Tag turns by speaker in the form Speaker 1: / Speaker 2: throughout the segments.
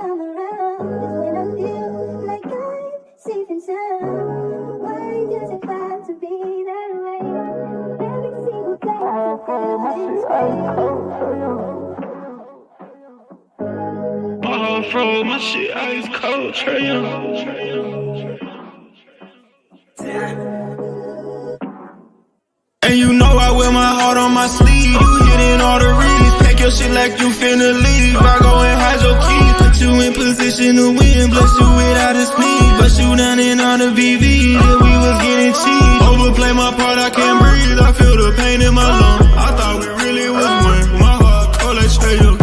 Speaker 1: come around is when I feel like I'm safe and sound. Why does it have to be that way? Every single day I feel this way.
Speaker 2: From my shit ice cold, Trae And you know I wear my heart on my sleeve. You hitting all the reads. Pack your shit like you finna leave. I go and hide your keys. Put you in position to win. Bless you without a speed. Bust you down in all the VV. That we was getting cheap. Overplay my part, I can't breathe. I feel the pain in my lungs. I thought we really was one. My heart cold like Trae.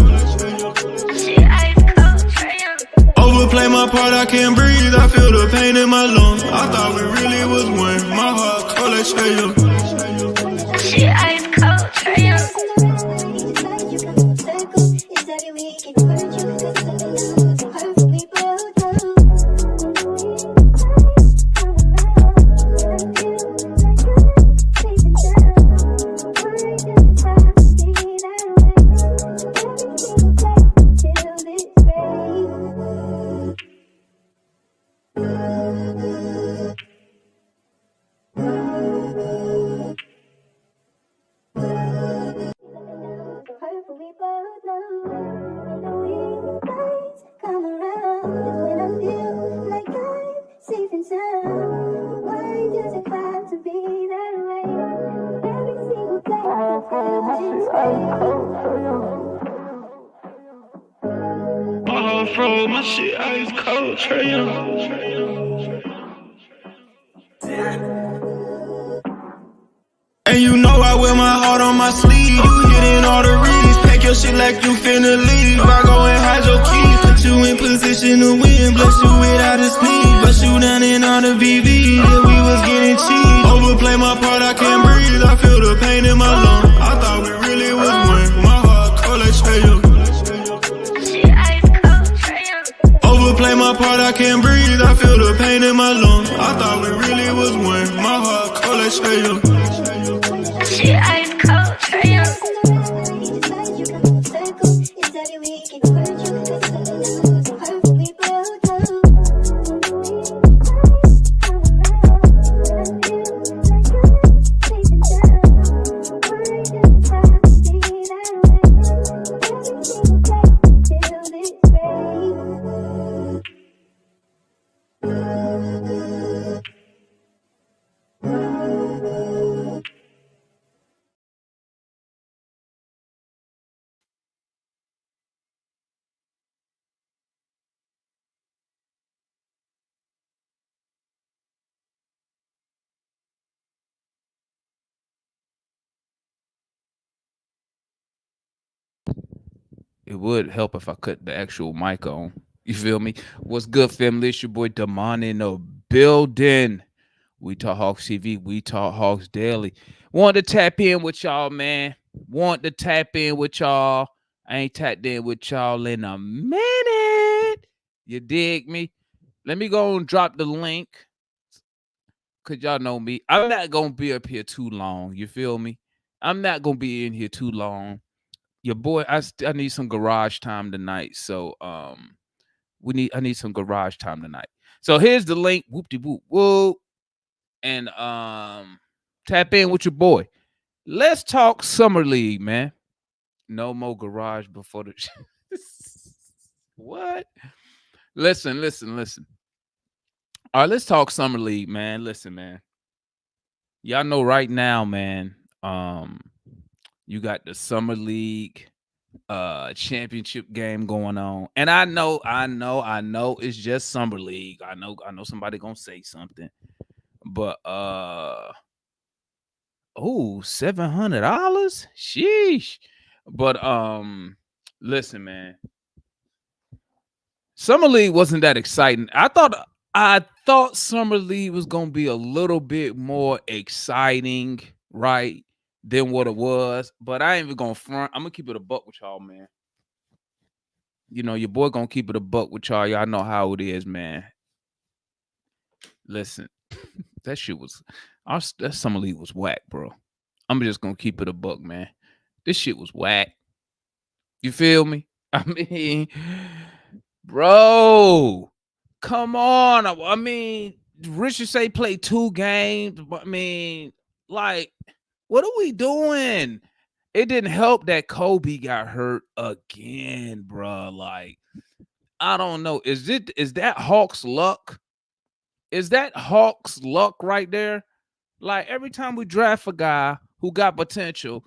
Speaker 2: Overplay my part, I can't breathe. I feel the pain in my lungs. I thought we really was one. My heart cold like Trae.
Speaker 1: Shit ice cold, Trae.
Speaker 2: From my shit ice cold, Trae. And you know I wear my heart on my sleeve. You hitting all the reads. Pack your shit like you finna leave. I go and hide your keys. Put you in position to win. Bless you without a speed. Bust you down in all the VV. That we was getting cheap. Overplay my part, I can't breathe. I feel the pain in my lungs. I thought we really was one. My heart cold like Trae. Overplay my part, I can't breathe. I feel the pain in my lungs. I thought we really was one. My heart cold like Trae.
Speaker 1: Shit ice cold, Trae.
Speaker 3: It would help if I cut the actual mic on. You feel me? What's good, family? It's your boy Damon in the building. We talk Hawks TV. We talk Hawks daily. Want to tap in with y'all, man. Want to tap in with y'all. I ain't tapped in with y'all in a minute. You dig me? Let me go and drop the link. Because y'all know me. I'm not going to be up here too long. You feel me? I'm not going to be in here too long. Your boy, I need some garage time tonight. So I need some garage time tonight. So here's the link. Whoop-de-whoop whoop. And tap in with your boy. Let's talk Summer League, man. No more garage before the what? Listen. All right, let's talk Summer League, man. Listen, man. Y'all know right now, man. You got the Summer League championship game going on. And I know it's just Summer League. I know somebody gonna say something. But $700? Sheesh. But listen, man. Summer League wasn't that exciting. I thought Summer League was gonna be a little bit more exciting, right? Than what it was, but I ain't even gonna front. I'm gonna keep it a buck with y'all, man. You know, your boy gonna keep it a buck with y'all. Y'all know how it is, man. Listen, that shit was that Summer League was whack, bro. I'm just gonna keep it a buck, man. This shit was whack. You feel me? I mean, Bro, come on. I mean, Risacher played 2 games. I mean, like, what are we doing? It didn't help that Kobe got hurt again, bro. Like, I don't know. Is that Hawks luck? Is that Hawks luck right there? Like, every time we draft a guy who got potential,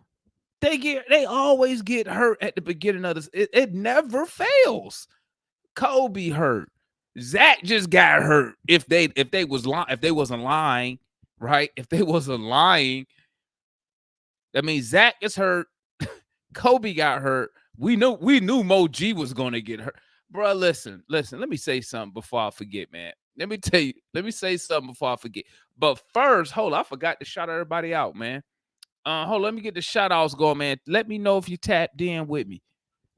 Speaker 3: they always get hurt at the beginning of this. It never fails. Kobe hurt. Zach just got hurt. If they wasn't lying, right? If they wasn't lying, that means Zach is hurt. Kobe got hurt. We knew Mo G was gonna get hurt. Bro, listen. Let me say something before I forget, man. Let me say something before I forget. But first, hold on, I forgot to shout everybody out, man. Hold on, let me get the shout outs going, man. Let me know if you tapped in with me.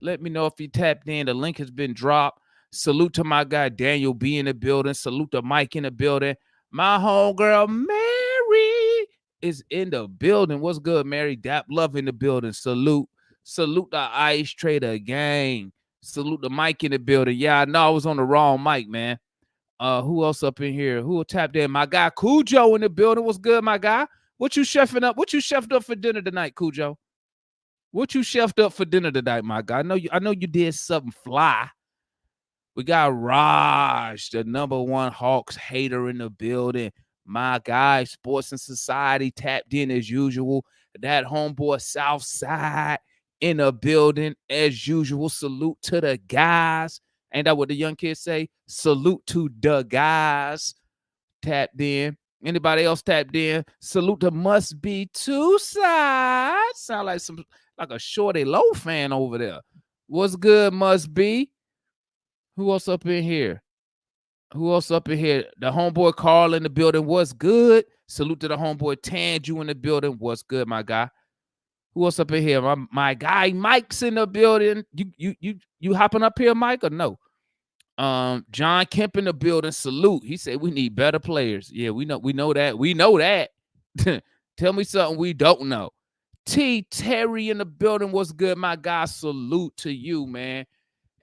Speaker 3: Let me know if you tapped in. The link has been dropped. Salute to my guy Daniel B in the building. Salute to Mike in the building. My homegirl Mary is in the building. What's good, Mary? Dap Love in the building. Salute. Salute the Ice Trader gang. Salute the Mike in the building. Yeah, I know I was on the wrong mic, man. Who else up in here? Who tapped in? My guy Cujo in the building. What's good, my guy? What you chefing up? What you chefed up for dinner tonight, Cujo? What you chefed up for dinner tonight, my guy? I know you did something fly. We got Raj, the #1 Hawks hater in the building. My guy, Sports and Society tapped in as usual. That homeboy Southside in the building as usual. Salute to the guys. Ain't that what the young kids say? Salute to the guys. Tapped in. Anybody else tapped in? Salute to Must Be Two Sides. Sound like a Shorty Low fan over there. What's good, Must Be? Who else up in here? Who else up in here? The homeboy Carl in the building. What's good? Salute to the homeboy Tanju in the building. What's good, my guy? Who else up in here? My guy Mike's in the building. You hopping up here, Mike, or no? John Kemp in the building. Salute. He said we need better players. Yeah, we know that. We know that. Tell me something we don't know. T Terry in the building. What's good, my guy? Salute to you, man.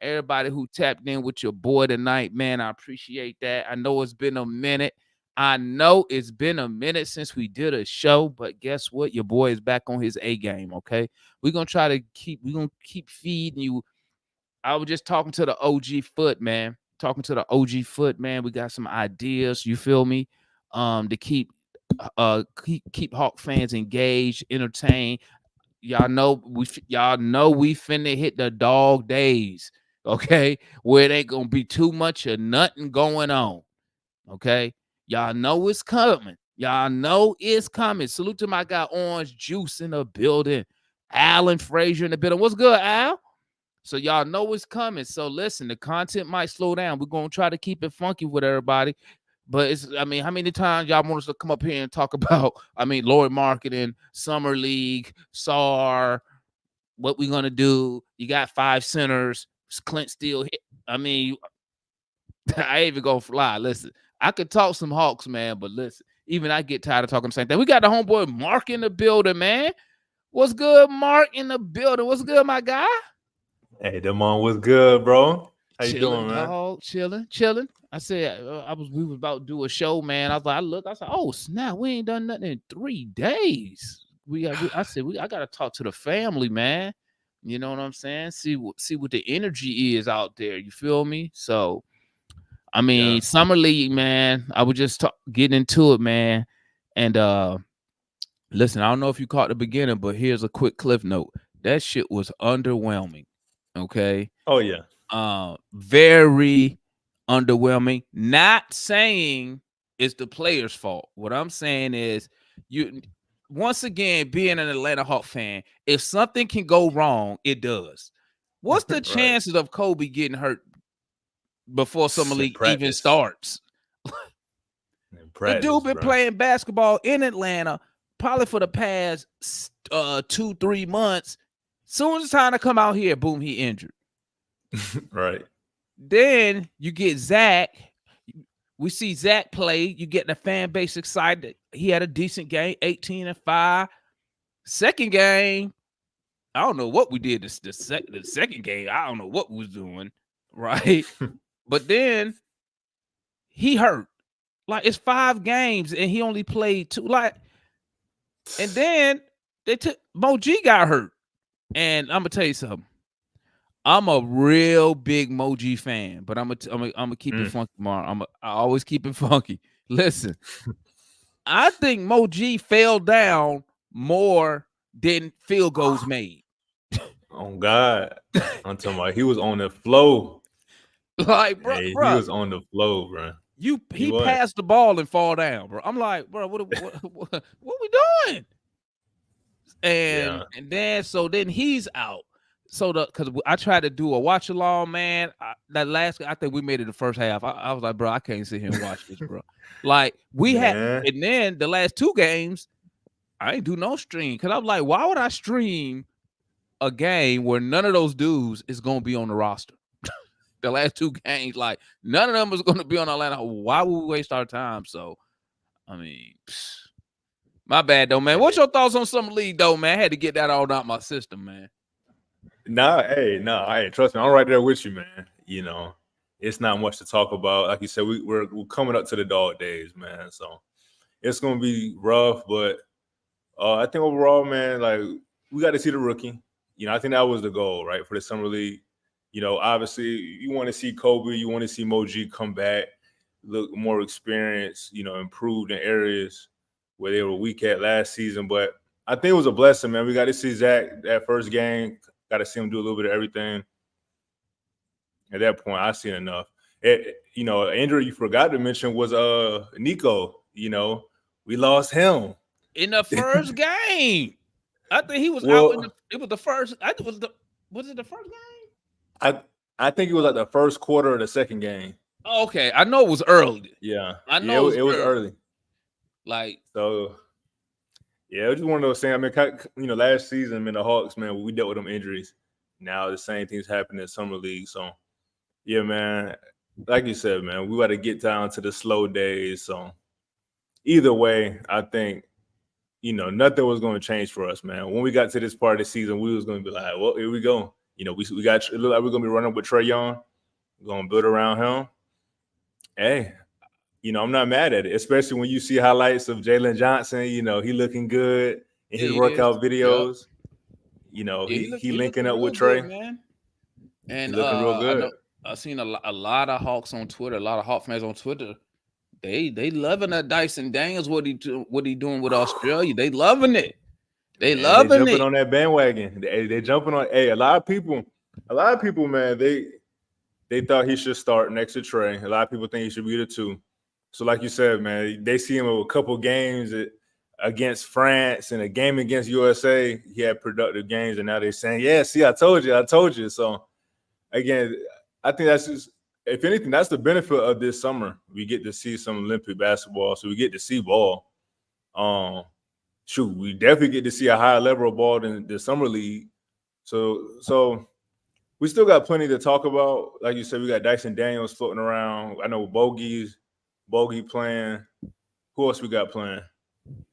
Speaker 3: Everybody who tapped in with your boy tonight, man, I appreciate that. I know it's been a minute. Since we did a show, but guess what? Your boy is back on his A game, okay? We're going to keep feeding you. I was just talking to the OG Foot, man. We got some ideas, you feel me? To keep Hawk fans engaged, entertained. Y'all know we finna hit the dog days, okay? Where it ain't gonna be too much of nothing going on. Okay. Y'all know it's coming. Salute to my guy Orange Juice in the building. Alan Frazier in the building. What's good, Al? So y'all know it's coming. So listen, the content might slow down. We're gonna try to keep it funky with everybody. But how many times y'all want us to come up here and talk about, Lord Marketing, Summer League, Sarr, what we gonna do? You got 5 centers. Clint still hit. I ain't even gonna fly. Listen, I could talk some Hawks, man, but listen, even I get tired of talking the same thing. We got the homeboy Mark in the building, man. What's good, Mark in the building? What's good, my guy?
Speaker 4: Hey, Damon, what's good, bro? How you doing, man?
Speaker 3: Dog, chilling. I said we was about to do a show, man. I was like, I said, oh snap, we ain't done nothing in 3 days. I gotta talk to the family, man. You know what I'm saying? See what the energy is out there. You feel me? So, Summer League, man. I was just getting into it, man. And listen, I don't know if you caught the beginning, but here's a quick cliff note. That shit was underwhelming. Okay.
Speaker 4: Oh yeah.
Speaker 3: Very underwhelming. Not saying it's the players' fault. What I'm saying is, you once again, being an Atlanta Hawk fan, if something can go wrong, it does. What's the chances of Kobe getting hurt before Summer League even starts? The dude been playing basketball in Atlanta probably for the past 2-3 months. Soon as it's time to come out here, boom, he injured.
Speaker 4: Right.
Speaker 3: Then you get Zach. We see Zach play. You get the fan base excited. He had a decent game, 18-5. Second game, I don't know what we did. The second game, I don't know what we was doing. right? But then he hurt. Like, it's 5 games and he only played 2. Like, and then they took Mo G got hurt. And I'm gonna tell you something. I'm a real big Mo G fan, but I'm gonna keep it funky tomorrow. I always keep it funky. Listen, I think Mo G fell down more than field goals made.
Speaker 4: Oh God, I'm talking about he was on the flow.
Speaker 3: Like, bro,
Speaker 4: He was on the flow, bro.
Speaker 3: He passed the ball and fall down, bro. I'm like, bro, what we doing? And then then he's out. So because I tried to do a watch along, man. I think we made it the first half. I was like, bro, I can't sit here and watch this, bro. Like and then the last 2 games, I ain't do no stream because I was like, why would I stream a game where none of those dudes is gonna be on the roster? The last 2 games, like none of them is gonna be on Atlanta. Why would we waste our time? So, I mean, my bad though, man. What's your thoughts on Summer League though, man? I had to get that all out my system, man.
Speaker 4: Hey, trust me, I'm right there with you, man. You know, it's not much to talk about. Like you said, we're coming up to the dog days, man. So it's gonna be rough, but I think overall, man, like we got to see the rookie. You know, I think that was the goal, right, for the Summer League. You know, obviously, you want to see Kobe, you want to see Mo G come back, look more experienced, you know, improved in areas where they were weak at last season. But I think it was a blessing, man. We got to see Zach that first game. Got to see him do a little bit of everything. At that point, I seen enough. You know, an injury you forgot to mention was Nico. You know, we lost him
Speaker 3: in the first game. I think he was out. It was the first. Was it the first game?
Speaker 4: I think it was like the first quarter of the second game.
Speaker 3: Oh, okay, I know it was early.
Speaker 4: Yeah,
Speaker 3: I know
Speaker 4: it was early.
Speaker 3: Like,
Speaker 4: so, yeah, it was just one of those things. I mean, you know, last season, man, the Hawks, man, we dealt with them injuries. Now the same things happen in Summer League. So, yeah, man, like you said, man, we got to get down to the slow days. So, either way, I think, you know, nothing was going to change for us, man. When we got to this part of the season, we was going to be like, well, here we go. You know, we got, it looked like we're going to be running with Trae Young. We're going to build around him. Hey, you know, I'm not mad at it, especially when you see highlights of Jaylen Johnson. You know, he looking good in his workout videos. Yep. You know, he linking up with Trae.
Speaker 3: Good, man. And
Speaker 4: he looking real good.
Speaker 3: I've seen a lot of Hawks on Twitter, a lot of Hawk fans on Twitter. They loving that Dyson Daniels, what he doing with Australia. They loving it. They
Speaker 4: jumping on that bandwagon. They jumping on. Hey, a lot of people, man, they thought he should start next to Trae. A lot of people think he should be the 2. So, like you said, man, they see him with a couple games against France and a game against USA. He had productive games, and now they're saying, "Yeah, see, I told you." So, again, I think that's just, if anything, that's the benefit of this summer. We get to see some Olympic basketball, so we get to see ball. We definitely get to see a higher level of ball than the Summer League. So we still got plenty to talk about. Like you said, we got Dyson Daniels floating around. I know Bogey playing. Who else we got playing?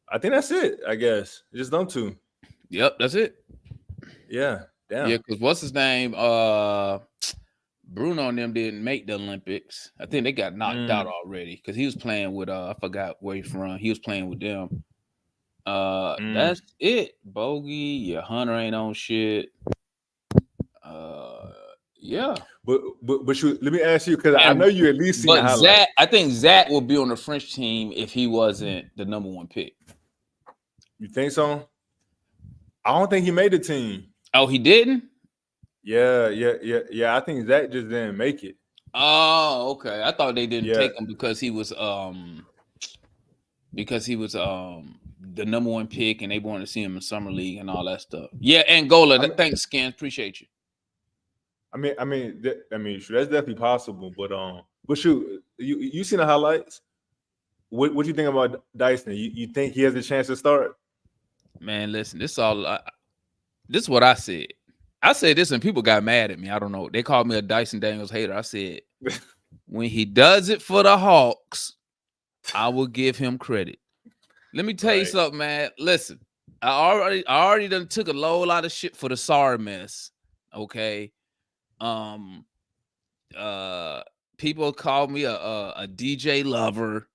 Speaker 4: I think that's it, I guess. Just them 2.
Speaker 3: Yep, that's it.
Speaker 4: Yeah, damn.
Speaker 3: Yeah, because what's his name? Bruno and them didn't make the Olympics. I think they got knocked out already because he was playing with I forgot where he's from. He was playing with them. That's it. Bogey, Hunter ain't on shit. Yeah.
Speaker 4: But let me ask you, because I know you at least seen the highlights.
Speaker 3: I think Zach will be on the French team if he wasn't the number 1 pick.
Speaker 4: You think so? I don't think he made the team.
Speaker 3: Oh, he didn't?
Speaker 4: Yeah. I think Zach just didn't make it.
Speaker 3: Oh, okay. I thought they didn't take him because he was the number 1 pick and they wanted to see him in Summer League and all that stuff. Yeah, Angola. Thanks, Scan. Appreciate you.
Speaker 4: I mean, that's definitely possible. But shoot, you seen the highlights? What do you think about Dyson? You think he has a chance to start?
Speaker 3: Man, listen, this is what I said. I said this and people got mad at me. I don't know. They called me a Dyson Daniels hater. I said, when he does it for the Hawks, I will give him credit. Let me tell you something, man. Listen, I already done took a load lot of shit for the Sarr mess. Okay. People call me a DJ lover.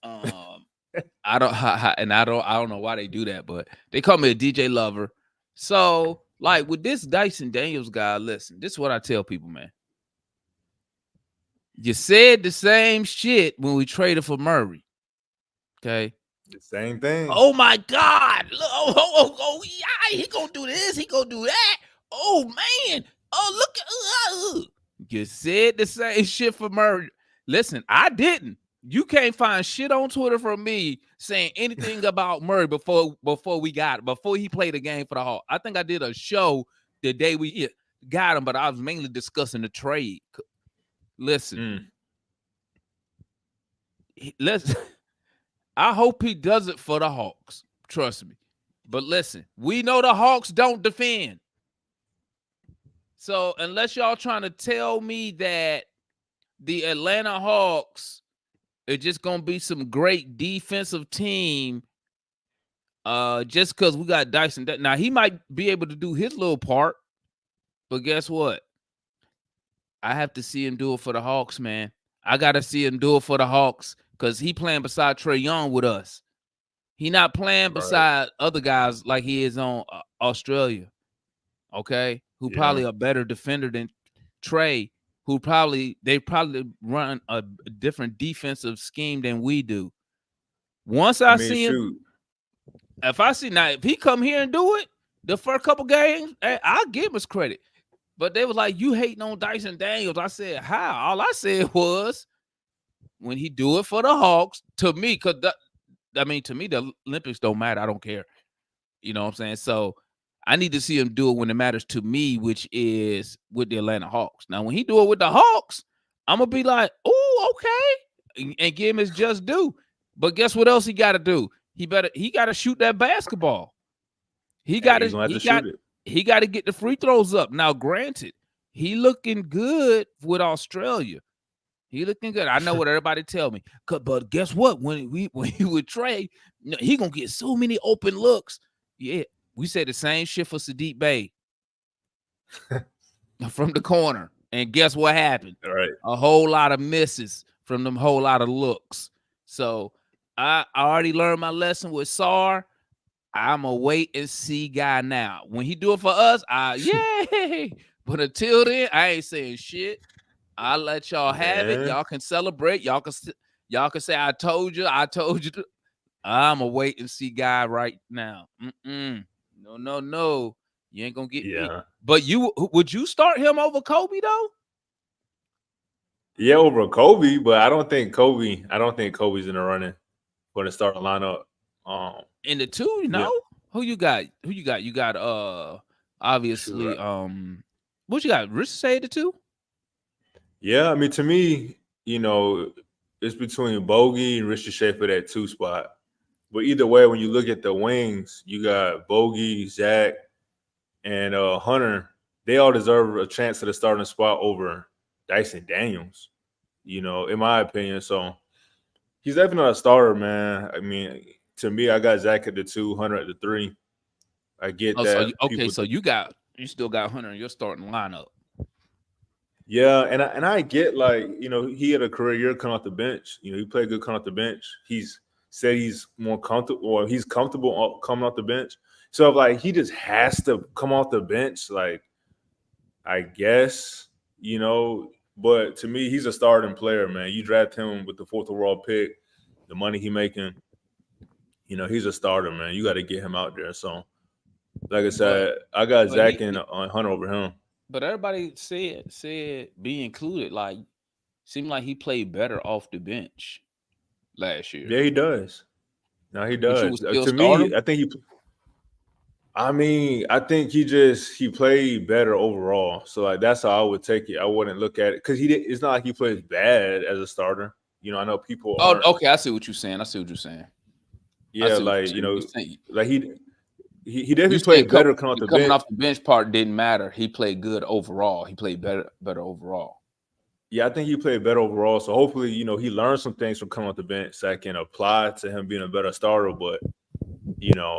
Speaker 3: I don't I don't know why they do that, but they call me a DJ lover. So, like with this Dyson Daniels guy, listen, this is what I tell people, man. You said the same shit when we traded for Murray. Okay.
Speaker 4: The same thing.
Speaker 3: Oh my God. Oh, yeah, he gonna do this, he gonna do that. Oh man. Oh, look. You said the same shit for Murray. Listen, I didn't. You can't find shit on Twitter from me saying anything about Murray before he played a game for the Hawks. I think I did a show the day we got him, but I was mainly discussing the trade. Listen, I hope he does it for the Hawks. Trust me. But listen, we know the Hawks don't defend. So unless y'all trying to tell me that the Atlanta Hawks are just going to be some great defensive team just because we got Dyson. Now, he might be able to do his little part, but guess what? I have to see him do it for the Hawks, man. I got to see him do it for the Hawks because he playing beside Trae Young with us. He not playing beside other guys like he is on Australia, okay, who probably a better defender than Trae, they probably run a different defensive scheme than we do. Once I see him, if he come here and do it the first couple games, I'll give him his credit. But they was like, you hating on Dyson Daniels. I said, how? All I said was when he do it for the Hawks, to me, because to me, the Olympics don't matter. I don't care. You know what I'm saying? So I need to see him do it when it matters to me, which is with the Atlanta Hawks. Now, when he do it with the Hawks, I'm going to be like, oh, okay, and give him his just due. But guess what else he got to do? He got to shoot that basketball. He got to shoot it. He got to get the free throws up. Now, granted, he looking good with Australia. He looking good. I know what everybody tell me. But guess what? When he with Trae, he gonna get so many open looks. Yeah, we said the same shit for Sadiq Bey from the corner. And guess what happened?
Speaker 4: All right.
Speaker 3: A whole lot of misses from them whole lot of looks. So I already learned my lesson with Sarr. I'm a wait and see guy now. When he do it for us, yay! But until then, I ain't saying shit. I'll let y'all have it. Y'all can celebrate. Y'all can say I told you. I'm a wait and see guy right now. No. You ain't gonna get me. But would you start him over Kobe though?
Speaker 4: Yeah, over Kobe, but I don't think Kobe's in the running for the starting lineup.
Speaker 3: In the two, who you got? You got obviously what you got? Risacher the two?
Speaker 4: Yeah, I mean, to me, it's between Bogey and Risacher for that two spot. But either way, when you look at the wings, you got Bogey, Zach, and Hunter. They all deserve a chance to the starting spot over Dyson Daniels, in my opinion. So he's definitely not a starter, man. I mean, to me, I got Zach at the 2, Hunter at the 3. I get that.
Speaker 3: So you still got Hunter in your starting lineup.
Speaker 4: Yeah, and I get, he had a career year coming off the bench. He played good coming off the bench. He's said he's more comfortable, or he's comfortable coming off the bench. So if he just has to come off the bench, I guess, but to me, he's a starting player, man. You draft him with the 4th overall pick, the money he making, he's a starter, man. You got to get him out there. So, like I said, I got Zach and Hunter over him.
Speaker 3: But everybody said be included. Seemed like he played better off the bench last year.
Speaker 4: Yeah, he does. No, he does. To me, I think he played better overall. So that's how I would take it. I wouldn't look at it because it's not like he plays bad as a starter. I know people.
Speaker 3: Okay, I see what you're saying.
Speaker 4: Yeah, he definitely played better coming off the bench.
Speaker 3: Coming off the bench part didn't matter. He played good overall. He played better overall.
Speaker 4: Yeah, I think he played better overall. So hopefully, he learned some things from coming off the bench that can apply to him being a better starter. But,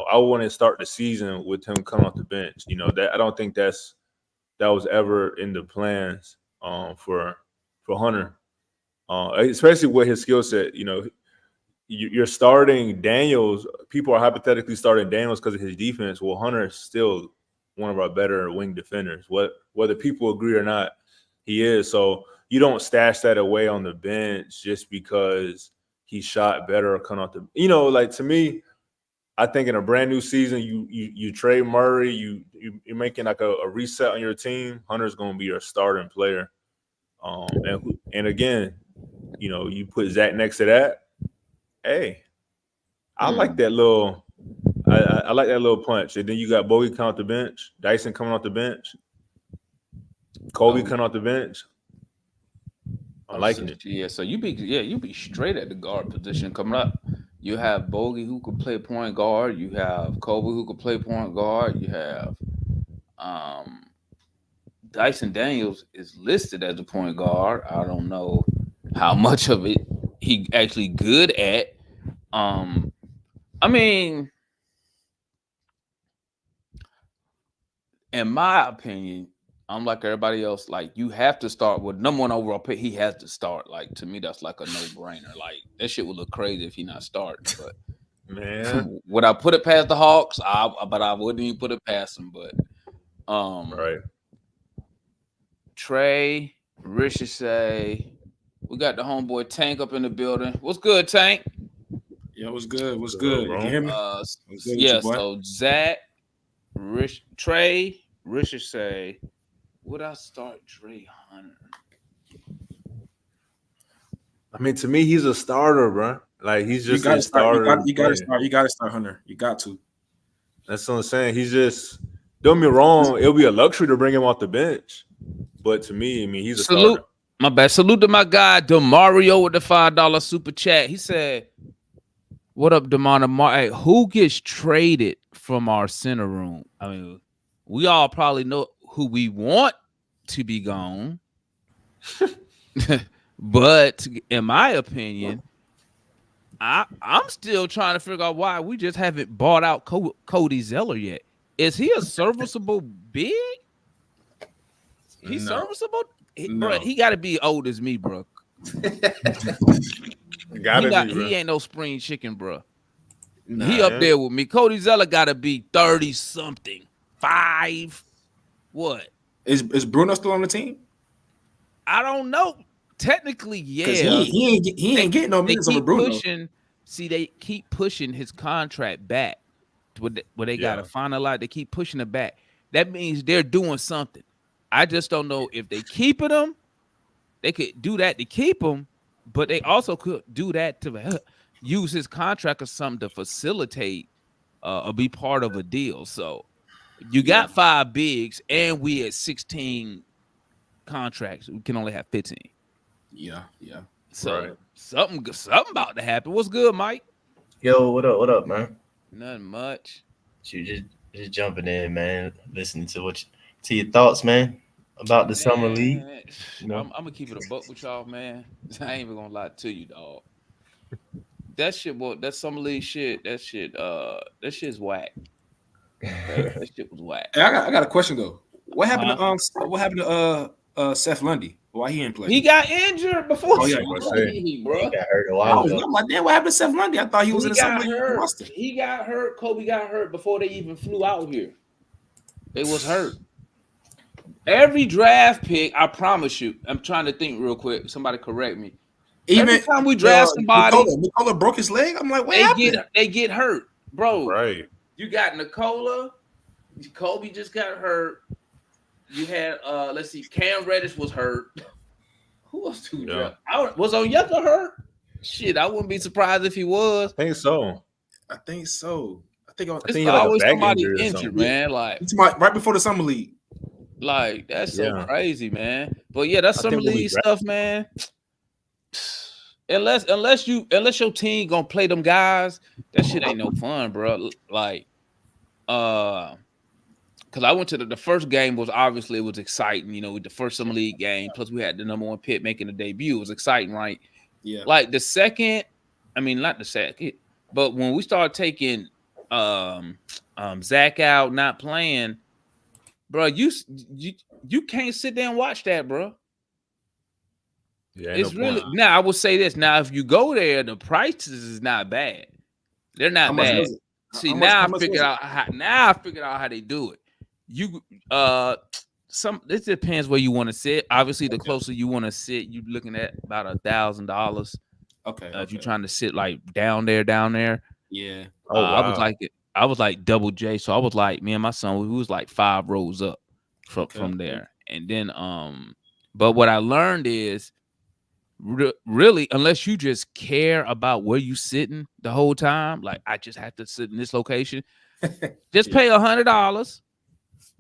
Speaker 4: I wouldn't start the season with him coming off the bench. That I don't think that was ever in the plans. for Hunter, especially with his skill set. You know, you're starting Daniels. People are hypothetically starting Daniels because of his defense. Well, Hunter is still one of our better wing defenders. Whether people agree or not, he is. So you don't stash that away on the bench just because he shot better or come out the. You know, like to me, I think in a brand new season, you trade Murray, you're making like a reset on your team. Hunter's going to be your starting player. And again, you know, you put Zach next to that. Hey, I like that little. I like that little punch. And then you got Bogey coming off the bench, Dyson coming off the bench, Kobe coming off the bench. I'm liking it.
Speaker 3: Yeah, so you be straight at the guard position coming up. You have Bogey who could play point guard. You have Kobe who could play point guard. You have Dyson Daniels is listed as a point guard. I don't know how much of it he actually good at. I mean, in my opinion, I'm like everybody else. Like, you have to start with number one overall pick. He has to start. Like, to me, that's like a no-brainer. Like, that shit would look crazy if he not starting. But
Speaker 4: man,
Speaker 3: would I put it past the Hawks? But I wouldn't even put it past them. But
Speaker 4: right.
Speaker 3: Trae, Risacher, we got the homeboy Tank up in the building. What's good, Tank?
Speaker 5: Yeah, what's good? What's good? You hear me?
Speaker 3: Yeah, so Zach, Trae, Risacher. Would I start Dre Hunter?
Speaker 4: I mean, to me, he's a starter, bro. Like, he's just a starter.
Speaker 5: You got to start. You got to start Hunter. You got to.
Speaker 4: That's what I'm saying. He's just, don't get me wrong, it'll be a luxury to bring him off the bench. But to me, I mean, he's a starter.
Speaker 3: My bad. Salute to my guy, DeMario, with the $5 super chat. He said, what up, DeMar? Hey, who gets traded from our center room? I mean, we all probably know who we want to be gone. But in my opinion, I'm still trying to figure out why we just haven't bought out Cody Zeller yet. Is he a serviceable big? He's serviceable? Bro, he got to be old as me, bro. He ain't no spring chicken, bro. Nah, he up there with me. Cody Zeller got to be 30-something. 5. What?
Speaker 5: Is Bruno still on the team?
Speaker 3: I don't know. Technically, yeah.
Speaker 5: He ain't getting no minutes on Bruno.
Speaker 3: They keep pushing his contract back. Where they got to finalize. They keep pushing it back. That means they're doing something. I just don't know if they keeping him. They could do that to keep him, but they also could do that to use his contract or something to facilitate or be part of a deal. So you got 5 bigs, and we at 16 contracts. We can only have 15.
Speaker 5: Yeah.
Speaker 3: So something about to happen. What's good, Mike?
Speaker 6: Yo, what up, man?
Speaker 3: Nothing much.
Speaker 6: You just jumping in, man. Listening to your thoughts, man, about the summer league.
Speaker 3: You know? I'm gonna keep it a buck with y'all, man. I ain't even gonna lie to you, dog. That shit, boy. That summer league shit. That shit's whack. That shit was whack.
Speaker 5: Hey, I got a question though. What happened to Seth Lundy? Why he didn't play?
Speaker 3: He got injured before.
Speaker 5: Oh, yeah,
Speaker 6: bro. He got hurt a while ago.
Speaker 5: I'm like, damn, what happened to Seth Lundy? I thought he was in the summer league roster.
Speaker 3: He got hurt. Kobe got hurt before they even flew out here. They was hurt. Every draft pick, I promise you. I'm trying to think real quick. Somebody correct me. Every time we draft somebody,
Speaker 5: Nicola broke his leg. I'm like, what happened?
Speaker 3: They get hurt, bro.
Speaker 4: Right.
Speaker 3: You got Nicola. Kobe just got hurt. You had let's see, Cam Reddish was hurt. Who else do draft? Was Onyeka hurt? Shit, I wouldn't be surprised if he was.
Speaker 4: I think so.
Speaker 5: I think
Speaker 3: it's always somebody injured, man. Like
Speaker 5: right before the summer league.
Speaker 3: Like, that's so crazy, man. But yeah, that's summer league stuff, man. Unless your team gonna play them guys, that shit ain't no fun, bro. Like, because I went to the first game was obviously it was exciting, you know, with the first summer league game. Plus we had the number 1 pick making a debut. It was exciting, right?
Speaker 5: Yeah.
Speaker 3: Like the second, I mean not the second, but when we started taking Zach out, not playing, bro, you can't sit there and watch that, bro.
Speaker 4: Yeah, ain't
Speaker 3: It's
Speaker 4: no
Speaker 3: really
Speaker 4: point.
Speaker 3: now. I will say this. Now, if you go there, the prices is not bad. They're
Speaker 5: How
Speaker 3: not
Speaker 5: much
Speaker 3: bad.
Speaker 5: was it?
Speaker 3: See,
Speaker 5: How much?
Speaker 3: now
Speaker 5: How
Speaker 3: I
Speaker 5: much
Speaker 3: figured
Speaker 5: was it?
Speaker 3: out how. Now I figured out how they do it. You this depends where you want to sit. Obviously, the closer you want to sit, you're looking at about $1,000.
Speaker 5: Okay.
Speaker 3: If you're
Speaker 5: Okay.
Speaker 3: trying to sit like down there.
Speaker 5: Yeah.
Speaker 4: Oh
Speaker 3: I
Speaker 4: wow.
Speaker 3: was like double J. So I was like, me and my son, we was like 5 rows up from there. And then but what I learned is really, unless you just care about where you sitting the whole time, like I just have to sit in this location, just pay $100,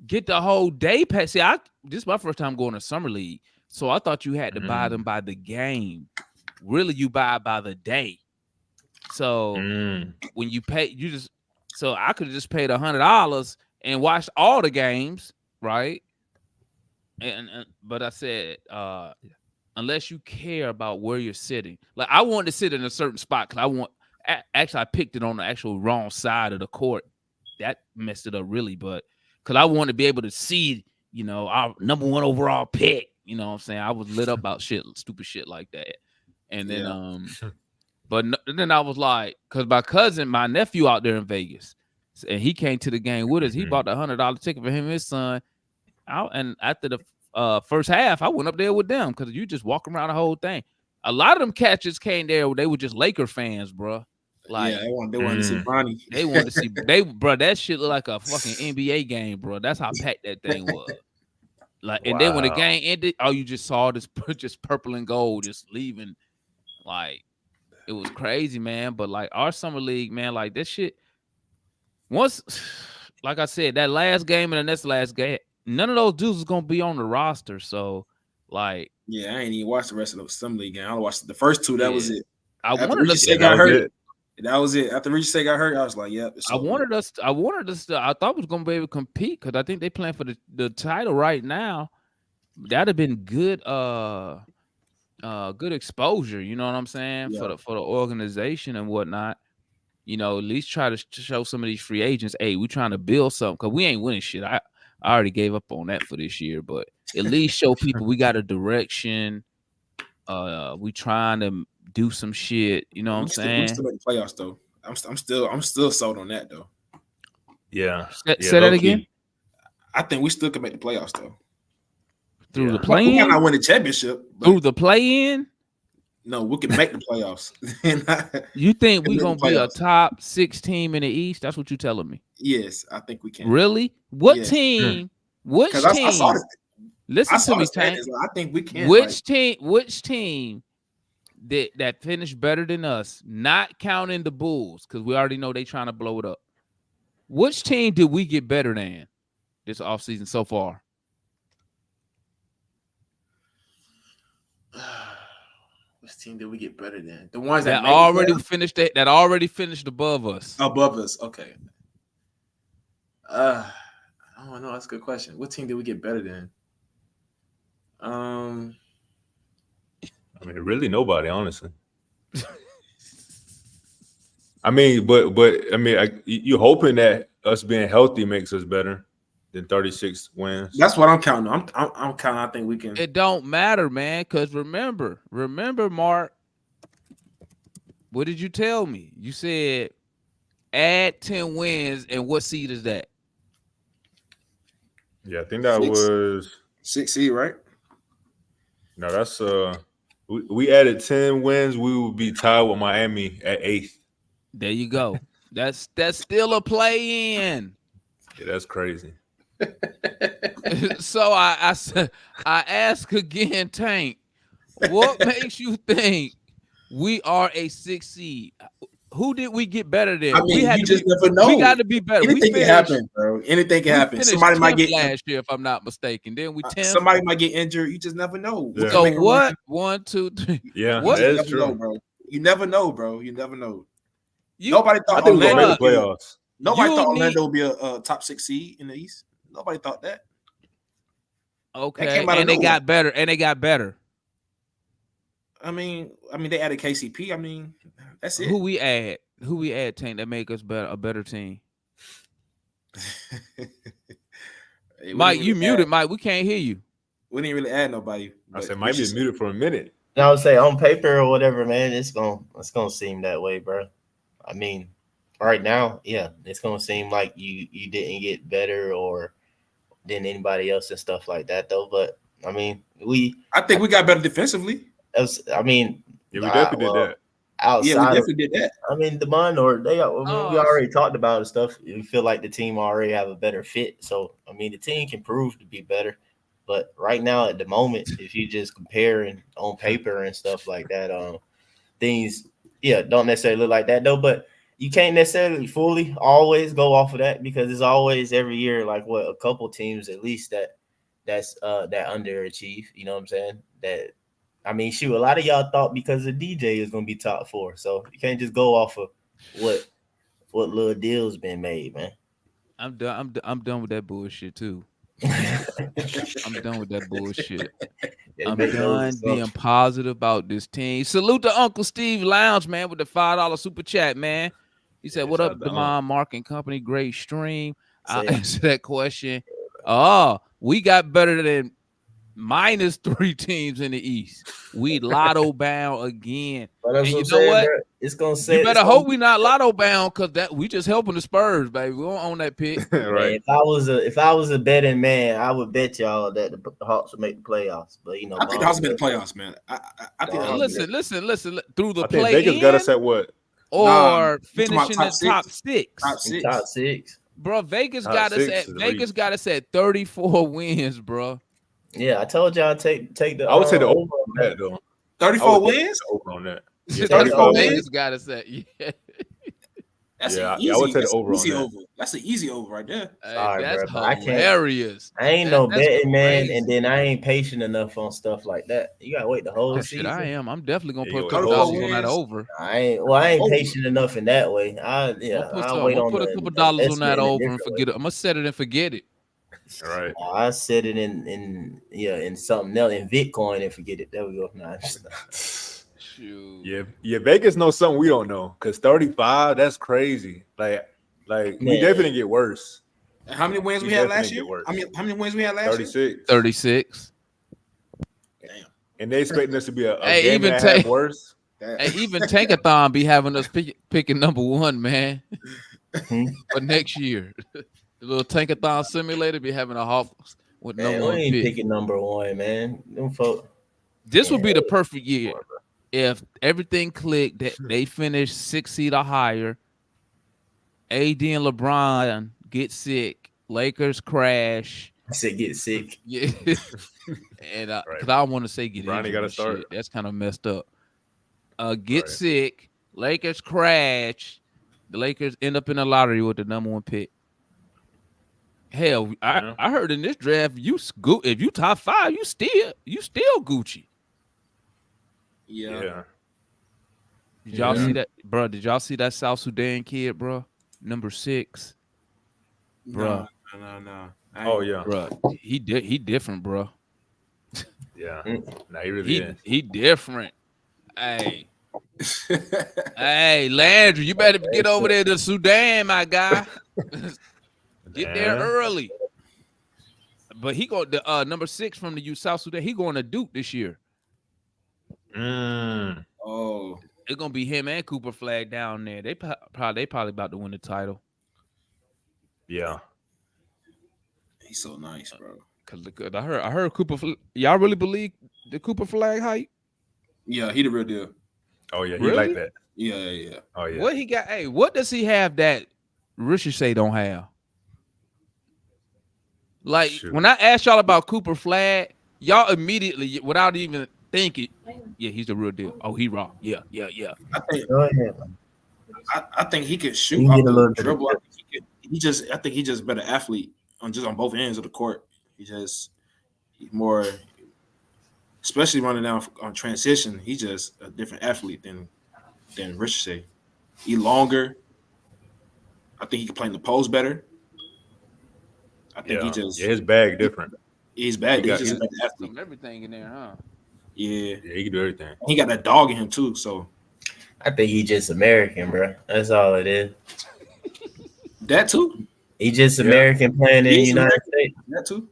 Speaker 3: get the whole day pass. See, this is my first time going to summer league, so I thought you had to buy them by the game. Really, you buy by the day. So when you pay, so I could have just paid $100 and watched all the games, right? And but I said, unless you care about where you're sitting, like I wanted to sit in a certain spot because actually I picked it on the actual wrong side of the court. That messed it up really, but because I wanted to be able to see, our number 1 overall pick. You know what I'm saying? I was lit up about stupid shit like that. And then but then I was like, because my nephew out there in Vegas, and he came to the game with us. He bought the $100 ticket for him and his son. And after the first half, I went up there with them because you just walk around the whole thing. A lot of them catchers came there. They were just Laker fans, bro. Like
Speaker 5: they wanted to see Bronny.
Speaker 3: They wanted to see bro. That shit looked like a fucking NBA game, bro. That's how packed that thing was. Like, and then when the game ended, you just saw this just purple and gold just leaving. Like, it was crazy, man. But like our summer league, man, like this shit. Once, like I said, that last game and the next last game, none of those dudes is gonna be on the roster. So, like,
Speaker 5: I ain't even watched the rest of the summer league game. I watched the first 2. That was it.
Speaker 3: I
Speaker 5: After
Speaker 3: wanted us to
Speaker 5: got hurt. That was it. After Risacher got hurt, I was like, "Yep."
Speaker 3: I wanted us to. I thought we was gonna be able to compete because I think they playing for the title right now. That'd have been good. Good exposure. You know what I'm saying for the organization and whatnot. At least try to show some of these free agents, hey, we trying to build something because we ain't winning shit. I already gave up on that for this year, but at least show people we got a direction. We trying to do some shit. You know what I'm saying?
Speaker 5: We still make the playoffs though. I'm still sold on that though.
Speaker 4: Yeah.
Speaker 3: Say that again.
Speaker 5: I think we still can make the playoffs though.
Speaker 3: Through the play-in?
Speaker 5: We might not win the championship.
Speaker 3: Through the play-in?
Speaker 5: No, we can make the playoffs.
Speaker 3: You think we're going to be a top 6 team in the East? That's what you're telling me.
Speaker 5: Yes, I think we can.
Speaker 3: Really? What team? Which team?
Speaker 5: I saw this.
Speaker 3: Listen to me, Tank.
Speaker 5: I think we can.
Speaker 3: Which team that finished better than us, not counting the Bulls, because we already know they trying to blow it up. Which team did we get better than this offseason so far?
Speaker 5: Which team did we get better than? The ones
Speaker 3: that already finished that already finished above us.
Speaker 5: Above us, okay. I don't know. That's a good question. What team did we get better than?
Speaker 4: I mean, really nobody, honestly. I mean, but I mean, you're hoping that us being healthy makes us better than 36 wins.
Speaker 5: That's what I'm counting. I'm counting. I think we can.
Speaker 3: It don't matter, man. Because remember, Mark. What did you tell me? You said add 10 wins, and what seed is that?
Speaker 4: Yeah, I think that was
Speaker 5: 6 seed, right?
Speaker 4: No, that's we added 10 wins. We would be tied with Miami at 8th.
Speaker 3: There you go. That's still a play-in.
Speaker 4: Yeah, that's crazy.
Speaker 3: So I ask again, Tank, what makes you think we are a 6 seed? Who did we get better than?
Speaker 5: I mean, you just never know.
Speaker 3: We got to be better.
Speaker 5: Anything can happen, bro. Anything can happen. Somebody might get
Speaker 3: last year, if I'm not mistaken. Then we 10.
Speaker 5: Somebody might get injured. You just never know.
Speaker 4: Yeah.
Speaker 3: So what? 1, 2, 3.
Speaker 4: Yeah,
Speaker 3: what?
Speaker 4: that is true,
Speaker 5: bro. You never know, bro. You never know.
Speaker 3: Nobody
Speaker 5: thought
Speaker 4: Orlando made the playoffs.
Speaker 5: Nobody thought Orlando would be a top 6 seed in the East. Nobody thought that.
Speaker 3: Okay, and they got better.
Speaker 5: I mean, they added KCP. I mean, that's it.
Speaker 3: Who we add, Tank, that make us a better team? Mike, you muted, Mike. We can't hear you.
Speaker 5: We didn't really add nobody.
Speaker 4: I said Mike be muted for a minute.
Speaker 6: I would say on paper or whatever, man, it's gonna seem that way, bro. I mean, right now, yeah, it's gonna seem like you didn't get better or than anybody else and stuff like that, though. But I mean,
Speaker 5: I think we got better defensively.
Speaker 6: I mean,
Speaker 4: Yeah, we definitely did that.
Speaker 6: outside
Speaker 5: Yeah, we
Speaker 6: of,
Speaker 5: definitely did that.
Speaker 6: I mean, the Mon or we already talked about it stuff. We feel like the team already have a better fit. So I mean, the team can prove to be better. But right now, at the moment, if you just comparing on paper and stuff like that, things don't necessarily look like that though. But you can't necessarily fully always go off of that because it's always every year like a couple teams at least that underachieve. You know what I'm saying? That I mean, shoot, a lot of y'all thought because the DJ is gonna be top 4, so you can't just go off of what little deals been made, man.
Speaker 3: I'm done. I'm done with that bullshit too. I'm done with that bullshit. I'm done being positive about this team. Salute to Uncle Steve Lounge, man, with the $5 super chat, man. He said, "What up, Demond, Mark and Company? Great stream." I'll answer that question. We got better than -3 teams in the East. We lotto bound again. And you know what?
Speaker 6: Bro, it's gonna say.
Speaker 3: You better hope we not lotto bound because that we just helping the Spurs, baby. We don't own that pick.
Speaker 4: Right.
Speaker 6: Man, if I was a betting man, I would bet y'all that the Hawks would make the playoffs. But you know,
Speaker 5: I think the Hawks made the playoffs, man. I think.
Speaker 3: Listen. Through the
Speaker 4: I think
Speaker 3: play
Speaker 4: Vegas got us at what?
Speaker 3: or finishing in
Speaker 5: top
Speaker 3: top six.
Speaker 6: Top six.
Speaker 3: Bro, Vegas
Speaker 4: Top
Speaker 3: got us
Speaker 4: six
Speaker 3: at
Speaker 4: is reach.
Speaker 3: 34 wins, bro.
Speaker 6: Yeah, I told y'all take the.
Speaker 4: I would say the over on that though.
Speaker 5: 34 wins.
Speaker 4: Over on that.
Speaker 3: That's
Speaker 4: 34
Speaker 3: what
Speaker 4: wins.
Speaker 3: Vegas got us at. Yeah.
Speaker 5: That's
Speaker 4: Yeah,
Speaker 5: an easy,
Speaker 4: I would say the
Speaker 5: that's an
Speaker 4: over on
Speaker 5: easy
Speaker 4: that.
Speaker 5: over. That's an easy over right there.
Speaker 3: Hey,
Speaker 6: Sorry,
Speaker 3: that's
Speaker 6: bro, but I can't-
Speaker 3: hilarious.
Speaker 6: I ain't
Speaker 3: That's
Speaker 6: betting man,
Speaker 3: crazy.
Speaker 6: and then I ain't patient enough on stuff like that. You gotta wait the whole
Speaker 3: Oh,
Speaker 6: season.
Speaker 3: shit, I am. I'm definitely gonna
Speaker 4: Yeah,
Speaker 3: put a
Speaker 4: you
Speaker 3: couple
Speaker 4: wait.
Speaker 3: dollars on that
Speaker 5: 34
Speaker 3: over.
Speaker 6: I ain't
Speaker 5: Over.
Speaker 6: patient enough in that way. I'll wait
Speaker 3: We'll
Speaker 6: on
Speaker 3: put a couple dollars on that over and forget it. I'm gonna set it and forget it.
Speaker 4: All right.
Speaker 6: I set it in something else in Bitcoin and forget it. There we go. Nah,
Speaker 3: Shoot.
Speaker 4: Yeah. Vegas knows something we don't know. Cause 35, that's crazy. Like we
Speaker 6: Man.
Speaker 4: definitely get worse.
Speaker 5: How many wins
Speaker 4: We
Speaker 5: we had
Speaker 4: definitely
Speaker 5: last year?
Speaker 4: get worse.
Speaker 5: I mean, how many wins we had last year?
Speaker 4: 36.
Speaker 3: 36.
Speaker 5: Damn.
Speaker 4: And they expecting us to be a
Speaker 3: Hey,
Speaker 4: game
Speaker 3: even
Speaker 4: and a half
Speaker 3: take-
Speaker 4: worse.
Speaker 3: Hey, even Tankathon be having us picking number 1, man. For next year. The little Tankathon simulator be having a Hawks with
Speaker 6: Man,
Speaker 3: no
Speaker 6: we
Speaker 3: one
Speaker 6: ain't
Speaker 3: pick.
Speaker 6: picking number 1, man. Them folk.
Speaker 3: This would be the perfect year if everything clicked. That they finish 6 seed or higher. AD and LeBron get sick. Lakers crash.
Speaker 6: I said get sick.
Speaker 3: Yeah, and
Speaker 4: Right.
Speaker 3: because I don't want to say get
Speaker 4: Bronny
Speaker 3: injured.
Speaker 4: gotta
Speaker 3: and
Speaker 4: start.
Speaker 3: shit. That's kind of messed up. Get
Speaker 4: Right.
Speaker 3: sick. Lakers crash. The Lakers end up in the lottery with the number 1 pick. Hell,
Speaker 4: Yeah.
Speaker 3: I heard in this draft, if you top 5, you still Gucci.
Speaker 5: Yeah.
Speaker 3: Did y'all
Speaker 4: Yeah.
Speaker 3: see that, bro? Did y'all see that South Sudan kid, bro? Number 6, bro.
Speaker 5: No.
Speaker 4: Oh yeah.
Speaker 3: Bro, he different, bro.
Speaker 4: Yeah.
Speaker 6: Mm.
Speaker 4: Nah, he really is.
Speaker 3: He different. Hey, hey, Landry, you better get over there to Sudan, my guy. Get there
Speaker 4: Man.
Speaker 3: early. But he go the number 6 from the South Sudan. He going to Duke this year.
Speaker 5: Oh,
Speaker 3: It's gonna be him and Cooper Flag down there. They probably about to win the title.
Speaker 4: Yeah.
Speaker 5: he's so nice, bro.
Speaker 3: Cause I heard Cooper. Y'all really believe the Cooper Flag hype?
Speaker 5: Yeah, he the real deal.
Speaker 4: Oh yeah. He
Speaker 3: Really?
Speaker 4: like that.
Speaker 5: Yeah.
Speaker 4: Oh yeah.
Speaker 3: What he got? Hey, what does he have that Risacher don't have? Like
Speaker 4: Shoot.
Speaker 3: when I asked y'all about Cooper Flag, y'all immediately, without even thinking, yeah, he's the real deal. Oh, he raw. Yeah.
Speaker 6: Go ahead.
Speaker 5: I think he could shoot
Speaker 6: He can
Speaker 5: off
Speaker 6: get a little
Speaker 5: the
Speaker 6: bit
Speaker 5: dribble.
Speaker 6: of-
Speaker 5: I think he's just a better athlete on both ends of the court. He's more, especially running down on transition. He's just a different athlete than Risacher. He longer. I think he can play in the post better. I think
Speaker 4: his bag different.
Speaker 5: he's bad.
Speaker 4: He got-
Speaker 5: He's just a better athlete.
Speaker 3: Some everything in there, huh?
Speaker 5: Yeah,
Speaker 4: Yeah, he can do everything.
Speaker 5: he got that dog in him too. So
Speaker 6: I think he just American, bro. That's all it is.
Speaker 5: that too.
Speaker 6: He just
Speaker 4: Yeah.
Speaker 6: American playing in the
Speaker 5: He's
Speaker 6: United States.
Speaker 5: That too.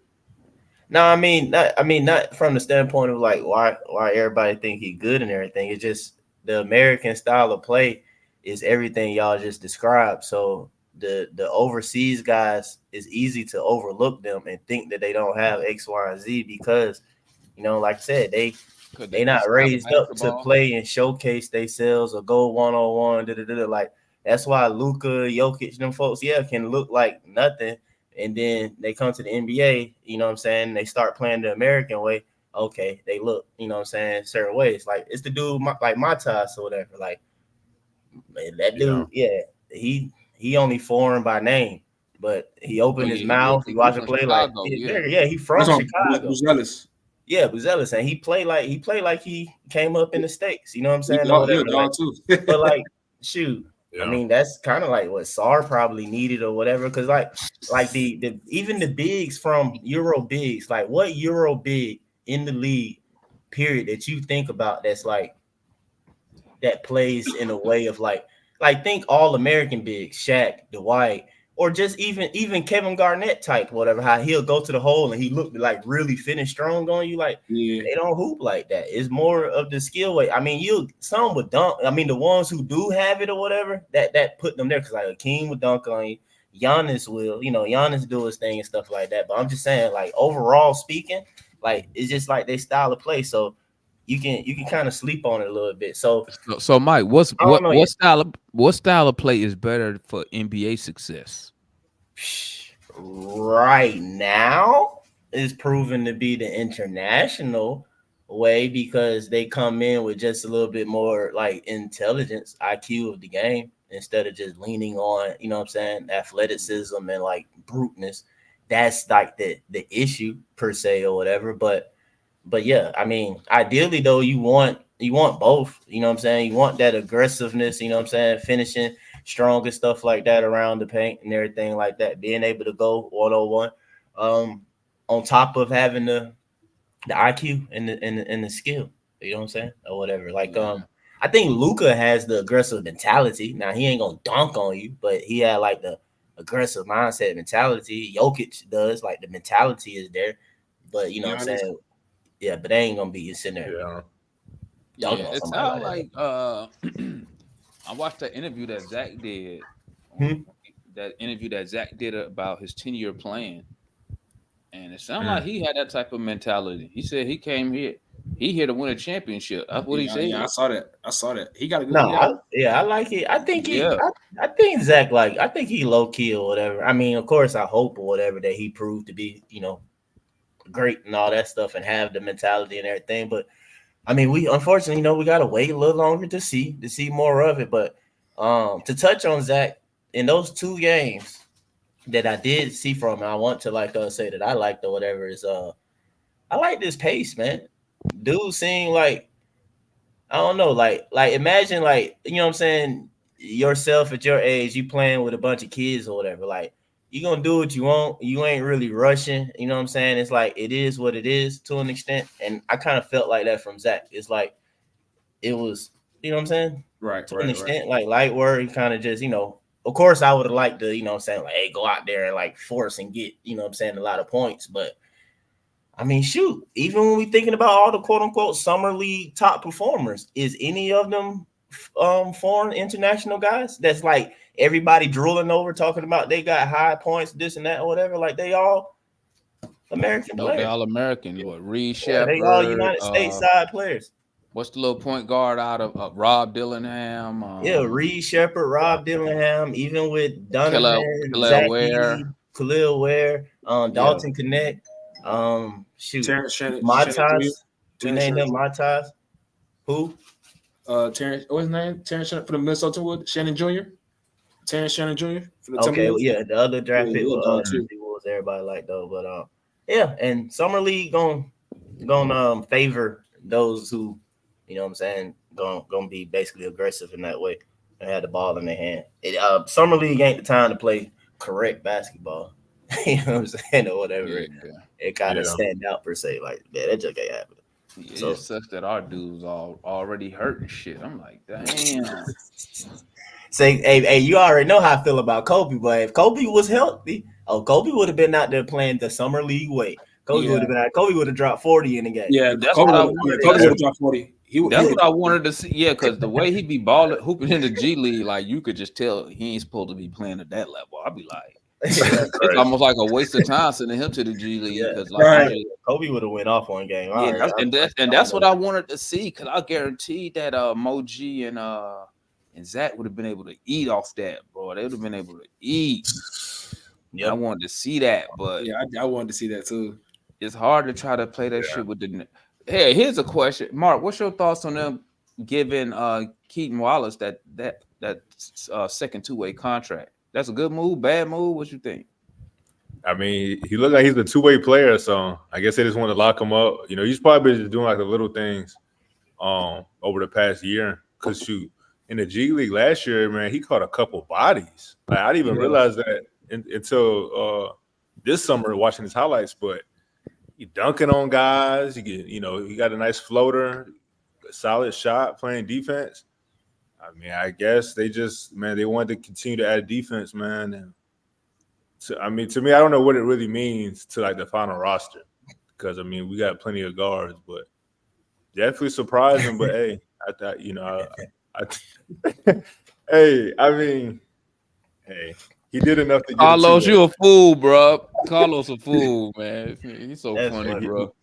Speaker 6: No, I mean, not from the standpoint of like why everybody think he good and everything. It's just the American style of play is everything y'all just described. So the overseas guys, is easy to overlook them and think that they don't have X, Y, and Z because, like I said, they not raised up to play and showcase themselves or go one-on-one. Like that's why Luka, Jokic, them folks, can look like nothing. And then they come to the NBA, they start playing the American way. Okay, they look, certain ways. Like it's the dude like Matas or whatever. Like man, that dude, he only foreign by name, but he opened his mouth. He watched him play Chicago, he from Chicago.
Speaker 5: Buzelis.
Speaker 6: Yeah, Buzelis, and he played like he came up in the States. You know what I'm saying?
Speaker 5: Too.
Speaker 6: But like, shoot. Yeah. I mean, that's kind of like what Sarr probably needed or whatever. Because like the even the bigs from Euro bigs, like what Euro big in the league, period, that you think about that's like that plays in a way of like think all American bigs, Shaq, Dwight, or just even Kevin Garnett type, whatever. How he'll go to the hole and he looked like really finish strong on you. Like they don't hoop like that. It's more of the skill way. I mean, some would dunk. I mean, the ones who do have it or whatever, that put them there because like Akeem would dunk on you. Giannis will, Giannis do his thing and stuff like that. But I'm just saying, like overall speaking, like it's just like they style of play. So you can kind of sleep on it a little bit. So
Speaker 3: Mike, what style of play is better for NBA success?
Speaker 6: Right now is proven to be the international way because they come in with just a little bit more like intelligence, IQ of the game instead of just leaning on, athleticism and like bruteness. That's like the issue per se or whatever. But yeah, I mean, ideally though, you want both, you want that aggressiveness, finishing strong and stuff like that around the paint and everything like that, being able to go 101, on top of having the IQ and the skill, or whatever. Like I think Luka has the aggressive mentality. Now he ain't gonna dunk on you, but he had like the aggressive mindset mentality. Jokic does, like the mentality is there, but yeah, but they ain't gonna be sitting there.
Speaker 3: It sounds like I watched that interview that Zach did. That interview that Zach did about his 10-year plan, and it sounded like he had that type of mentality. He said he came here, to win a championship. That's what he said.
Speaker 5: Yeah, I saw that. He got a good.
Speaker 6: I like it. I think I think Zach I think he low key or whatever. I mean, of course, I hope or whatever that he proved to be, great and all that stuff and have the mentality and everything. But I mean, we unfortunately, we got to wait a little longer to see more of it. But to touch on Zach, in those 2 games that I did see from him, I want to say that I liked or whatever is I like this pace, man. Dude seemed like, I don't know, like imagine yourself at your age, you playing with a bunch of kids or whatever, like you're gonna do what you want, you ain't really rushing, it's like it is what it is to an extent. And I kind of felt like that from Zach. It's like it was,
Speaker 5: right
Speaker 6: to an extent, like light work. He kind of just, of course I would have liked to, like, hey, go out there and like force and get, a lot of points. But I mean, shoot, even when we thinking about all the quote unquote summer league top performers, is any of them foreign international guys that's like everybody drooling over talking about they got high points, this and that or whatever? Like they all American players.
Speaker 3: They all American. What, Risacher?
Speaker 6: They all United States side players.
Speaker 3: What's the little point guard out of Rob Dillingham?
Speaker 6: Risacher, Rob Dillingham, even with Donovan, Zaccharie, Khalil Ware, Dalton Connect, Matas. We named him Matas. Who?
Speaker 5: Terrence, what's his name? Terrence for the Minnesota Wood, Shannon Jr. Terrence Shannon Jr. For the
Speaker 6: Timberwolves. The other draft pick was everybody like though, but and summer league gonna favor those who, gonna be basically aggressive in that way and have the ball in their hand. Summer league ain't the time to play correct basketball. You know what I'm saying, or whatever. It kind of stand out per se. Like, that just ain't happening.
Speaker 3: So it sucks that our dudes already hurting shit. I'm like, damn.
Speaker 6: Say, hey, you already know how I feel about Kobe, but if Kobe was healthy, Kobe would have been out there playing the summer league way. Kobe would have dropped 40 in the game.
Speaker 5: Yeah,
Speaker 3: That's
Speaker 5: Kobe
Speaker 3: what I
Speaker 5: would
Speaker 3: wanted.
Speaker 5: have dropped 40.
Speaker 3: That's what I wanted to see. Yeah, because the way he be balling, hooping in the G League, like you could just tell he ain't supposed to be playing at that level. I'd be like, it's almost like a waste of time sending him to the G League. Because
Speaker 6: Kobe would have went off one game.
Speaker 3: That's what I wanted to see. Because I guarantee that Moji and Zach would have been able to eat off that, bro. They would have been able to eat. Yeah, I wanted to see that, but
Speaker 5: yeah, I wanted to see that too.
Speaker 3: It's hard to try to play that shit with the. Hey, here's a question, Mark. What's your thoughts on them giving Keaton Wallace that second two-way contract? That's a good move, bad move. What you think?
Speaker 4: I mean, he looked like he's a two-way player, so I guess they just want to lock him up. You know, he's probably just doing like the little things over the past year. Because shoot, in the G League last year, man, he caught a couple bodies. Like, I didn't even realize that until this summer watching his highlights. But he dunking on guys. He got a nice floater, a solid shot, playing defense. I mean, I guess they wanted to continue to add defense, man. And to me, I don't know what it really means to like the final roster, because I mean we got plenty of guards, but definitely surprising. But hey, I thought he did enough to get
Speaker 3: Carlos. You a fool, bro. Carlos a fool, man. He's so funny, bro.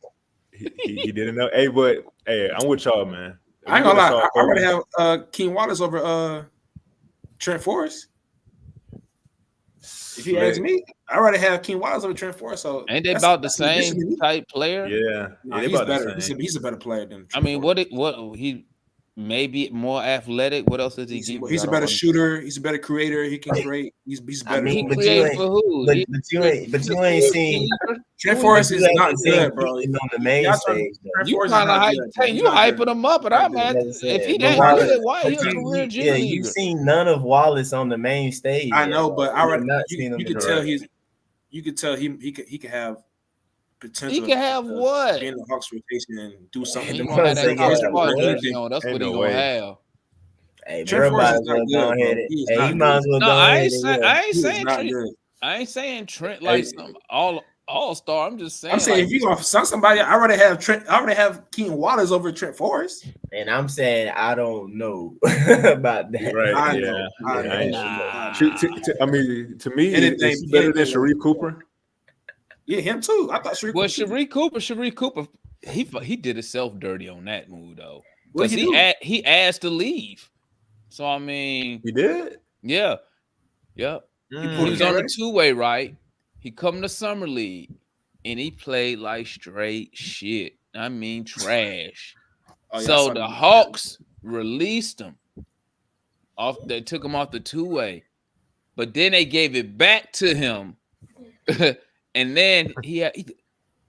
Speaker 4: He did enough. But I'm with y'all, man.
Speaker 5: I ain't gonna lie. I already have Keaton Wallace over Trent Forrest. If you ask me, I already have Keaton Wallace over Trent Forrest. So
Speaker 3: ain't they about the same type player?
Speaker 4: Yeah,
Speaker 5: he's better. He's a better player than Trent
Speaker 3: Forrest.
Speaker 5: What
Speaker 3: he maybe more athletic. What else does he give?
Speaker 5: He's a better shooter. He's a better creator. He can create. He's better.
Speaker 6: I mean,
Speaker 3: but you
Speaker 6: ain't seen.
Speaker 5: Trent Forrest is not good, bro.
Speaker 6: On the main stage,
Speaker 3: you kind of hyping him up, and I'm at if he that good, why he a career G Leaguer?
Speaker 6: You've seen none of Wallace on the main stage.
Speaker 5: I know, but I already you can tell you could tell he could have potential.
Speaker 3: He can have what?
Speaker 5: Be in the Hawks rotation and do something.
Speaker 3: He gonna have that That's what he gonna have.
Speaker 6: Hey, everybody's gonna go ahead. He might as well go ahead.
Speaker 3: I ain't saying Trent like some all-star. I'm just saying.
Speaker 5: I'm saying if you gonna sign somebody, I already have Trent. I already have Keaton Wallace over Trent Forrest.
Speaker 6: And I'm saying I don't know about that.
Speaker 4: Right?
Speaker 5: I
Speaker 4: know. I mean, to me, it's better than Sharife Cooper.
Speaker 5: Yeah, him too. I thought Sharife.
Speaker 3: Well, Sharife Cooper, he did himself dirty on that move though,
Speaker 5: because
Speaker 3: he asked to leave. So I mean,
Speaker 4: he did.
Speaker 3: Yeah. He was on the two-way, right? He come to summer league and he played like straight shit. I mean, trash. So the Hawks released him off. They took him off the two-way, but then they gave it back to him. And then he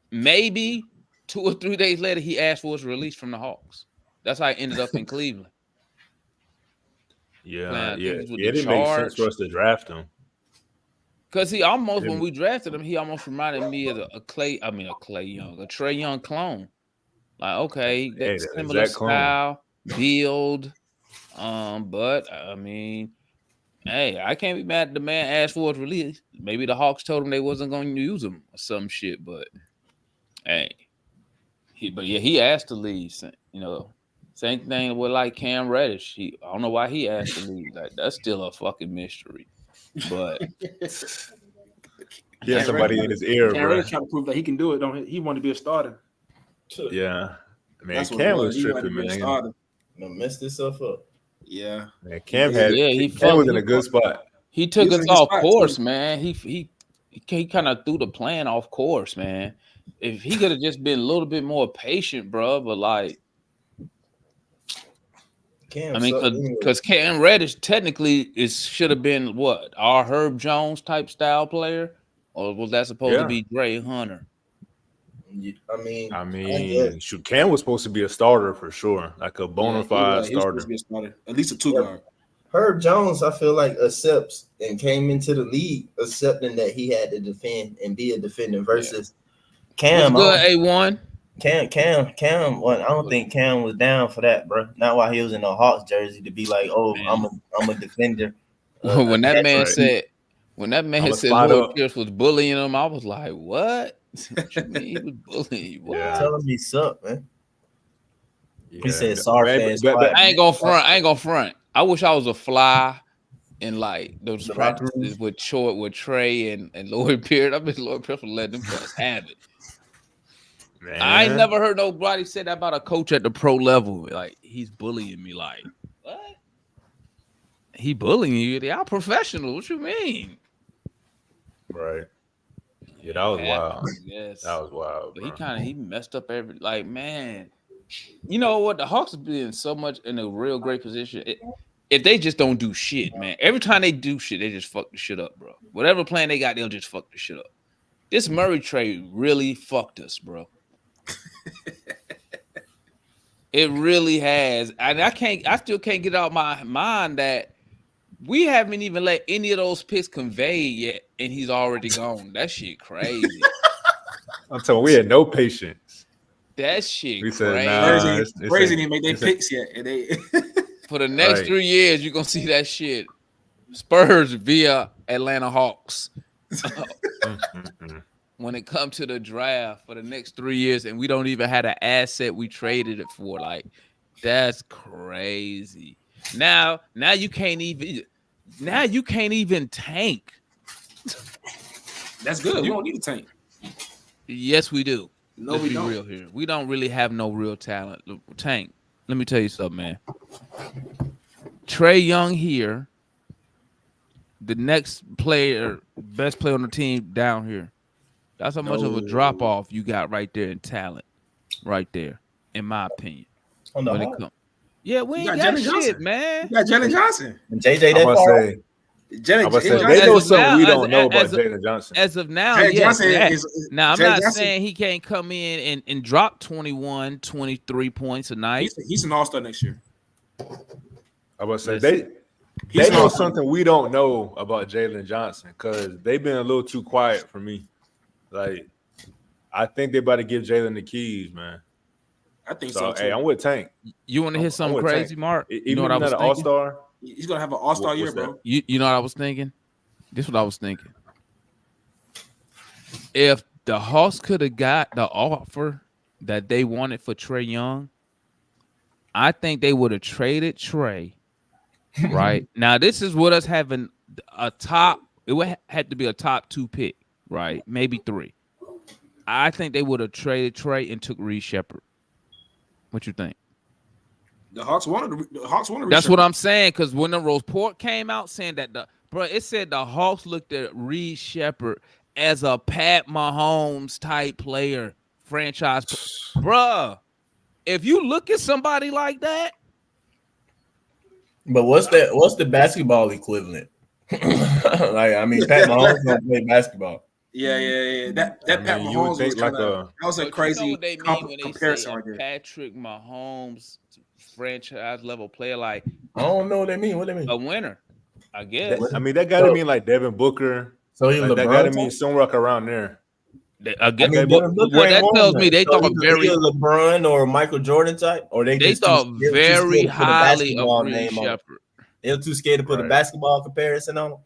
Speaker 3: maybe 2 or 3 days later, he asked for his release from the Hawks. That's how he ended up in Cleveland.
Speaker 4: Yeah. It didn't make sense for us to draft him.
Speaker 3: Because he almost, when we drafted him, he almost reminded me of a Trae Young clone. Like, okay, that's similar style, build. But I mean, hey, I can't be mad at the man asked for his release. Maybe the Hawks told him they wasn't going to use him or some shit, but hey. He asked to leave. Same thing with like Cam Reddish. I don't know why he asked to leave. Like, that's still a fucking mystery. But
Speaker 4: he has somebody in his ear,
Speaker 5: Cam
Speaker 4: bro.
Speaker 5: Reddish trying to prove that he can do it. Don't he? Want to be a starter?
Speaker 4: Yeah, man. Cam was tripping, man.
Speaker 6: Messed himself up.
Speaker 5: Yeah,
Speaker 4: man. Cam was in a good spot.
Speaker 3: He took us off course, man. He kind of threw the plan off course, man. If he could have just been a little bit more patient, bro, but like. Because Cam Reddish technically should have been what, our Herb Jones type style player, or was that supposed to be Dre Hunter?
Speaker 6: I
Speaker 4: mean, Cam was supposed to be a starter for sure, like a bona fide starter.
Speaker 5: He was supposed to be a starter, at least a two-guard.
Speaker 6: Herb Jones, I feel like accepts and came into the league accepting that he had to defend and be a defender versus Cam.
Speaker 3: What's good, A1?
Speaker 6: Cam. Well, I don't think Cam was down for that, bro. Not while he was in the Hawks jersey to be like, "Oh, man. I'm a defender."
Speaker 3: When that man said Lloyd Pierce was bullying him, I was like, "What?" What you mean he was bullying you? What?
Speaker 4: Yeah.
Speaker 6: Tell him he sucked, man.
Speaker 4: Yeah.
Speaker 6: He said Sarr fans.
Speaker 3: I ain't gonna front. I wish I was a fly in like those
Speaker 6: The locker
Speaker 3: practices with Trae and Lloyd Pierce. I miss Lloyd Pierce for letting them guys have it.
Speaker 4: Man.
Speaker 3: I ain't never heard nobody say that about a coach at the pro level. Like he's bullying me. Like what? He bullying you? Y'all professional. What you mean?
Speaker 4: Right. Yeah, that was wild.
Speaker 3: Yes,
Speaker 4: That was wild.
Speaker 3: But
Speaker 4: Bro.
Speaker 3: he messed up every like man. You know what? The Hawks have been so much in a real great position. If they just don't do shit, man. Every time they do shit, they just fuck the shit up, bro. Whatever plan they got, they'll just fuck the shit up. This Murray trade really fucked us, bro. It really has. And I still can't get out my mind that we haven't even let any of those picks convey yet, and he's already gone. That shit crazy.
Speaker 4: I'm telling you, we had no patience.
Speaker 3: That shit
Speaker 4: We
Speaker 3: crazy.
Speaker 4: said, nah. It's
Speaker 5: Crazy
Speaker 4: ain't-
Speaker 5: didn't make their
Speaker 4: it's ain't-
Speaker 5: picks yet. And they
Speaker 3: For the next
Speaker 4: Right.
Speaker 3: 3 years, you're gonna see that shit. Spurs via Atlanta Hawks. When it comes to the draft for the next 3 years, and we don't even have an asset we traded it for. Like, that's crazy. Now you can't even tank.
Speaker 5: That's good. We don't need a tank.
Speaker 3: Yes, we do.
Speaker 5: No,
Speaker 3: Let's
Speaker 5: we
Speaker 3: be
Speaker 5: don't.
Speaker 3: real here. We don't really have no real talent. Tank. Let me tell you something, man. Trae Young here, the next player, best player on the team down here. That's how much of a drop off you got right there in talent, right there, in my opinion.
Speaker 6: On the
Speaker 3: When it
Speaker 6: Hawks.
Speaker 3: comes, yeah, we
Speaker 5: You
Speaker 3: ain't
Speaker 5: got
Speaker 3: got
Speaker 5: Jaylen
Speaker 3: shit,
Speaker 5: Johnson.
Speaker 3: man.
Speaker 5: You got Jaylen Johnson.
Speaker 6: And JJ,
Speaker 4: I'm
Speaker 6: that
Speaker 4: about
Speaker 6: far.
Speaker 4: to say, they know
Speaker 3: As
Speaker 4: something
Speaker 3: of
Speaker 4: we
Speaker 3: now-
Speaker 4: don't know about
Speaker 3: as-
Speaker 4: Jaylen Johnson.
Speaker 3: As of now,
Speaker 5: Jaylen
Speaker 3: yes.
Speaker 5: Johnson
Speaker 3: that-
Speaker 5: is
Speaker 3: Now, I'm
Speaker 5: Jaylen
Speaker 3: not
Speaker 5: Johnson-
Speaker 3: saying he can't come in and drop 21, 23 points a night.
Speaker 5: He's an all-star next year.
Speaker 4: I'm about to say
Speaker 3: Listen.
Speaker 4: they know something we don't know about Jaylen Johnson because they've been a little too quiet for me. Like, I think they about to give Jaylen the keys, man.
Speaker 5: I think
Speaker 4: So,
Speaker 5: so too.
Speaker 4: hey, I'm with Tank.
Speaker 3: You want to hear something
Speaker 4: with
Speaker 3: crazy,
Speaker 4: Tank.
Speaker 3: Mark?
Speaker 4: Even
Speaker 3: You know what I
Speaker 4: if
Speaker 3: was
Speaker 4: he's not an
Speaker 3: thinking?
Speaker 4: all-star.
Speaker 5: He's gonna have an all-star year,
Speaker 4: What's
Speaker 5: bro.
Speaker 4: that?
Speaker 3: You know what I was thinking? This is what I was thinking. If the Hawks could have got the offer that they wanted for Trae Young, I think they would have traded Trae. Right now, this is with us having a top. It would had to be a top 2 pick, right? Maybe 3. I think they would have traded Trae and took Reed Shepherd. What you think?
Speaker 5: The Hawks wanted.
Speaker 3: That's what I'm saying. Because when the report came out saying that it said the Hawks looked at Reed Shepherd as a Pat Mahomes type player, franchise, bruh. If you look at somebody like that,
Speaker 6: But what's the basketball equivalent? Like, I mean, Pat Mahomes don't play basketball.
Speaker 5: Yeah. That
Speaker 4: I
Speaker 5: Pat
Speaker 4: mean, you would
Speaker 5: Mahomes
Speaker 4: think
Speaker 5: was
Speaker 4: like
Speaker 5: kinda, that was a
Speaker 3: but you know
Speaker 5: crazy
Speaker 3: what they mean when they
Speaker 5: comparison
Speaker 3: say
Speaker 5: right there.
Speaker 3: Patrick Mahomes franchise level player, like
Speaker 6: I don't know what they mean. What they mean?
Speaker 3: a winner, I guess.
Speaker 4: I mean, that got to mean like Devin Booker.
Speaker 6: So he
Speaker 4: Like, that
Speaker 6: LeBron
Speaker 4: got to
Speaker 6: type?
Speaker 4: mean somewhere around there.
Speaker 3: I guess,
Speaker 6: I mean,
Speaker 3: what
Speaker 6: Devin Booker
Speaker 3: that
Speaker 6: ain't won
Speaker 3: tells me,
Speaker 6: that.
Speaker 3: they
Speaker 6: So
Speaker 3: thought
Speaker 6: he
Speaker 3: very,
Speaker 6: a LeBron or Michael Jordan type, or they just
Speaker 3: thought
Speaker 6: they were too
Speaker 3: very
Speaker 6: scared to put a
Speaker 3: highly of
Speaker 6: basketball
Speaker 3: Reed
Speaker 6: name on it.
Speaker 3: Shepherd.
Speaker 6: They were too scared to put a
Speaker 4: Right.
Speaker 6: basketball comparison on him.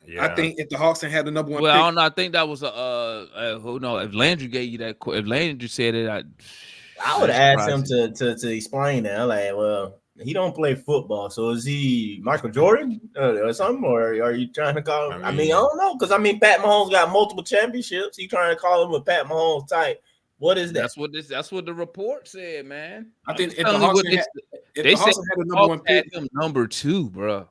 Speaker 4: Yeah.
Speaker 5: I think if the Hawks had the number one
Speaker 3: Well, I
Speaker 5: pick,
Speaker 3: don't know. I think that was who knows? If Landry gave you that, if Landry said it,
Speaker 6: I would have asked him to explain that. I'm like, well, he don't play football, so is he Michael Jordan or something, or are you trying to call him? I mean, I don't know, because I mean, Pat Mahomes got multiple championships. You trying to call him a Pat Mahomes type? What is that?
Speaker 3: That's what the report said, man.
Speaker 5: I think if the
Speaker 3: Telling you
Speaker 5: Hawks
Speaker 3: what
Speaker 5: had
Speaker 3: they
Speaker 5: the
Speaker 3: said,
Speaker 5: Hawks had the number one
Speaker 3: Hawks had
Speaker 5: pick,
Speaker 3: him number 2, bro.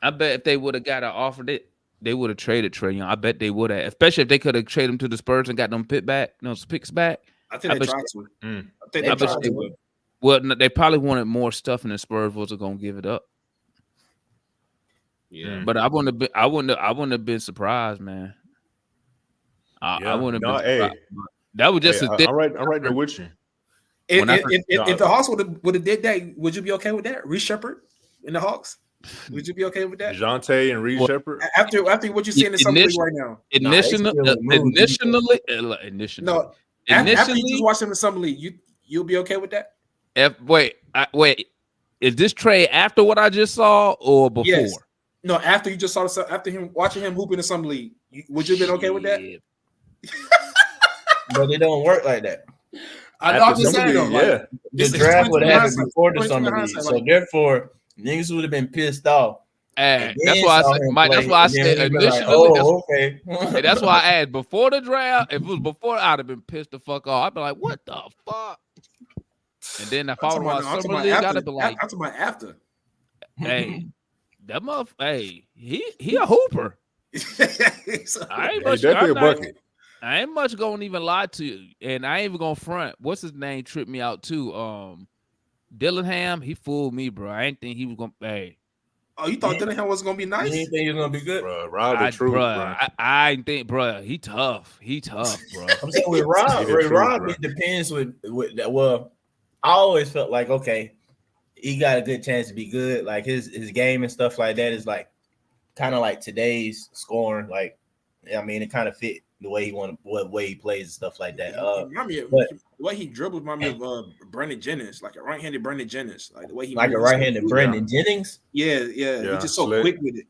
Speaker 3: I bet if they would have got an offer, they would have traded Trae Young. I bet they would have, especially if they could have traded him to the Spurs and got them picks back.
Speaker 5: I think
Speaker 3: I
Speaker 5: they
Speaker 3: bet
Speaker 5: tried
Speaker 3: you-
Speaker 5: to.
Speaker 4: Mm.
Speaker 5: I think
Speaker 3: I
Speaker 5: they
Speaker 3: bet
Speaker 5: tried
Speaker 3: they
Speaker 5: to.
Speaker 3: would. Well, no, they probably wanted more stuff, and the Spurs wasn't gonna give it up.
Speaker 5: Yeah.
Speaker 3: But I wouldn't have been surprised, man. I
Speaker 4: Yeah.
Speaker 3: wouldn't have
Speaker 4: No,
Speaker 3: been
Speaker 4: hey.
Speaker 3: surprised. That was just
Speaker 4: Hey,
Speaker 3: a thing.
Speaker 4: I'm right there with you.
Speaker 5: If,
Speaker 3: When I
Speaker 5: if the Hawks would have did that, would you be okay with that? Reed Shepherd in the Hawks, would you be okay with that?
Speaker 4: DeJounte and Reed
Speaker 3: Well,
Speaker 4: Shepherd.
Speaker 5: After what you're seeing in some league right now,
Speaker 3: Initially,
Speaker 5: no. After you
Speaker 3: initially,
Speaker 5: just watch them in some league, you'll be okay with that?
Speaker 3: wait. Is this trade after what I just saw or before?
Speaker 5: Yes. No, after you just saw after him watching him hooping in some league, Would you have been okay with that?
Speaker 3: Shit.
Speaker 6: But it don't work like that.
Speaker 5: I know. I'm just
Speaker 4: After
Speaker 5: saying though.
Speaker 4: some of these,
Speaker 5: Like,
Speaker 6: The
Speaker 5: it's
Speaker 6: draft would
Speaker 5: 2020
Speaker 6: have happened
Speaker 5: hindsight.
Speaker 6: before the
Speaker 5: 2020
Speaker 6: summer league,
Speaker 5: hindsight,
Speaker 6: so
Speaker 5: like-
Speaker 6: therefore niggas would have been pissed off.
Speaker 3: Hey,
Speaker 6: And
Speaker 3: that's
Speaker 6: then
Speaker 3: why I
Speaker 6: saw
Speaker 3: said,
Speaker 6: him
Speaker 3: Mike.
Speaker 6: play,
Speaker 3: That's why I
Speaker 6: and then
Speaker 3: said
Speaker 6: they'd be like,
Speaker 3: initially.
Speaker 6: okay.
Speaker 3: Hey, that's why I asked before the draft. If it was before, I'd have been pissed the fuck off. I'd be like, "What the fuck?" And then if I would have watched Summer League, I'd have been like,
Speaker 5: I'm talking about after.
Speaker 3: "Hey, that motherfucker, hey, he a hooper." I ain't
Speaker 4: he
Speaker 3: much.
Speaker 4: definitely a
Speaker 3: I'm not-
Speaker 4: bucket.
Speaker 3: I ain't much gonna even lie to you, and I ain't even gonna front. What's his name? Tripped me out too. Dillingham, he fooled me, bro. I ain't think he was gonna. Hey,
Speaker 5: Oh, you thought Dillingham was gonna be
Speaker 6: You
Speaker 5: nice?
Speaker 6: didn't think you're gonna be good?
Speaker 4: Bro, Rob the truth, bro.
Speaker 3: I ain't think, bro. He tough, bro.
Speaker 6: I'm saying with Rob,
Speaker 4: He the
Speaker 6: with
Speaker 4: truth,
Speaker 6: Rob,
Speaker 4: bro.
Speaker 6: it depends with that. Well, I always felt like okay, he got a good chance to be good. Like his game and stuff like that is like kind of like today's scoring. Like, I mean, it kind of fit the way he what way he plays and stuff like that.
Speaker 5: The way he dribbles remind me of Brandon Jennings, like a right-handed Brandon Jennings, like the way he
Speaker 6: like a
Speaker 5: moves.
Speaker 6: right-handed Brandon Jennings.
Speaker 5: Yeah.
Speaker 4: Yeah,
Speaker 5: He's just so
Speaker 4: slick.
Speaker 5: quick with it.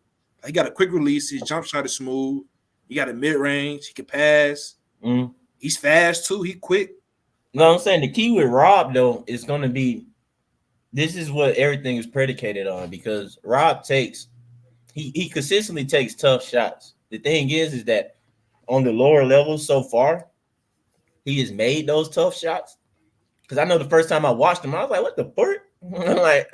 Speaker 5: He got a quick release. His jump shot is smooth. He got a mid-range. He can pass.
Speaker 6: Mm.
Speaker 5: He's fast too. He quick.
Speaker 6: No, I'm saying the key with Rob though is going to be. This is what everything is predicated on because Rob takes. He consistently takes tough shots. The thing is that on the lower levels so far, he has made those tough shots. Because I know the first time I watched him, I was like, "What the fuck?"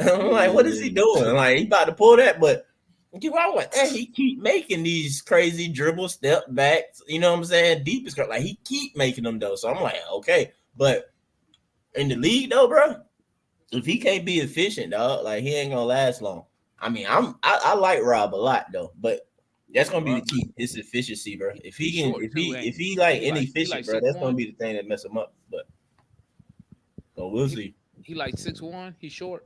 Speaker 6: I'm like, "What is he doing?" Like he about to pull that, but I went, he keep making these crazy dribble step backs. You know what I'm saying? Deepest like he keep making them though. So I'm like, okay, but in the league though, bro, if he can't be efficient, dog, like he ain't gonna last long. I mean, I like Rob a lot though, but that's gonna be the key. His efficiency, bro. If he can, if he like inefficient, bro, that's gonna be the thing that mess him up. But we'll see.
Speaker 3: He like 6'1". He's short.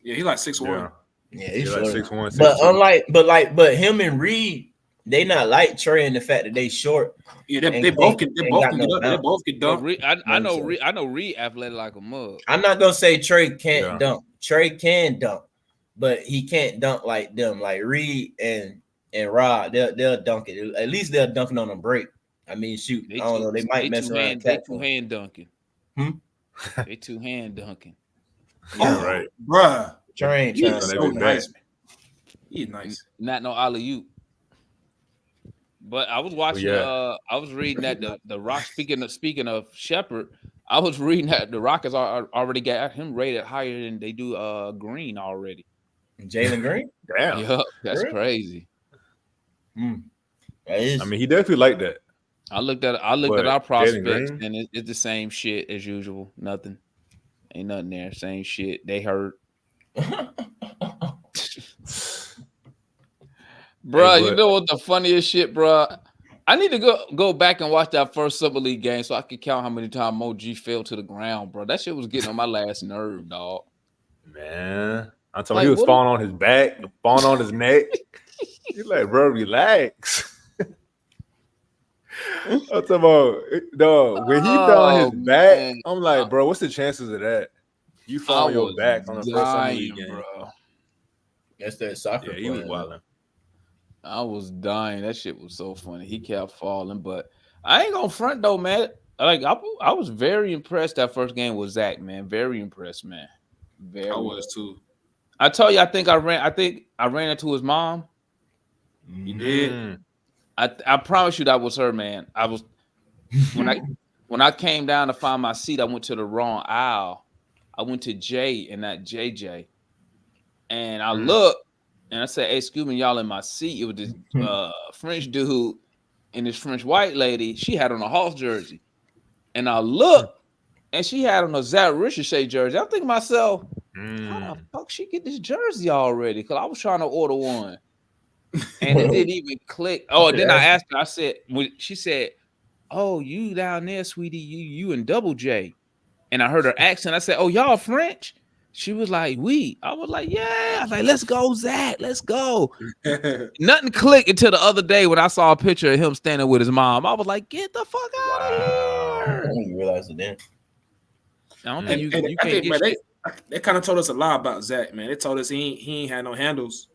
Speaker 5: Yeah, he like 6'1".
Speaker 6: Yeah,
Speaker 4: He's
Speaker 6: he's
Speaker 4: like
Speaker 6: short.
Speaker 4: 6'1",
Speaker 6: But
Speaker 4: 6'2".
Speaker 6: but him and Reed, they not like Trae in the fact that they short.
Speaker 5: Yeah, they
Speaker 6: And
Speaker 5: both can
Speaker 6: ain't
Speaker 5: get
Speaker 6: got
Speaker 5: up.
Speaker 6: no
Speaker 5: They
Speaker 6: bounce.
Speaker 5: both can dunk.
Speaker 3: I know Reed athletic like a mug.
Speaker 6: I'm not gonna say Trae can't
Speaker 4: Yeah.
Speaker 6: dunk. Trae can dunk, but he can't dunk like them. Like Reed and Rod, they'll dunk it. At least they're dunking on a break. I mean, shoot, I don't know. They might mess around.
Speaker 3: They two-hand dunking.
Speaker 6: Hmm?
Speaker 3: They two-hand dunking.
Speaker 4: Yeah, right.
Speaker 5: Bruh.
Speaker 6: Train
Speaker 5: He's
Speaker 6: trying
Speaker 5: so
Speaker 6: to
Speaker 4: they
Speaker 6: do
Speaker 4: be
Speaker 5: nice.
Speaker 4: bad.
Speaker 5: He's nice.
Speaker 3: Not no alley-oop. But I was watching.
Speaker 4: yeah.
Speaker 3: I was reading that the Rock. Speaking of Shepherd, I was reading that the Rockets are already got him rated higher than they do Green already.
Speaker 6: Jaylen Green.
Speaker 4: Damn.
Speaker 3: Yup, that's
Speaker 6: Really?
Speaker 3: crazy.
Speaker 6: That is.
Speaker 4: I mean, he definitely like that.
Speaker 3: I looked at our
Speaker 4: Jaylen
Speaker 3: prospects,
Speaker 4: Green?
Speaker 3: and it's the same shit as usual. Nothing, ain't nothing there. Same shit. They hurt, bro. You know what the funniest shit, bro? I need to go back and watch that first Summer League game so I can count how many times Mo G fell to the ground, bro. That shit was getting on my last nerve, dog.
Speaker 4: Man, I'm talking
Speaker 3: Like,
Speaker 4: he was
Speaker 3: what
Speaker 4: falling on his back, falling on his neck. He's like, bro, relax. I'm talking about, dog, when he fell on his back,
Speaker 3: man.
Speaker 4: I'm like, bro, what's the chances of that? You fall on your back on the first Summer League game.
Speaker 3: bro.
Speaker 6: That's that soccer.
Speaker 4: Yeah, he was
Speaker 6: player.
Speaker 4: wilding.
Speaker 3: I was dying. That shit was so funny. He kept falling, but I ain't gonna front though, man. Like I was very impressed that first game with Zach, man. Very impressed, man. Very.
Speaker 5: I was too.
Speaker 3: I told you, I think I ran into his mom.
Speaker 5: You did.
Speaker 4: Mm.
Speaker 3: I promise you that was her, man. I was when I came down to find my seat, I went to the wrong aisle. I went to J and not JJ. And I looked and I said, "Hey, excuse me, y'all in my seat." It was this French dude and this French white lady. She had on a Hawks jersey. And I looked and she had on a Zaccharie jersey. I'm thinking to myself, how the fuck she get this jersey already? Because I was trying to order one. And it didn't even click. Oh, and then I asked her, I said, she said, "Oh, you down there, sweetie, you in Double J." And I heard her accent. I said, "Oh, y'all French?" She was like, "We." I was like, "Yeah." I was like, "Let's go, Zach. Let's go." Nothing clicked until the other day when I saw a picture of him standing with his mom. I was like, "Get the fuck out of
Speaker 6: I
Speaker 3: here."
Speaker 6: didn't realize it then.
Speaker 3: I don't think you
Speaker 5: I
Speaker 3: can't
Speaker 5: think,
Speaker 3: get
Speaker 5: man,
Speaker 3: shit.
Speaker 5: they kind of told us a lie about Zach, man. They told us he ain't had no handles.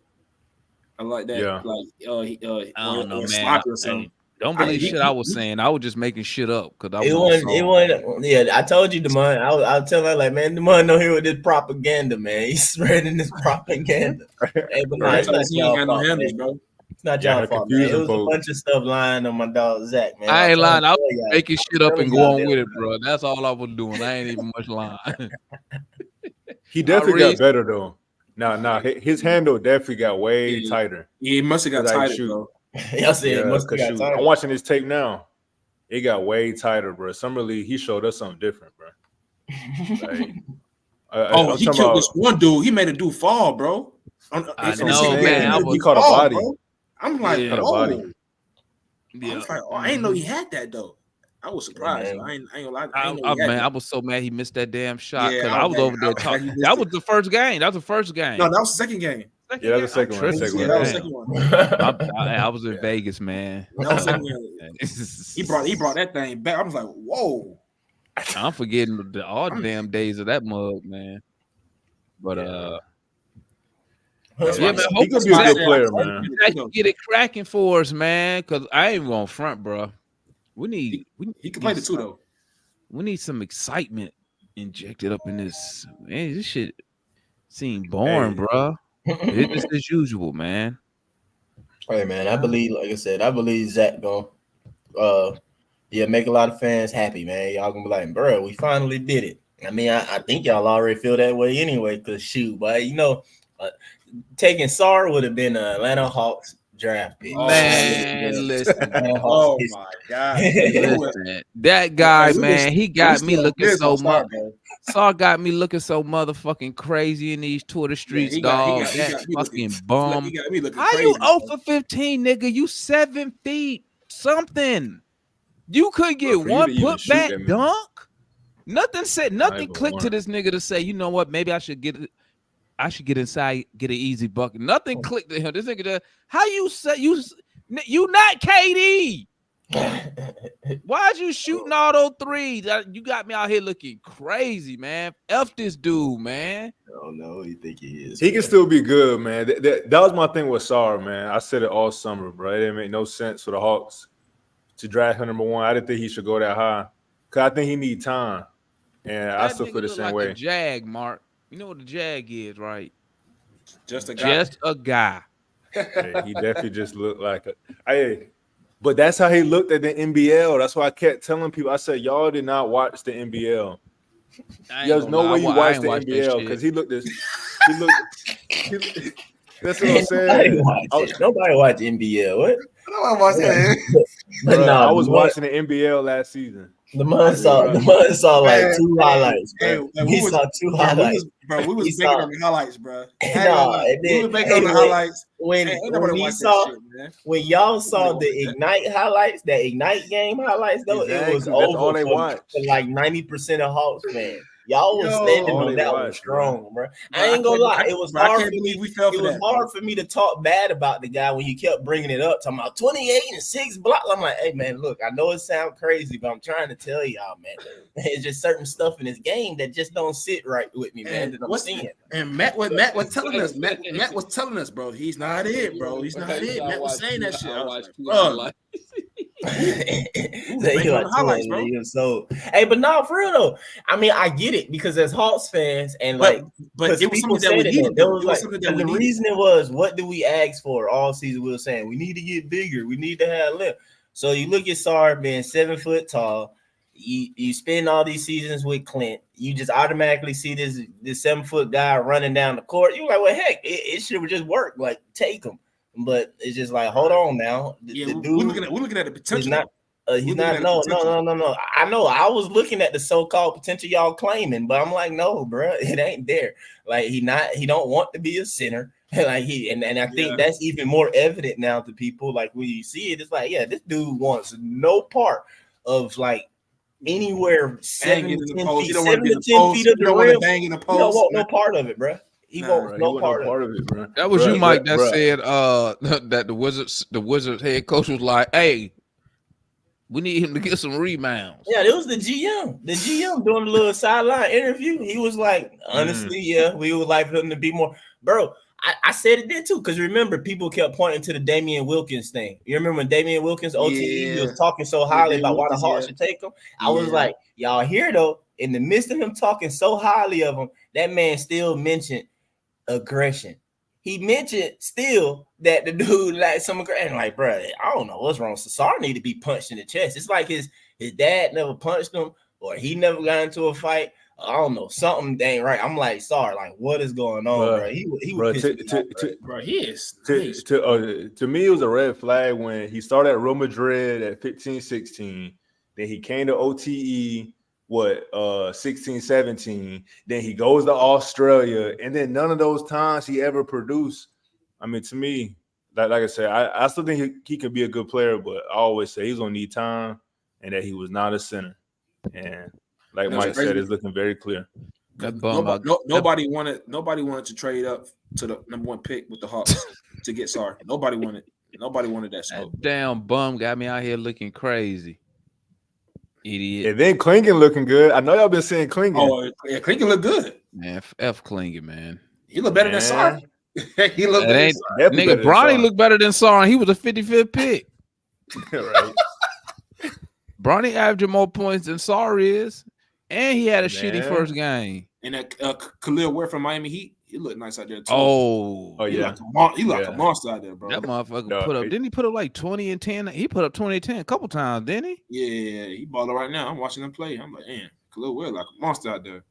Speaker 5: I like that.
Speaker 4: Yeah.
Speaker 5: Like
Speaker 3: I don't know,
Speaker 5: or
Speaker 3: man.
Speaker 5: sloppy or something.
Speaker 3: Don't believe shit I was saying. I was just making shit up because I was.
Speaker 6: It wasn't. Yeah, I told you, Demond. I was telling her like, man, Demond know here with this propaganda, man. He's spreading this propaganda. Hey, but no, it's not y'all fault, man.
Speaker 5: Bro.
Speaker 6: It's not y'all fault, man. It was a bunch of stuff lying on my dog Zach, man.
Speaker 3: I ain't lying. I was
Speaker 6: y'all.
Speaker 3: making shit up and going with it, bro. That's all I was doing. I ain't even much lying.
Speaker 4: He definitely got better though. Nah, his handle definitely got way tighter.
Speaker 5: Yeah, it must have got tighter, bro.
Speaker 6: Y'all said it must have got tighter.
Speaker 4: I'm watching this tape now. It got way tighter, bro. Summer League, he showed us something different, bro. Like,
Speaker 5: he killed this one dude. He made a dude fall, bro.
Speaker 3: I know, man.
Speaker 4: He caught a body.
Speaker 5: Bro. I'm like,
Speaker 4: caught a body.
Speaker 5: Yeah. I was like, I didn't know he had that though. I was surprised. I ain't gonna lie.
Speaker 3: I was so mad he missed that damn shot because I was over there talking. That was the first game. That was the first game.
Speaker 5: No, that was the second game.
Speaker 4: That was the second one.
Speaker 5: That was the second one.
Speaker 3: I was in Vegas, man.
Speaker 5: That was the second game. He brought that thing back. I was like, whoa.
Speaker 3: I'm forgetting all the damn days of that mug, man. But
Speaker 4: man, he could be a good player, man.
Speaker 3: Get it cracking for us, man. Because I ain't going front, bro. He
Speaker 5: can play the two though.
Speaker 3: We need some excitement injected up in this. Man, this shit seemed boring, bro. It's just as usual, man.
Speaker 6: Hey, man, I believe, like I said, Zach gonna make a lot of fans happy, man. Y'all gonna be like, bro, we finally did it. I mean, I think y'all already feel that way anyway, because shoot, but taking Sarr would have been an Atlanta Hawks draft pick.
Speaker 3: Man, listen.
Speaker 5: Oh my God.
Speaker 3: Listen, that guy, man, he got me looking so much. Sarr got me looking so motherfucking crazy in these Twitter streets, dog. That fucking bum. How you 0 for 15, nigga? You 7 feet something. You couldn't get one put back dunk. Nothing clicked to this nigga to say, you know what? Maybe I should get inside, get an easy bucket. Nothing clicked to him. This nigga, how you say you not KD? Why'd you shooting all those threes? You got me out here looking crazy, man. F this dude, man.
Speaker 6: I don't know who you think he is.
Speaker 4: He can still be good, man. That was my thing with Sarr, man. I said it all summer, bro. It didn't make no sense for the Hawks to draft him number one. I didn't think he should go that high because I think he need time, and I still feel the same way.
Speaker 3: A Jag, Mark. You know what the Jag is, right?
Speaker 5: Just a guy.
Speaker 4: Yeah, he definitely just looked like a. But that's how he looked at the NBL. That's why I kept telling people. I said, y'all did not watch the NBL. There's no way you watched the NBL because he looked this. He looked. That's what I'm saying.
Speaker 6: Nobody watched NBL. What?
Speaker 5: Nobody watched that.
Speaker 6: But
Speaker 4: I was watching the NBL last season.
Speaker 6: The man saw like two highlights, bro. He saw two highlights.
Speaker 5: Bro, we was making on the highlights, bro.
Speaker 6: We
Speaker 5: was making on the highlights.
Speaker 6: When y'all saw the Ignite highlights, that Ignite game highlights, though, it was over for like 90% of Hawks fans. Y'all was standing on that one strong, bro. I ain't gonna lie. It was hard for me. It was hard for me to talk bad about the guy when you kept bringing it up, talking about 28 and 6 blocks. I'm like, hey, man, look, I know it sounds crazy, but I'm trying to tell y'all, man. It's just certain stuff in this game that just don't sit right with me, man. That I'm seeing.
Speaker 5: And Matt was telling us. Matt was telling us, bro. He's not it, bro. He's not it. Matt was saying that shit. I was like, bro.
Speaker 6: Highlights, bro. So, hey, but no, for real though. I mean, I get it because as Hawks fans and but it was something that we needed. The reason was, what do we ask for all season? We were saying we need to get bigger. We need to have length. So you look at Sarr being 7 foot tall. You spend all these seasons with Clint. You just automatically see this 7 foot guy running down the court. You're like, well, heck, it should just work. Like, take him. But it's just like, hold on now.
Speaker 5: We're looking at the potential.
Speaker 6: He's not. No. I know. I was looking at the so-called potential y'all claiming, but I'm like, no, bro, it ain't there. Like he don't want to be a center. Like and I think that's even more evident now to people. Like when you see it, it's like, yeah, this dude wants no part of like anywhere 7 to 10 feet of the rim. He don't want no part of it, bro. He won't no part of it,
Speaker 4: bro.
Speaker 3: That was you, Mike, that said that the Wizards head coach was like, hey, We need him to get some rebounds.
Speaker 6: Yeah, it was the GM. The GM doing a little sideline interview. He was like, honestly, yeah, we would like him to be more. Bro, I said it then too, because remember, people kept pointing to the Damian Wilkins thing. You remember when Damian Wilkins OTE he was talking so highly about why the Hawks should take him? I was like, y'all hear though, in the midst of him talking so highly of him, that man still mentioned aggression. He mentioned still that the dude like some aggression. Like, bro, I don't know what's wrong. Sarr need to be punched in the chest. It's like his dad never punched him, or he never got into a fight. I don't know, something ain't right. I'm like, Sarr, like, what is going on, bro? He was
Speaker 5: bro. He is
Speaker 4: to me, it was a red flag when he started at Real Madrid at 15-16. Then he came to OTE, 16-17. Then he goes to Australia, and then none of those times he ever produced. I mean, to me, like I said, I still think he could be a good player, but I always say he's gonna need time, and that he was not a center. And like Mike said, it's looking very clear.
Speaker 5: Nobody wanted to trade up to the number 1 pick with the Hawks to get Sarr. Nobody wanted that smoke.
Speaker 3: That damn bum got me out here looking crazy. Idiot.
Speaker 4: And then Clingan looking good. I know y'all been saying Clingan.
Speaker 5: Oh, yeah, Clingan look good.
Speaker 3: Man, F Clingan, man.
Speaker 5: He look better than Sarr. He look better
Speaker 3: than Sarr. Nigga, Bronny looked better than Sarr. He was a 55th pick.
Speaker 4: Right.
Speaker 3: Bronny averaging more points than Sarr is. And he had a shitty first game.
Speaker 5: And that Khalil Ware from Miami Heat, he looked nice out there too.
Speaker 3: Oh
Speaker 5: yeah. He like a monster out there, bro.
Speaker 3: That motherfucker put up. Didn't he put up like 20 and 10? He put up 20 and 10 a couple times, didn't he?
Speaker 5: Yeah, he balling right now. I'm watching him play. I'm like, man, Khalil Ware like a monster out there.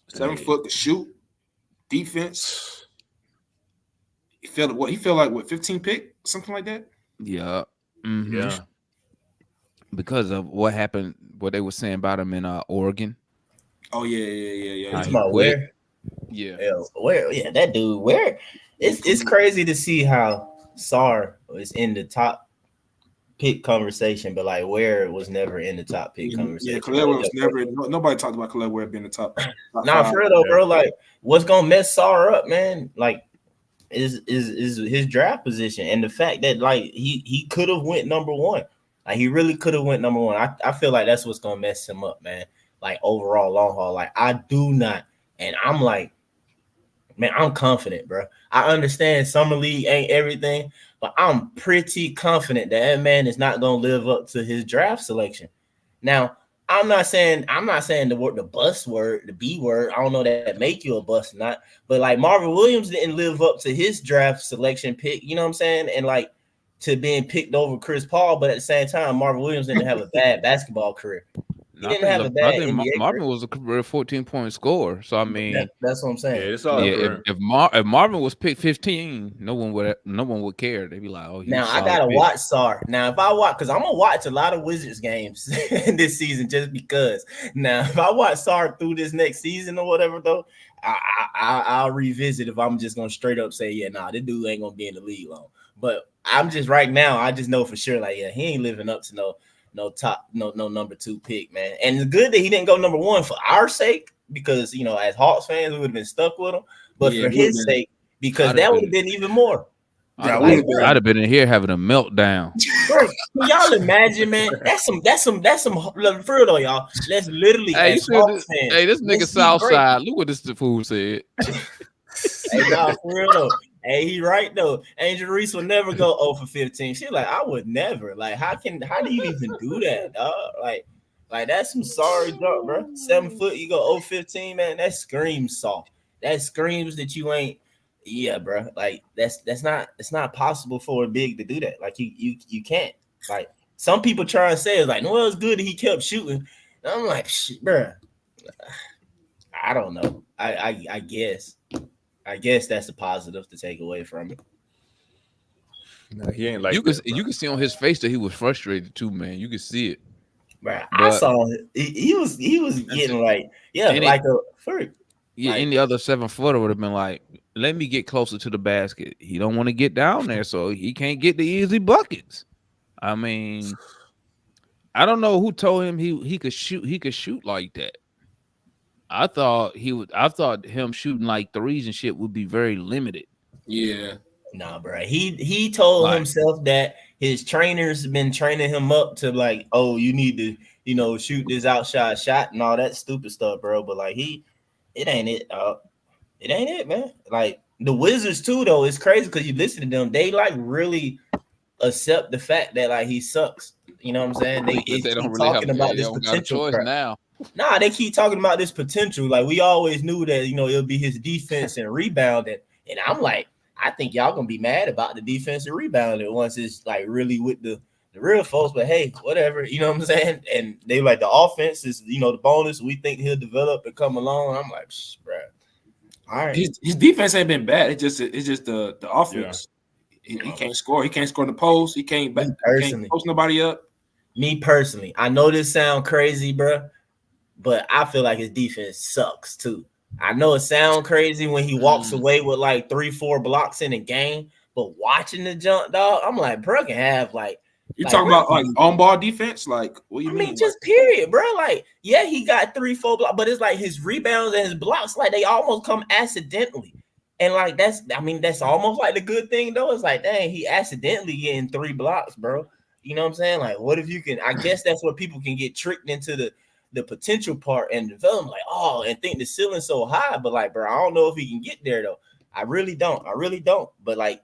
Speaker 5: 7 foot to shoot, defense. He felt like 15 pick, something like that.
Speaker 3: Yeah. Mm-hmm.
Speaker 4: Yeah.
Speaker 3: Because of what happened, what they were saying about him in Oregon.
Speaker 5: Oh yeah.
Speaker 6: Talking about Ware?
Speaker 3: Yeah.
Speaker 6: Ware? Yeah, that dude. Ware? It's crazy to see how Sarr is in the top pick conversation, but like Ware was never in the top pick conversation.
Speaker 5: Yeah, Khalil Ware was never. Nobody talked about Khalil Ware being the top.
Speaker 6: Nah, for real though, bro. Like, what's gonna mess Sarr up, man? Like, is his draft position and the fact that like he could have went number 1. Like he really could have went number 1. I feel like that's what's gonna mess him up, man. Like overall long haul. Like I do not, and I'm like, man, I'm confident, bro. I understand summer league ain't everything, but I'm pretty confident that man is not gonna live up to his draft selection. Now, I'm not saying the bust word, the B word. I don't know that make you a bust or not, but like Marvin Williams didn't live up to his draft selection pick. You know what I'm saying? And like to being picked over Chris Paul, but at the same time, Marvin Williams didn't have a bad basketball career. He didn't have a bad NBA
Speaker 3: Marvin
Speaker 6: career.
Speaker 3: was a career 14-point scorer. So I mean,
Speaker 6: that's what I'm saying.
Speaker 4: Yeah, it's all
Speaker 3: if Marvin was picked 15, no one would care. They'd be like, "Oh,
Speaker 6: now I gotta watch Sarr." Now, if I watch, because I'm gonna watch a lot of Wizards games this season, just because. Now, if I watch Sarr through this next season or whatever, though, I'll revisit if I'm just gonna straight up say, "Yeah, nah, this dude ain't gonna be in the league long." But I'm just right now, I just know for sure, like, yeah, he ain't living up to no number 2 pick, man. And it's good that he didn't go number 1 for our sake, because you know, as Hawks fans, we would have been stuck with him. But for his sake, because that would have been even more.
Speaker 3: I'd have been in here having a meltdown.
Speaker 6: Bro, can y'all imagine, man? That's some for real though, y'all. That's literally
Speaker 3: This nigga Southside. Look what this fool said.
Speaker 6: Hey, y'all, for real though. Hey, he right though. Angel Reese will never go 0 for 15. She like, I would never. Like, how do you even do that, dog? Like that's some sorry jump, bro. 7 foot, you go 0 15, man. That screams soft. That screams that you ain't. Yeah, bro. Like it's not possible for a big to do that. Like you can't. Like some people try and say it's like, no, it's good that he kept shooting. And I'm like, shit, bro. I don't know. I guess that's a positive to take away from it.
Speaker 4: No, he ain't like
Speaker 3: you can see on his face that he was frustrated too, man. You can see it.
Speaker 6: Bro, I saw he was getting like, yeah, like a freak.
Speaker 3: Yeah,
Speaker 6: like,
Speaker 3: any other 7-footer would have been like, let me get closer to the basket. He don't want to get down there, so he can't get the easy buckets. I mean, I don't know who told him he could shoot. He could shoot like that. I thought him shooting like threes and shit would be very limited.
Speaker 5: Yeah.
Speaker 6: Nah, bro. He told
Speaker 3: Like-
Speaker 6: himself that his trainers been training him up to like, oh, you need to, shoot this outshot shot and all that stupid stuff, bro. But like it ain't it. It ain't it, man. Like the Wizards too, though. It's crazy because you listen to them. They like really accept the fact that like he sucks. You know what I'm saying? They
Speaker 3: Because they don't
Speaker 6: keep
Speaker 3: really have
Speaker 6: talking about this
Speaker 3: they don't got a
Speaker 6: potential
Speaker 3: choice
Speaker 6: crap.
Speaker 3: now.
Speaker 6: Nah, they keep talking about this potential. Like we always knew that, it'll be his defense and rebounding. And I'm like, I think y'all gonna be mad about the defense and rebounding once it's like really with the real folks. But hey, whatever, you know what I'm saying? And they like the offense is, the bonus. We think he'll develop and come along. I'm like, bro. All right.
Speaker 5: His defense ain't been bad. It's just the offense. He can't score. He can't score in the post. He can't post nobody up.
Speaker 6: Me personally, I know this sound crazy, bro, but I feel like his defense sucks too. I know it sounds crazy when he walks away with like 3-4 blocks in a game, but watching the jump, dog, I'm like, bro, can have like.
Speaker 5: You talking about like on-ball defense? Like, what do you mean?
Speaker 6: Just period, bro. Like, yeah, he got 3-4 blocks, but it's like his rebounds and his blocks, like they almost come accidentally. And like that's almost like the good thing though. It's like, dang, he accidentally getting 3 blocks, bro. You know what I'm saying? Like, what if you can? I guess that's what people can get tricked into the potential part and develop, like, oh, and think the ceiling's so high. But like, bro, I don't know if he can get there though. I really don't. But like,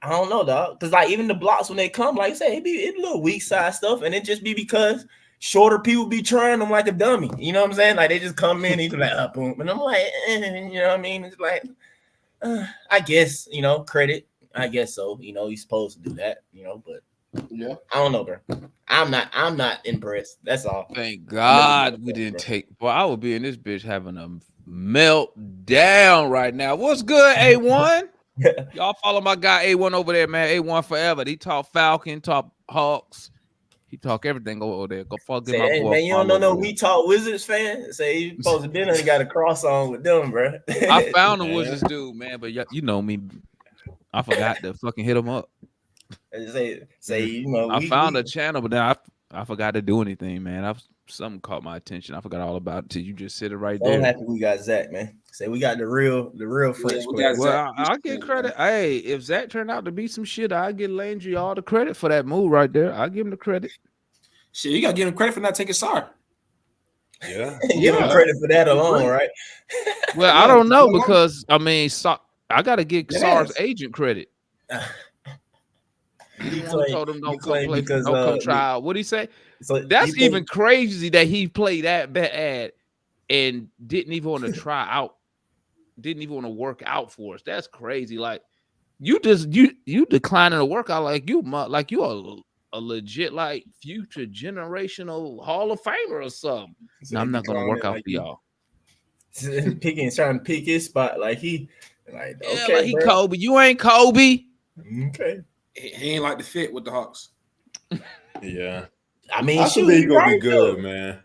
Speaker 6: I don't know, dog. Because like even the blocks when they come, like I said, it be a little weak side stuff, and it just be because shorter people be trying them like a dummy. You know what I'm saying? Like they just come in and he's like, boom, and I'm like, you know what I mean? It's like, I guess, credit. I guess so. He's supposed to do that. But yeah, I don't know, bro. I'm not impressed. That's all.
Speaker 3: Thank God we didn't take. Boy, I would be in this bitch having a meltdown right now. What's good, A1? Y'all follow my guy A1 over there, man. A1 forever. He talk Falcon, talk Hawks. He talk everything over there. Go follow my boy.
Speaker 6: Man, you don't know We Talk Wizards fan? Say you supposed to be there and got a cross on with them, bro.
Speaker 3: I found the Wizards dude, man, but you know me. I forgot to fucking hit him up.
Speaker 6: Say
Speaker 3: I found a channel, but then I forgot to do anything, man. Something caught my attention. I forgot all about it till you just sit it right there.
Speaker 6: I'm happy we got Zach, man. Say we got the real French player.
Speaker 3: Well, I get credit. Hey, if Zach turned out to be some shit, I give Landry all the credit for that move right there. I give him the credit.
Speaker 5: Shit, you gotta give him credit for not taking Sarr.
Speaker 4: Yeah,
Speaker 6: give him credit for that alone, right?
Speaker 3: Well, I don't know because I gotta give Sarr's agent credit. He told him don't come play because don't come try out. What'd he say? So that's even crazy that he played that bad and didn't even want to try out, didn't even want to work out for us. That's crazy. Like you declining to work out like you a legit like future generational Hall of Famer or something. So no, I'm not gonna work out for y'all.
Speaker 6: Trying to pick his spot like he okay,
Speaker 3: like he bro. Kobe. You ain't Kobe.
Speaker 6: Okay.
Speaker 5: He ain't like the fit with the Hawks.
Speaker 4: Yeah.
Speaker 6: I mean,
Speaker 4: I think he's gonna be good, man.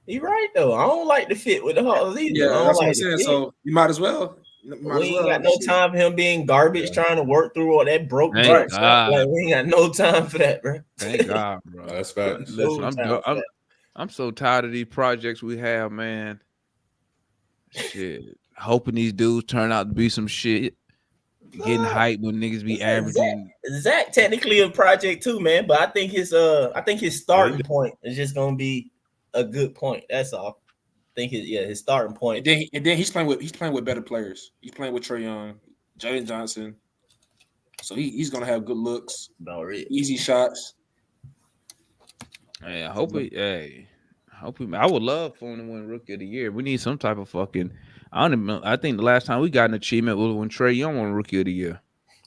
Speaker 6: He right though. I don't like the fit with the Hawks either.
Speaker 5: Yeah, that's what I'm saying. So you might as well.
Speaker 6: We ain't got no time for him being garbage, trying to work through all that broke parts. Like, we ain't got no time for that, bro.
Speaker 3: Thank God, bro.
Speaker 4: That's facts.
Speaker 3: Listen, I'm so tired of these projects we have, man. Shit. Hoping these dudes turn out to be some shit. Getting hyped when niggas be averaging.
Speaker 6: Zach technically a project too, man. But I think his starting point is just gonna be a good point. That's all. I think his starting point.
Speaker 5: And then he's playing with better players. He's playing with Trae Young, Jaylen Johnson. So he's gonna have good looks, easy shots.
Speaker 3: Hey, I hope I would love for him to win Rookie of the Year. We need some type of fucking. I think the last time we got an achievement was when Trae Young won Rookie of the Year.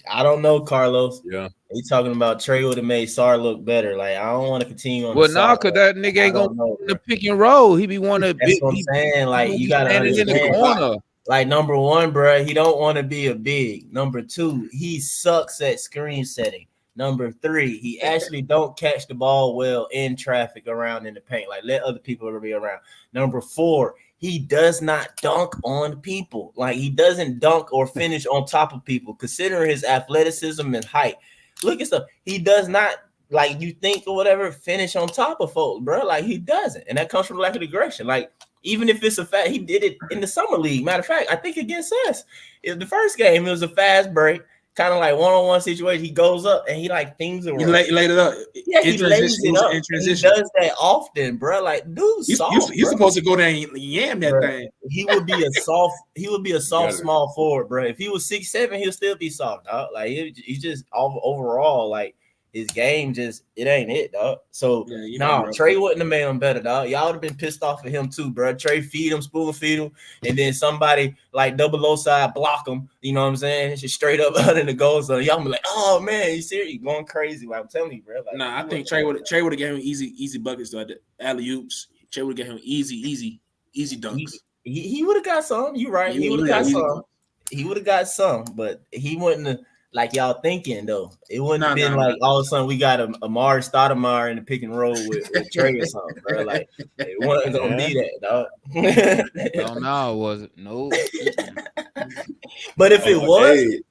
Speaker 6: I don't know, Carlos.
Speaker 4: Yeah.
Speaker 6: He talking about Trae would have made Sarr look better. Like, I don't want to continue on.
Speaker 3: Well, no, because that nigga ain't going to pick and roll. He be one of
Speaker 6: That's what I'm saying. Like, you got to understand. Like, number one, bro, he don't want to be a big. Number two, he sucks at screen setting. Number three, he actually don't catch the ball well in traffic around in the paint. Like, let other people be around. Number four, he does not dunk on people. Like, he doesn't dunk or finish on top of people, considering his athleticism and height. Look at stuff. He does not, like you think or whatever, finish on top of folks, bro. Like, he doesn't. And that comes from lack of aggression. Like, even if it's a fact, he did it in the summer league. Matter of fact, I think against us, the first game, it was a fast break. kind of like one-on-one situation. He goes up and he like things around.
Speaker 5: He laid it up.
Speaker 6: Yeah, he lays it up. He does that often, bro. Like, dude,
Speaker 5: he's supposed to go there and yam that thing.
Speaker 6: He would be a soft small forward, bro. If he was 6'7", he'll still be soft, dog. Like he just overall, like his game just it ain't it, dog. So Trae wouldn't have made him better, dog. Y'all would have been pissed off at him too, bro. Trae feed him, spoon feed him, and then somebody like double O side block him. You know what I'm saying? Just straight up under the goal zone. Y'all be like, oh man, you serious? You going crazy? Like, I'm telling you, bro. Like,
Speaker 5: I think Trae would have given him easy buckets though. Alley oops. Trae would have given him easy dunks.
Speaker 6: He would have got some. You right. He would have got some. He would have got some, but he wouldn't have. Like y'all thinking though, it wouldn't have been like all of a sudden we got a Amari Stoudemire in the pick and roll with Trae or something, bro. Like it wasn't gonna be that, dog.
Speaker 3: No, it wasn't. No.
Speaker 6: But if it was,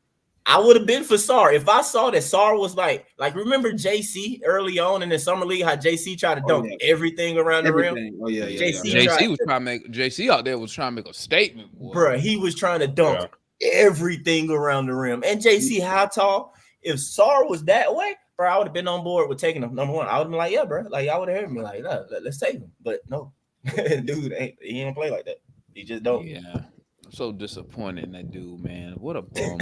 Speaker 6: I would have been for Sarr. If I saw that Sarr was like remember JC early on in the summer league, how JC tried to dunk everything around the rim.
Speaker 5: Oh yeah.
Speaker 3: JC was trying to make JC out there was trying to make a statement, boy.
Speaker 6: Bro, he was trying to dunk everything around the rim. And JC, how tall? If Sarr was that way, bro, I would have been on board with taking him number one. I would have been like, yeah, bro. Like, y'all would have heard me like, no, let's take him. But no, dude, he don't play like that. He just don't.
Speaker 3: Yeah. I'm so disappointed in that dude, man. What a bum.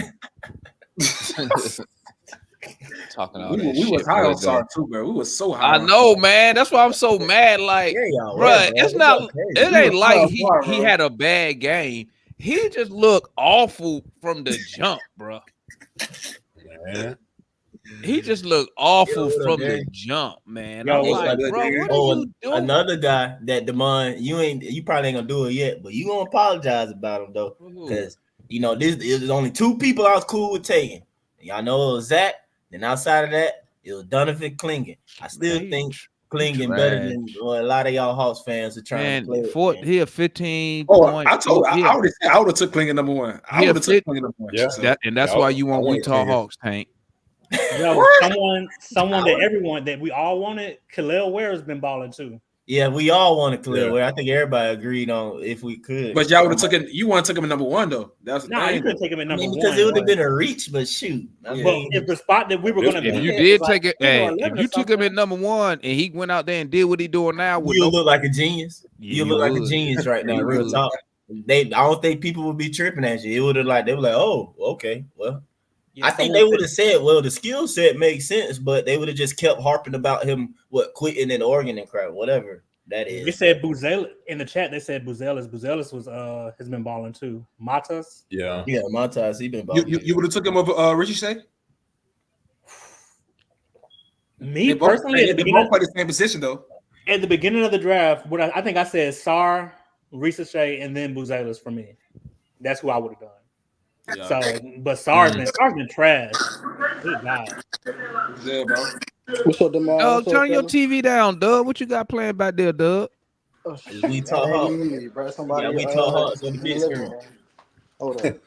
Speaker 3: Talking all that shit.
Speaker 5: We was high on Sarr too, bro. We was so high.
Speaker 3: I know, man. That's why I'm so mad. Like, bro, it's not. It ain't like he had a bad game. He just looked awful from the jump, bro.
Speaker 4: Yeah.
Speaker 3: He just looked awful from the jump, man.
Speaker 6: Yo,
Speaker 3: I'm like, bro, what are you doing?
Speaker 6: Another guy that Demond, you probably ain't gonna do it yet, but you gonna apologize about him though, because there's only two people I was cool with taking. Y'all know it was Zach. Then outside of that, it was Donovan Clingan. I still think Clingan better than a lot of y'all Hawks fans are trying to play.
Speaker 3: He a 15
Speaker 5: point. I would have took Clingan number one. I would have took Clingan number one.
Speaker 3: Yeah. And that's why you want We Talk Hawks, Tank.
Speaker 7: Yo, someone that we all wanted, Khalil Ware has been balling too.
Speaker 6: Yeah, we all wanted Khalil Ware. I think everybody agreed on if we could.
Speaker 5: But y'all would have taken. You want to take him at number one though. That's the thing.
Speaker 7: You couldn't take him at number one
Speaker 6: because it would have been a reach. But shoot,
Speaker 7: but if the spot that we were going to,
Speaker 3: if you did take it, if you took him at number one and he went out there and did what he doing now,
Speaker 6: you look like a genius. You look like a genius right now. Real talk. I don't think people would be tripping at you. It would have they were like, oh, okay, well. I think they would have said, well, the skill set makes sense, but they would have just kept harping about him, quitting in Oregon and crap, whatever that is.
Speaker 7: They said Buzelis in the chat. They said Buzelis was has been balling too. Matas.
Speaker 4: Yeah,
Speaker 6: Matas. He been balling.
Speaker 5: You would have took him over Richie Say?
Speaker 7: Me personally,
Speaker 5: they both play the same position though.
Speaker 7: At the beginning of the draft, I think I said Sarr, Risacher, and then Buzelis for me. That's who I would have done. Yeah. So, but Sarr's been trash. Good God.
Speaker 5: Yeah, bro.
Speaker 8: What's up, Demar?
Speaker 3: Turn your TV down, Doug. What you got playing back there, Doug?
Speaker 6: We talk Hawks. We talk Hawks on the big screen.
Speaker 8: Hold on.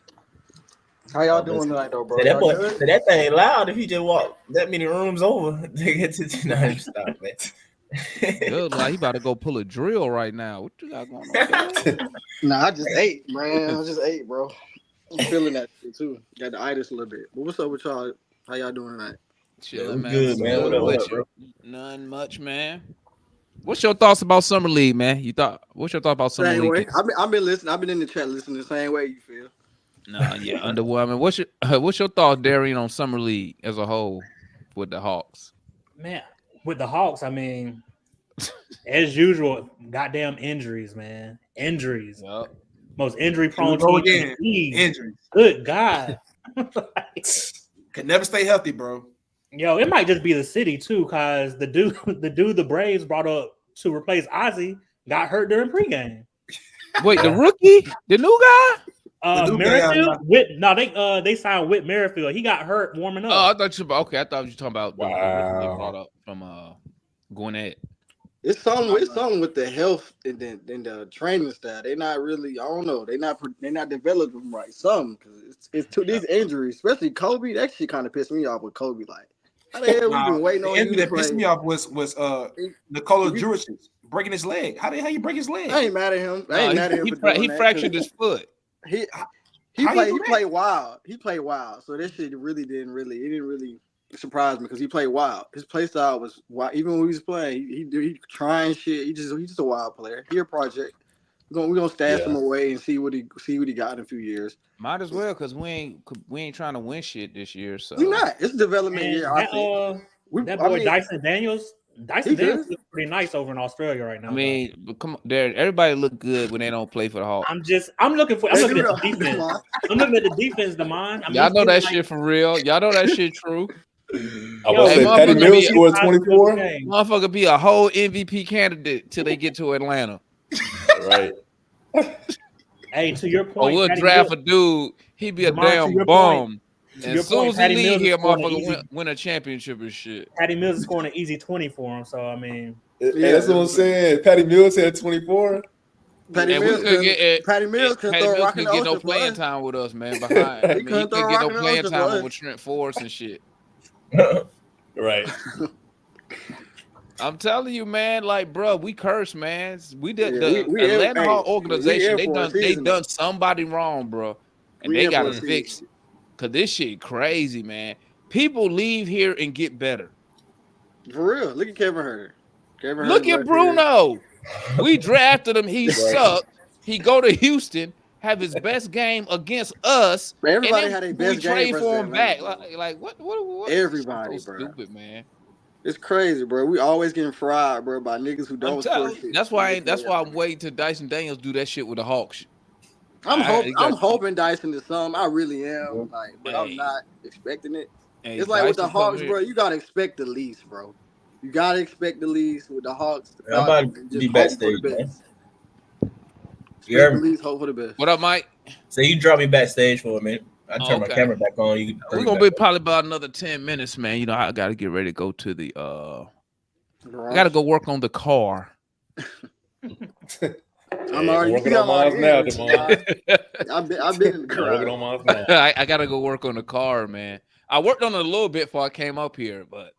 Speaker 8: How y'all doing tonight, though, bro?
Speaker 6: That thing loud if you just walk that many rooms over. They get to tonight. Stop, man.
Speaker 3: Doug, like he about to go pull a drill right now. What you got going on?
Speaker 8: Nah, I just ate, man. Bro. I'm feeling that shit too. Got the itis a little bit. But what's up with y'all? How y'all doing tonight?
Speaker 3: Chilling, man.
Speaker 6: Good, man. What up, bro?
Speaker 3: None much, man. What's your thoughts about Summer League, man? What's your thought about Summer
Speaker 8: League?
Speaker 3: Way.
Speaker 8: I've been listening. I've been in the chat listening the same way you feel.
Speaker 3: Nah, yeah, underwhelming. What's your thoughts, Darian, on Summer League as a whole with the Hawks?
Speaker 7: Man, with the Hawks, I mean, as usual, goddamn injuries, man. Injuries.
Speaker 3: Yep.
Speaker 7: Most injury-prone
Speaker 5: team. Injuries.
Speaker 7: Good God.
Speaker 5: Could never stay healthy, bro.
Speaker 7: Yo, it might just be the city too, because the dude the Braves brought up to replace Ozzy got hurt during pregame.
Speaker 3: Wait, the rookie, the new guy,
Speaker 7: Merrifield. They signed Whit Merrifield. He got hurt warming up.
Speaker 3: Oh, I thought you were talking about they brought up from Gwinnett.
Speaker 8: It's something with the health and the training staff. They're not really. I don't know. They're not developing them right. Some because it's to these injuries, especially Kobe. That shit kind of pissed me off with Kobe. Like, how the hell we been waiting on you?
Speaker 5: That pissed me off was Nikola Juric breaking his leg. How you break his leg?
Speaker 8: I ain't mad at him. He
Speaker 3: fractured his foot.
Speaker 8: He
Speaker 3: How you do
Speaker 8: played wild. He played wild. So that shit it didn't really surprise me because he played wild. His play style was wild. Even when he was playing, he trying shit. He's just a wild player. He a project. We're gonna stash him away and see what he got in a few years.
Speaker 3: Might as well, because we ain't trying to win shit this year. So
Speaker 8: We're not. It's a development year.
Speaker 7: That boy Dyson Daniels looks pretty nice over in Australia right now.
Speaker 3: I mean, but come on, everybody look good when they don't play for the Hawks.
Speaker 7: I'm looking at the defense. I'm looking at the defense, Damon.
Speaker 3: Y'all know that shit for real. Y'all know that shit true.
Speaker 4: I was say Patty Mills scored 24.
Speaker 3: Motherfucker be a whole MVP candidate till they get to Atlanta.
Speaker 4: Right.
Speaker 7: Hey, to your point,
Speaker 3: we'll draft a dude. He be a damn bum. And as soon as he leave here, motherfucker win a championship and shit.
Speaker 7: Patty Mills is scoring an easy 20 for him. So I mean,
Speaker 4: that's what I'm saying. Patty Mills had 24.
Speaker 8: Patty Mills couldn't
Speaker 3: get no playing time with us, man. He couldn't get no playing time with Trent Forrest and shit.
Speaker 4: Right.
Speaker 3: I'm telling you, man. Like, bro, we cursed, man. We did the Atlanta Hawks organization. They done somebody wrong, bro, and they gotta fix it. Cause this shit crazy, man. People leave here and get better.
Speaker 8: For real. Look at Kevin Herter.
Speaker 3: Look at Bruno. We drafted him. He sucked. He go to Houston, have his best game against us.
Speaker 8: Everybody had a best game.
Speaker 3: We trade for him back. Like what?
Speaker 8: Everybody,
Speaker 3: so
Speaker 8: bro.
Speaker 3: Stupid, man.
Speaker 8: It's crazy, bro. We always getting fried, bro, by niggas who don't score shit.
Speaker 3: That's why I'm waiting till Dyson Daniels do that shit with the Hawks.
Speaker 8: I'm hoping Dyson is something. I really am. But I'm not expecting it. It's like with the Hawks, bro. You gotta expect the least, bro. You gotta expect the least with the Hawks.
Speaker 6: I'm about to be backstage, man.
Speaker 8: Hope for the best.
Speaker 3: What up, Mike?
Speaker 6: So you drop me backstage for a minute. I turn my camera back on.
Speaker 3: We're gonna be probably about another 10 minutes, man. You know, I gotta get ready to go to the I gotta go work on the car.
Speaker 8: I'm already working on mine now, Damon. I've been in the car.
Speaker 4: Working on mine now.
Speaker 3: I gotta go work on the car, man. I worked on it a little bit before I came up here, but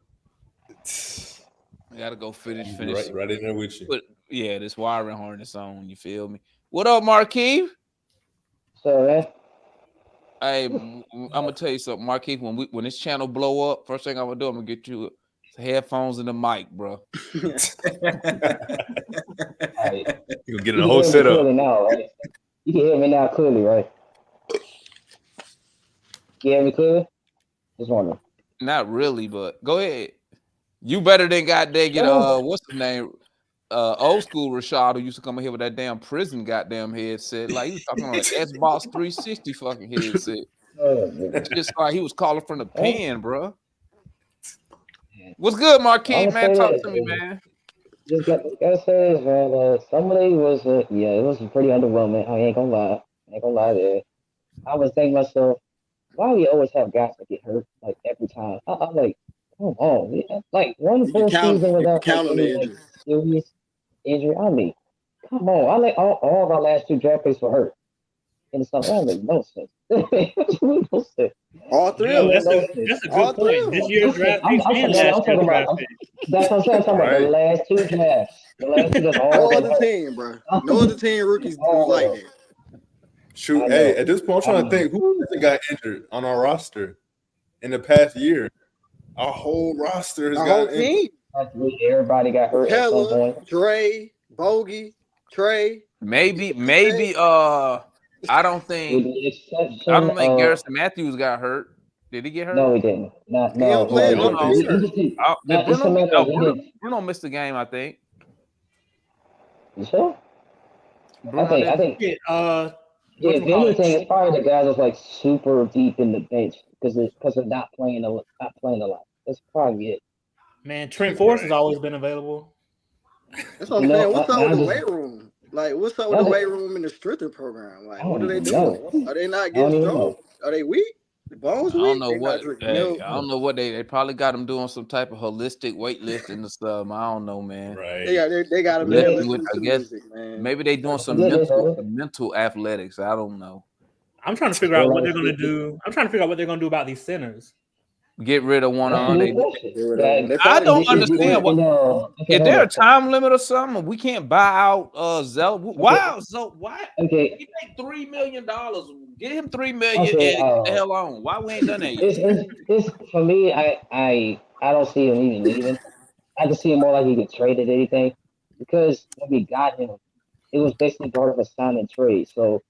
Speaker 3: I gotta go finish.
Speaker 4: Right in there with you.
Speaker 3: But yeah, this wiring harness on. You feel me? What up, Markeith?
Speaker 9: So man.
Speaker 3: Hey, I'm gonna tell you something, Markeith. When this channel blow up, first thing I'm gonna do, I'm gonna get you headphones and the mic, bro.
Speaker 4: You gonna get in a whole setup.
Speaker 9: Now, right? You can hear me now clearly, right? You hear me clearly? Just wondering.
Speaker 3: Not really, but go ahead. You better than goddamn get what's the name? Old school Rashad, who used to come in here with that damn prison goddamn headset. Like he was talking on an Xbox 360 fucking headset. Just like he was calling from the pen, bro. What's good, Marquise, man? Talk to me, man.
Speaker 9: Just gotta say this, man. Some of it was, it was pretty underwhelming. I ain't gonna lie there. I was thinking to myself, why we always have guys that get hurt like every time? I'm like, come on, yeah. Like one full season without any serious injury. I mean, come on. I like all of our last two draft picks were hurt. And it's like, that makes no sense. No sense.
Speaker 8: All three of them.
Speaker 7: That's a good point. This year's draft picks and last year's draft picks.
Speaker 9: That's what I'm saying. I'm talking about the last two drafts. The last two drafts.
Speaker 8: No other team, bro. No other team rookies like that.
Speaker 4: Shoot, hey, at this point, I'm trying to think who got injured on our roster in the past year. Our whole roster has got injured.
Speaker 9: Everybody got hurt at some point.
Speaker 8: Trae, Bogey, Trae.
Speaker 3: Maybe I don't think Garrison Matthews got hurt. Did he get hurt?
Speaker 9: No, he didn't. No.
Speaker 3: Bruno missed the game, I think.
Speaker 9: You sure?
Speaker 3: Bruno
Speaker 9: I think. If anything, it's probably the guys that's like super deep in the bench because they're not playing a lot. That's probably it.
Speaker 7: Man, Trent Forrest has always been available.
Speaker 8: That's what I'm saying. What's up with the weight room? Like, what's up with the weight room in the strengthening program? Like, what are they doing? Are they not getting strong? Are they weak? The bones weak?
Speaker 3: I don't know I don't know what they probably got them doing some type of holistic weightlifting and stuff. I don't know, man.
Speaker 4: Right.
Speaker 8: They got them.
Speaker 3: I guess maybe they doing some mental athletics. I don't know.
Speaker 7: I'm trying to figure out what they're gonna do. I'm trying to figure out what they're gonna do about these centers.
Speaker 3: Get rid of one
Speaker 9: That's a
Speaker 3: on.
Speaker 9: good question.
Speaker 8: They
Speaker 3: I
Speaker 8: probably
Speaker 3: don't
Speaker 8: need to
Speaker 3: understand
Speaker 8: quit.
Speaker 3: what.
Speaker 9: Okay,
Speaker 3: Is
Speaker 9: hold
Speaker 3: there a
Speaker 9: on.
Speaker 3: time limit or something? We can't buy out Zell. Wow, so why?
Speaker 9: Okay.
Speaker 3: He make $3 million. Get him $3 million
Speaker 9: Okay,
Speaker 3: and get the hell on. Why we ain't done that yet?
Speaker 9: It's for me. I don't see him even leaving. I can see him more like he get traded or anything because when we got him, it was basically part of a sign and trade. So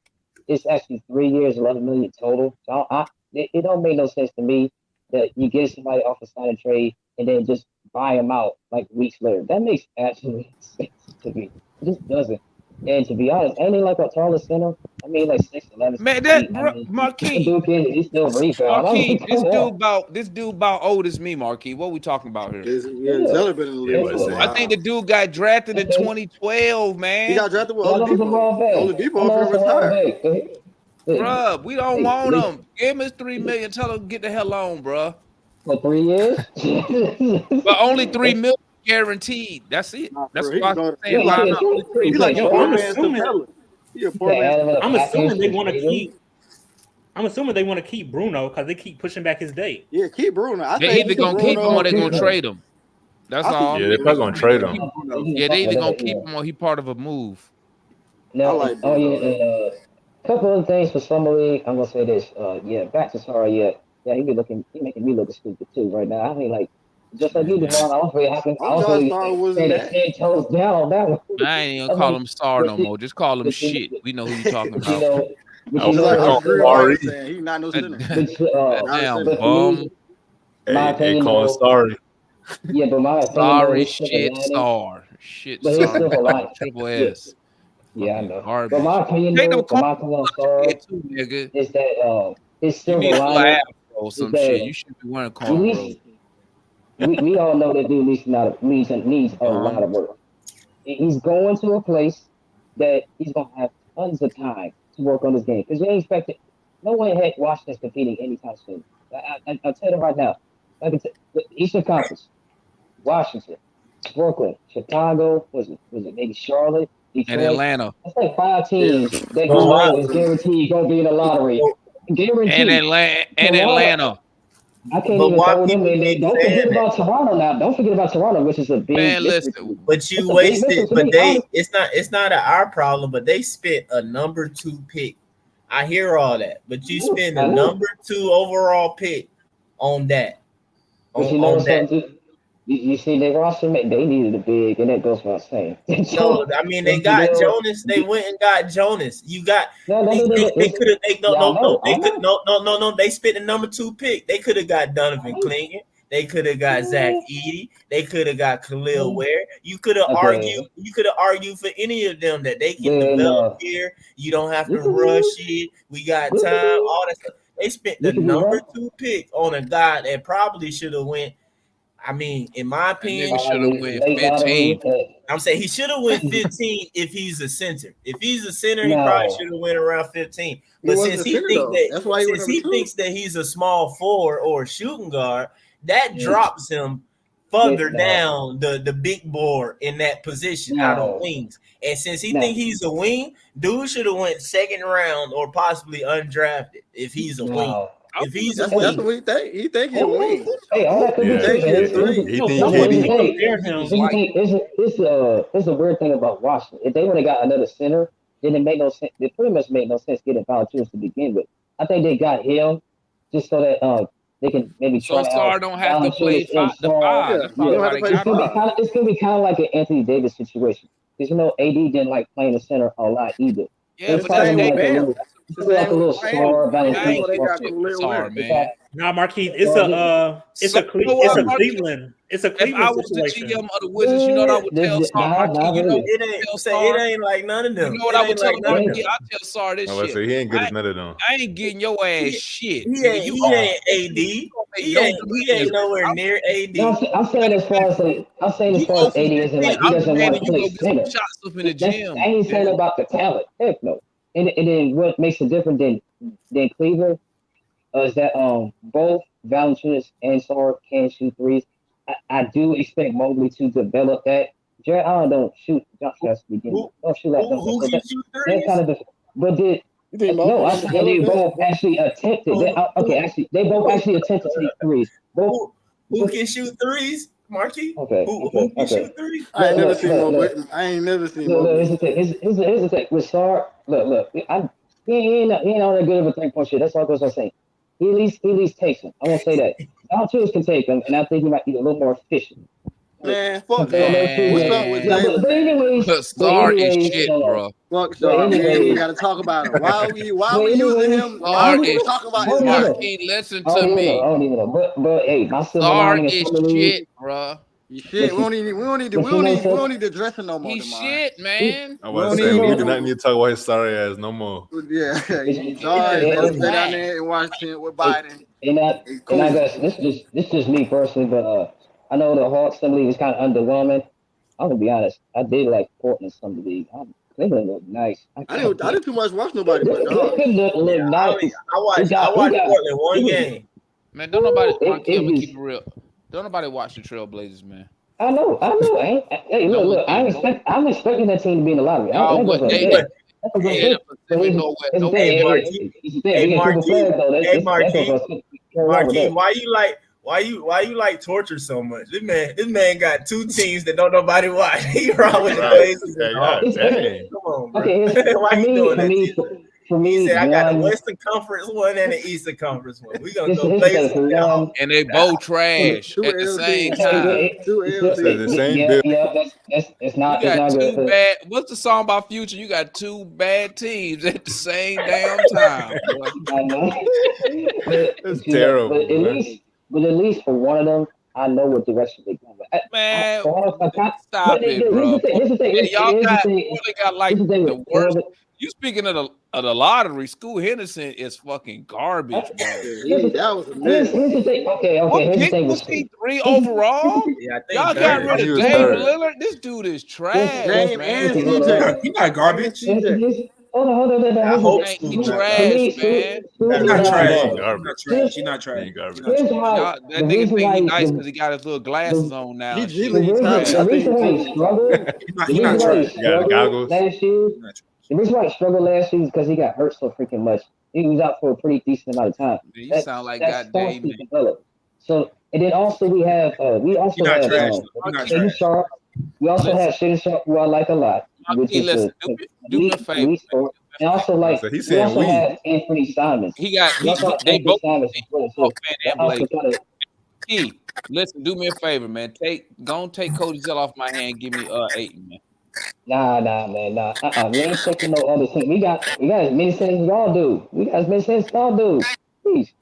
Speaker 9: it's actually 3 years, 11 million total. So it don't make no sense to me that you get somebody off a sign and trade and then just buy them out like weeks later. That makes absolutely sense to me. It just doesn't. And to be honest, ain't he like a taller center? I mean, like 6'11".
Speaker 3: Man, that bro, Marquis.
Speaker 9: Dude he's still rebound.
Speaker 3: Marquis,
Speaker 9: Like,
Speaker 3: this dude about old as me, Marquis. What we talking about here?
Speaker 8: Yeah, Zeller been in the league.
Speaker 3: I think the dude got drafted in 2012, man.
Speaker 8: He got drafted with Oladipo. Oladipo retired.
Speaker 3: Bruh, we don't want him. Give him his $3 million. Tell him to get the hell on, bruh.
Speaker 9: For 3 years?
Speaker 3: But only $3 million guaranteed. That's it. That's what I'm saying.
Speaker 7: I'm assuming they want to keep. I'm assuming they want to keep Bruno because they keep pushing back his date.
Speaker 8: Yeah, keep Bruno.
Speaker 3: They either gonna keep him or they're gonna trade him. That's all.
Speaker 4: Yeah, they're probably gonna trade him.
Speaker 3: Yeah, they either gonna keep him or he part of a move.
Speaker 9: No, a couple of things for summer league. I'm gonna say this. Back to Sarr. Yeah, he making me look stupid too right now. I mean, like, just like you, Devon. I was really happy. I was really saying 10 toes down on that one.
Speaker 3: I ain't even call him Sarr no more. Just call him shit. We know who you talking about.
Speaker 8: He's not no center.
Speaker 3: Damn bum.
Speaker 4: Hey, call him sorry.
Speaker 9: Yeah, but my
Speaker 3: sorry shit Sarr. Shit Sarr. Triple S.
Speaker 9: Yeah, I know.
Speaker 3: Garbage.
Speaker 9: But my opinion on Sarr is that his silver lining
Speaker 3: or some shit. You should be wearing cornrows.
Speaker 9: We all know that dude needs a lot of work. He's going to a place that he's gonna have tons of time to work on his game because you ain't expected. No one had Washington's competing anytime soon. I'll tell you right now. Like the Eastern Conference, Washington, Brooklyn, Chicago, was it maybe Charlotte, Detroit,
Speaker 3: and Atlanta.
Speaker 9: That's like 5 teams that is guaranteed gonna be in the lottery. Guaranteed.
Speaker 3: And Atlanta.
Speaker 9: I can't even throw them in there. Don't forget about Toronto now. Don't forget about Toronto, which is a big.
Speaker 6: Man, listen, but you wasted. But it's not our problem. But they spent a number 2 pick. I hear all that, but you spend a number 2 overall pick on that.
Speaker 9: You see, their roster, they needed a big, and that goes without saying.
Speaker 6: So I mean, they got Jonas. They went and got Jonas. You got. They could have. They spent the number 2 pick. They could have got Donovan Clingan. They could have got Zach Edey. They could have got Khalil Ware. You could have argued. You could have argued for any of them that they can develop here. You don't have to rush it. We got time. All that stuff. They spent the number 2 pick on a guy that probably should have went. I mean, in my opinion,
Speaker 3: should have went 15.
Speaker 6: I'm saying he should have went 15 if he's a center. If he's a center, he probably should have went around 15. But since he thinks that he's a small forward or a shooting guard, that drops him further down the big board in that position out on wings. And since he think he's a wing, dude should have went 2nd round or possibly undrafted if he's a wing. If he's a wing,
Speaker 8: that's what he think. He think he's a wing.
Speaker 9: Hey, all that could be It's a weird thing about Washington. If they would have got another center, then it made no sense. It pretty much made no sense getting Valanciunas to begin with. I think they got him just so that they can maybe try.
Speaker 3: So Sarr don't have to play 5 to 5.
Speaker 9: It's gonna be kind of like an Anthony Davis situation because AD didn't like playing the center a lot either.
Speaker 3: Yeah, but that's
Speaker 9: like a little Sarr,
Speaker 3: man.
Speaker 7: Nah, Marquise, it's a Cleveland. It's a Cleveland.
Speaker 3: If I was the GM of the Wizards, you know what I would tell Sarr?
Speaker 6: It ain't like none of them.
Speaker 3: You know what I would tell him? I tell Sarr this shit.
Speaker 4: He ain't good as none of them.
Speaker 3: I ain't getting your ass shit.
Speaker 6: He ain't AD. He ain't nowhere near AD.
Speaker 9: I'm saying as far as AD isn't like he doesn't want to play center.
Speaker 3: Shots up in the gym.
Speaker 9: I ain't saying about the talent. Heck no. And then what makes it different than Cleveland is that both Valanciunas and Sarr can shoot threes. I do expect Mobley to develop that. Jared Allen don't shoot jump shots to begin with. Don't shoot like that.
Speaker 6: Who can shoot threes?
Speaker 9: But
Speaker 8: You think
Speaker 9: No, I
Speaker 8: Motherfucker
Speaker 9: said they
Speaker 8: developed
Speaker 9: both actually attempted. They both actually attempted to take threes. Both.
Speaker 6: Who can shoot threes, Marquis?
Speaker 9: Okay.
Speaker 6: Who can shoot threes?
Speaker 8: I ain't never
Speaker 9: Look,
Speaker 8: seen
Speaker 9: look,
Speaker 8: Mo.
Speaker 9: look.
Speaker 8: I ain't never seen
Speaker 9: Look,
Speaker 8: Mo.
Speaker 9: here's the thing. Here's the thing. With Sarr, look. He ain't all that good of a 3-point shooter. That's all I was saying. He at least takes him. I won't say that. Down can take him, and I think he might be a little more efficient.
Speaker 8: Man, fuck
Speaker 9: So those
Speaker 8: Sarr.
Speaker 9: two
Speaker 8: What's
Speaker 9: guys-
Speaker 8: up with
Speaker 9: Yeah,
Speaker 8: Jaylen?
Speaker 9: but anyways,
Speaker 3: Sarr is shit,
Speaker 9: hold on.
Speaker 3: bro.
Speaker 8: Fuck
Speaker 9: But
Speaker 8: Sarr. We ain't
Speaker 9: anyways-
Speaker 8: even got to talk about him. Why we
Speaker 9: But
Speaker 8: using
Speaker 9: anyways,
Speaker 8: him? Why
Speaker 3: Sarr
Speaker 8: we
Speaker 3: is
Speaker 8: talking about
Speaker 9: hold
Speaker 8: this
Speaker 9: on.
Speaker 8: guy?
Speaker 3: Marquis, listen
Speaker 9: I
Speaker 3: to
Speaker 9: don't
Speaker 3: me.
Speaker 9: even know. But hey, my silver
Speaker 3: Sarr
Speaker 9: lining
Speaker 3: is
Speaker 9: is some of these.
Speaker 3: shit, bro.
Speaker 8: You shit. We don't need the dressing no more.
Speaker 3: He's
Speaker 8: Demar.
Speaker 3: shit, man.
Speaker 4: I
Speaker 8: We
Speaker 4: was
Speaker 8: don't
Speaker 4: saying
Speaker 8: need
Speaker 4: we
Speaker 8: him.
Speaker 4: do not need to talk about his sorry ass no more.
Speaker 8: Yeah,
Speaker 9: It's-
Speaker 8: sorry. Let him
Speaker 9: it's-
Speaker 8: stay down there in Washington with Biden.
Speaker 9: And I guess this is just me personally, but I know the Hawks Summer League is kind of underwhelming. I'm gonna be honest. I did like Portland Summer League. Cleveland looked nice.
Speaker 8: I didn't too much watch nobody but dog.
Speaker 9: Cleveland looked nice.
Speaker 6: I watched Portland one game.
Speaker 3: Man, don't nobody.
Speaker 9: It
Speaker 3: Marquis, I'm gonna
Speaker 9: was-
Speaker 3: keep it real. Don't nobody watch the Trailblazers, man.
Speaker 9: I know. Hey, look. I'm expecting that team to be in the lottery.
Speaker 3: Y'all
Speaker 9: That
Speaker 3: what
Speaker 9: goes
Speaker 3: they
Speaker 9: up there. That goes up
Speaker 3: in
Speaker 9: there.
Speaker 3: the Pacific Northwest.
Speaker 9: It's the
Speaker 3: No
Speaker 9: thing,
Speaker 3: way.
Speaker 9: it's the thing. We get Cooper Flag, though. That goes up there.
Speaker 6: Marquis, why you like torture so much? This man got two teams that don't nobody watch. He wrong with the Blazers.
Speaker 4: Yeah, God dang.
Speaker 6: Come on, bro.
Speaker 9: Okay,
Speaker 6: Why you doing that?
Speaker 9: for me,
Speaker 6: He said I got the
Speaker 9: one-
Speaker 6: Western Conference one and the Eastern Conference one. We gonna
Speaker 9: This
Speaker 6: go
Speaker 9: is
Speaker 6: Blazers.
Speaker 9: one.
Speaker 3: And they both trash
Speaker 8: Two
Speaker 3: at the same
Speaker 8: LDs.
Speaker 3: time.
Speaker 8: Two
Speaker 4: Said the same
Speaker 9: Yeah,
Speaker 4: bill.
Speaker 9: it's not.
Speaker 3: You got
Speaker 9: It's not
Speaker 3: two
Speaker 9: good.
Speaker 3: bad. What's the song about Future? You got two bad teams at the same damn time. Bro.
Speaker 9: I know.
Speaker 4: That's terrible,
Speaker 9: But at least for one of them, I know what direction they're going.
Speaker 3: Man,
Speaker 9: Stop
Speaker 3: stop it, bro.
Speaker 9: Here's the thing.
Speaker 3: And y'all
Speaker 9: Here's the
Speaker 3: got,
Speaker 9: thing.
Speaker 3: Portland got like
Speaker 9: Here's the thing
Speaker 3: the
Speaker 9: with
Speaker 3: worst.
Speaker 9: Portland.
Speaker 3: You speaking of the lottery, School Henderson is fucking garbage, bro.
Speaker 8: That was a
Speaker 9: Here's
Speaker 8: miss.
Speaker 9: the thing. Okay.
Speaker 3: What
Speaker 9: Here's the
Speaker 3: pick
Speaker 9: thing
Speaker 3: was
Speaker 9: with
Speaker 3: he 3 overall?
Speaker 6: Yeah, I think
Speaker 3: Y'all
Speaker 6: third.
Speaker 3: got rid
Speaker 4: He
Speaker 3: of
Speaker 4: was
Speaker 3: Dame
Speaker 4: third.
Speaker 3: Lillard. This dude is trash,
Speaker 8: Dame
Speaker 3: man.
Speaker 8: and CJ.
Speaker 5: He's not garbage.
Speaker 9: Hold on.
Speaker 6: I hope
Speaker 3: He
Speaker 6: Scoot not
Speaker 3: trash,
Speaker 6: garbage.
Speaker 3: man.
Speaker 5: He's not
Speaker 6: Not
Speaker 5: trash.
Speaker 4: garbage.
Speaker 5: He's not
Speaker 4: He
Speaker 5: trash.
Speaker 4: ain't garbage.
Speaker 9: Here's why.
Speaker 3: Y'all, that
Speaker 9: The
Speaker 3: nigga
Speaker 9: reason
Speaker 3: think he
Speaker 9: why
Speaker 3: nice because he got his little glasses on now.
Speaker 8: He
Speaker 3: and
Speaker 8: G
Speaker 3: shit.
Speaker 9: the
Speaker 8: League
Speaker 9: reason,
Speaker 8: trash.
Speaker 9: the reason why he struggled.
Speaker 5: He's not trash.
Speaker 4: You got the goggles?
Speaker 9: last year. The reason why he struggled last year is because he got hurt so freaking much. He was out for a pretty decent amount of time.
Speaker 3: You sound like
Speaker 9: That's
Speaker 3: goddamn.
Speaker 9: starts to develop. So, and then also we have
Speaker 5: He's not trash. He's not
Speaker 9: Shaden
Speaker 5: trash.
Speaker 9: Sharp. We also have Shaden Sharp, who I like a lot, which
Speaker 3: Marquis,
Speaker 9: is
Speaker 3: listen, do me a favor.
Speaker 9: And also like
Speaker 4: So he's
Speaker 9: we
Speaker 4: saying
Speaker 9: also
Speaker 4: we.
Speaker 9: have Anthony Simons.
Speaker 3: He got
Speaker 9: We also have
Speaker 3: they
Speaker 9: Anthony
Speaker 3: both
Speaker 9: Simons as well. So
Speaker 3: fan
Speaker 9: that
Speaker 3: and
Speaker 9: also
Speaker 3: Blake.
Speaker 9: kind of
Speaker 3: Key, listen, do me a favor, man. Go and take Cody Zell off my hand. Give me Aiton, man.
Speaker 9: Nah. We ain't taking no other thing. We got as many things as y'all do. We got as many things as y'all do. Please.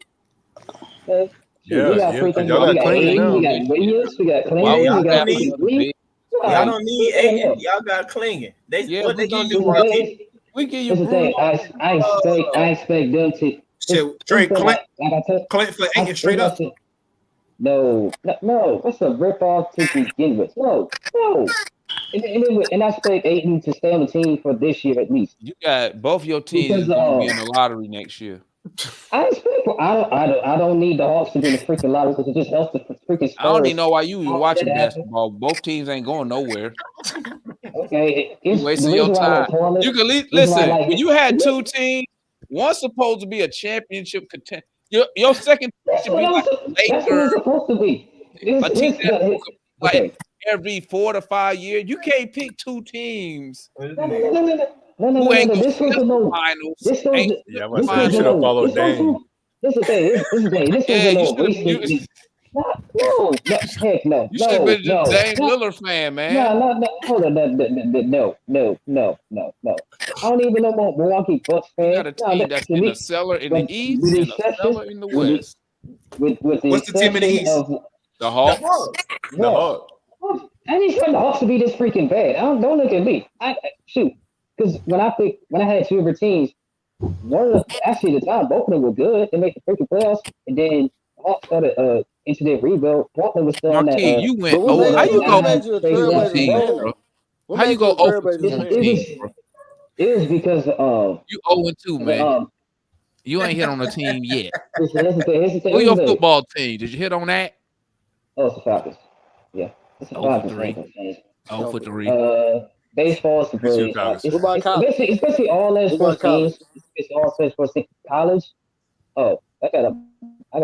Speaker 9: Okay.
Speaker 4: Yeah,
Speaker 9: we got
Speaker 4: yeah,
Speaker 9: freaking.
Speaker 4: y'all
Speaker 9: We
Speaker 4: got
Speaker 9: got
Speaker 4: Clingan
Speaker 9: Aiden, we
Speaker 4: now.
Speaker 9: got Williams, we got
Speaker 3: Why
Speaker 9: Clingan,
Speaker 3: y'all
Speaker 9: we got
Speaker 3: got
Speaker 9: freaking Reed.
Speaker 6: Y'all don't need Aiden. Y'all got Clingan.
Speaker 3: Yeah,
Speaker 6: What
Speaker 3: we
Speaker 6: they gonna
Speaker 3: give
Speaker 6: do,
Speaker 3: you-
Speaker 6: Marquis?
Speaker 3: We give you
Speaker 9: Here's the thing.
Speaker 3: Bruno.
Speaker 9: I expect them to.
Speaker 5: Shit, Trey Clint,
Speaker 9: Like I said,
Speaker 5: Clint for Aiken straight up.
Speaker 9: No. That's a rip off to begin with. No. And I expect Aiden to stay on the team for this year at least.
Speaker 3: You got both your teams
Speaker 9: Because,
Speaker 3: is gonna be in the lottery next year.
Speaker 9: I expect. I don't need the Hawks to be in the freaking lottery because it just helps the freaking Spurs.
Speaker 3: I don't even know why you even
Speaker 9: Oh,
Speaker 3: watching
Speaker 9: that happened.
Speaker 3: basketball. Both teams ain't going nowhere.
Speaker 9: Okay,
Speaker 3: You
Speaker 9: it's
Speaker 3: wasting
Speaker 9: the
Speaker 3: your
Speaker 9: reason why I
Speaker 3: time.
Speaker 9: like Portland.
Speaker 3: You can
Speaker 9: Reason why I
Speaker 3: listen.
Speaker 9: like
Speaker 3: When
Speaker 9: it.
Speaker 3: you had two teams, one's supposed to be a championship contender. Your second
Speaker 9: That's
Speaker 3: should
Speaker 9: what
Speaker 3: be
Speaker 9: I'm
Speaker 3: like
Speaker 9: that's what it's
Speaker 3: Lakers,
Speaker 9: supposed to be.
Speaker 3: a team that
Speaker 9: Okay.
Speaker 3: like every 4 to 5 years. You can't pick two teams
Speaker 9: No.
Speaker 3: who ain't going
Speaker 9: This
Speaker 3: to
Speaker 9: was
Speaker 3: the
Speaker 9: no.
Speaker 3: finals.
Speaker 9: This was.
Speaker 3: Ain't
Speaker 4: Yeah, I'm
Speaker 9: This
Speaker 4: about to say you
Speaker 9: was
Speaker 4: should have
Speaker 9: no.
Speaker 4: followed
Speaker 9: This was
Speaker 4: Dame.
Speaker 9: no. This is the thing. This is the thing. This
Speaker 3: Yeah,
Speaker 9: was
Speaker 3: you
Speaker 9: no
Speaker 3: should've-
Speaker 9: recent. No, heck no.
Speaker 3: you should have been
Speaker 9: No.
Speaker 3: just Dame Lillard fan, man.
Speaker 9: No. Hold on. No. I don't even know about Milwaukee Bucks
Speaker 3: You
Speaker 9: fan.
Speaker 3: got a team that's in the cellar in the East
Speaker 9: with the
Speaker 3: and a
Speaker 9: exception-
Speaker 3: cellar in the
Speaker 9: with the-
Speaker 3: West.
Speaker 9: With the
Speaker 5: What's the team in the
Speaker 9: exception
Speaker 5: East?
Speaker 9: of
Speaker 3: The Hawks.
Speaker 4: The Hawks.
Speaker 9: I didn't expect the Hawks to be this freaking bad. Don't look at me. Shoot, because when I had two of her teams, actually the time both of them were good. They made the freaking playoffs, and then the Hawks started into their rebuild. Portland was still on that.
Speaker 3: Marquis, you went.
Speaker 8: But what
Speaker 3: Oh,
Speaker 8: made
Speaker 3: how
Speaker 8: you-
Speaker 3: you
Speaker 8: what
Speaker 3: go?
Speaker 8: made you a Trailblazers fan, though? What
Speaker 3: How
Speaker 8: made
Speaker 3: you go
Speaker 8: a
Speaker 3: 0 for
Speaker 8: Trailblazers
Speaker 3: 2
Speaker 8: fan?
Speaker 3: on the team, bro?
Speaker 9: It was because
Speaker 3: You 0 2, man. You ain't hit on the team yet.
Speaker 9: Here's the thing.
Speaker 3: Who your football team? Did you hit on that?
Speaker 9: Oh, it's the Falcons. Yeah, it's the
Speaker 3: 0 for
Speaker 9: Falcons.
Speaker 3: 3.
Speaker 9: Falcons.
Speaker 3: 0 for 3.
Speaker 9: Baseball is the
Speaker 4: It's your
Speaker 9: bird.
Speaker 4: Falcons.
Speaker 9: It's
Speaker 8: What about college?
Speaker 9: basically all those
Speaker 8: What about
Speaker 9: sports teams. biggest offense for college. Oh, I got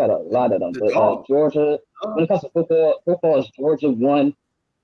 Speaker 9: a lot of them. But Georgia, when it comes to football is Georgia 1.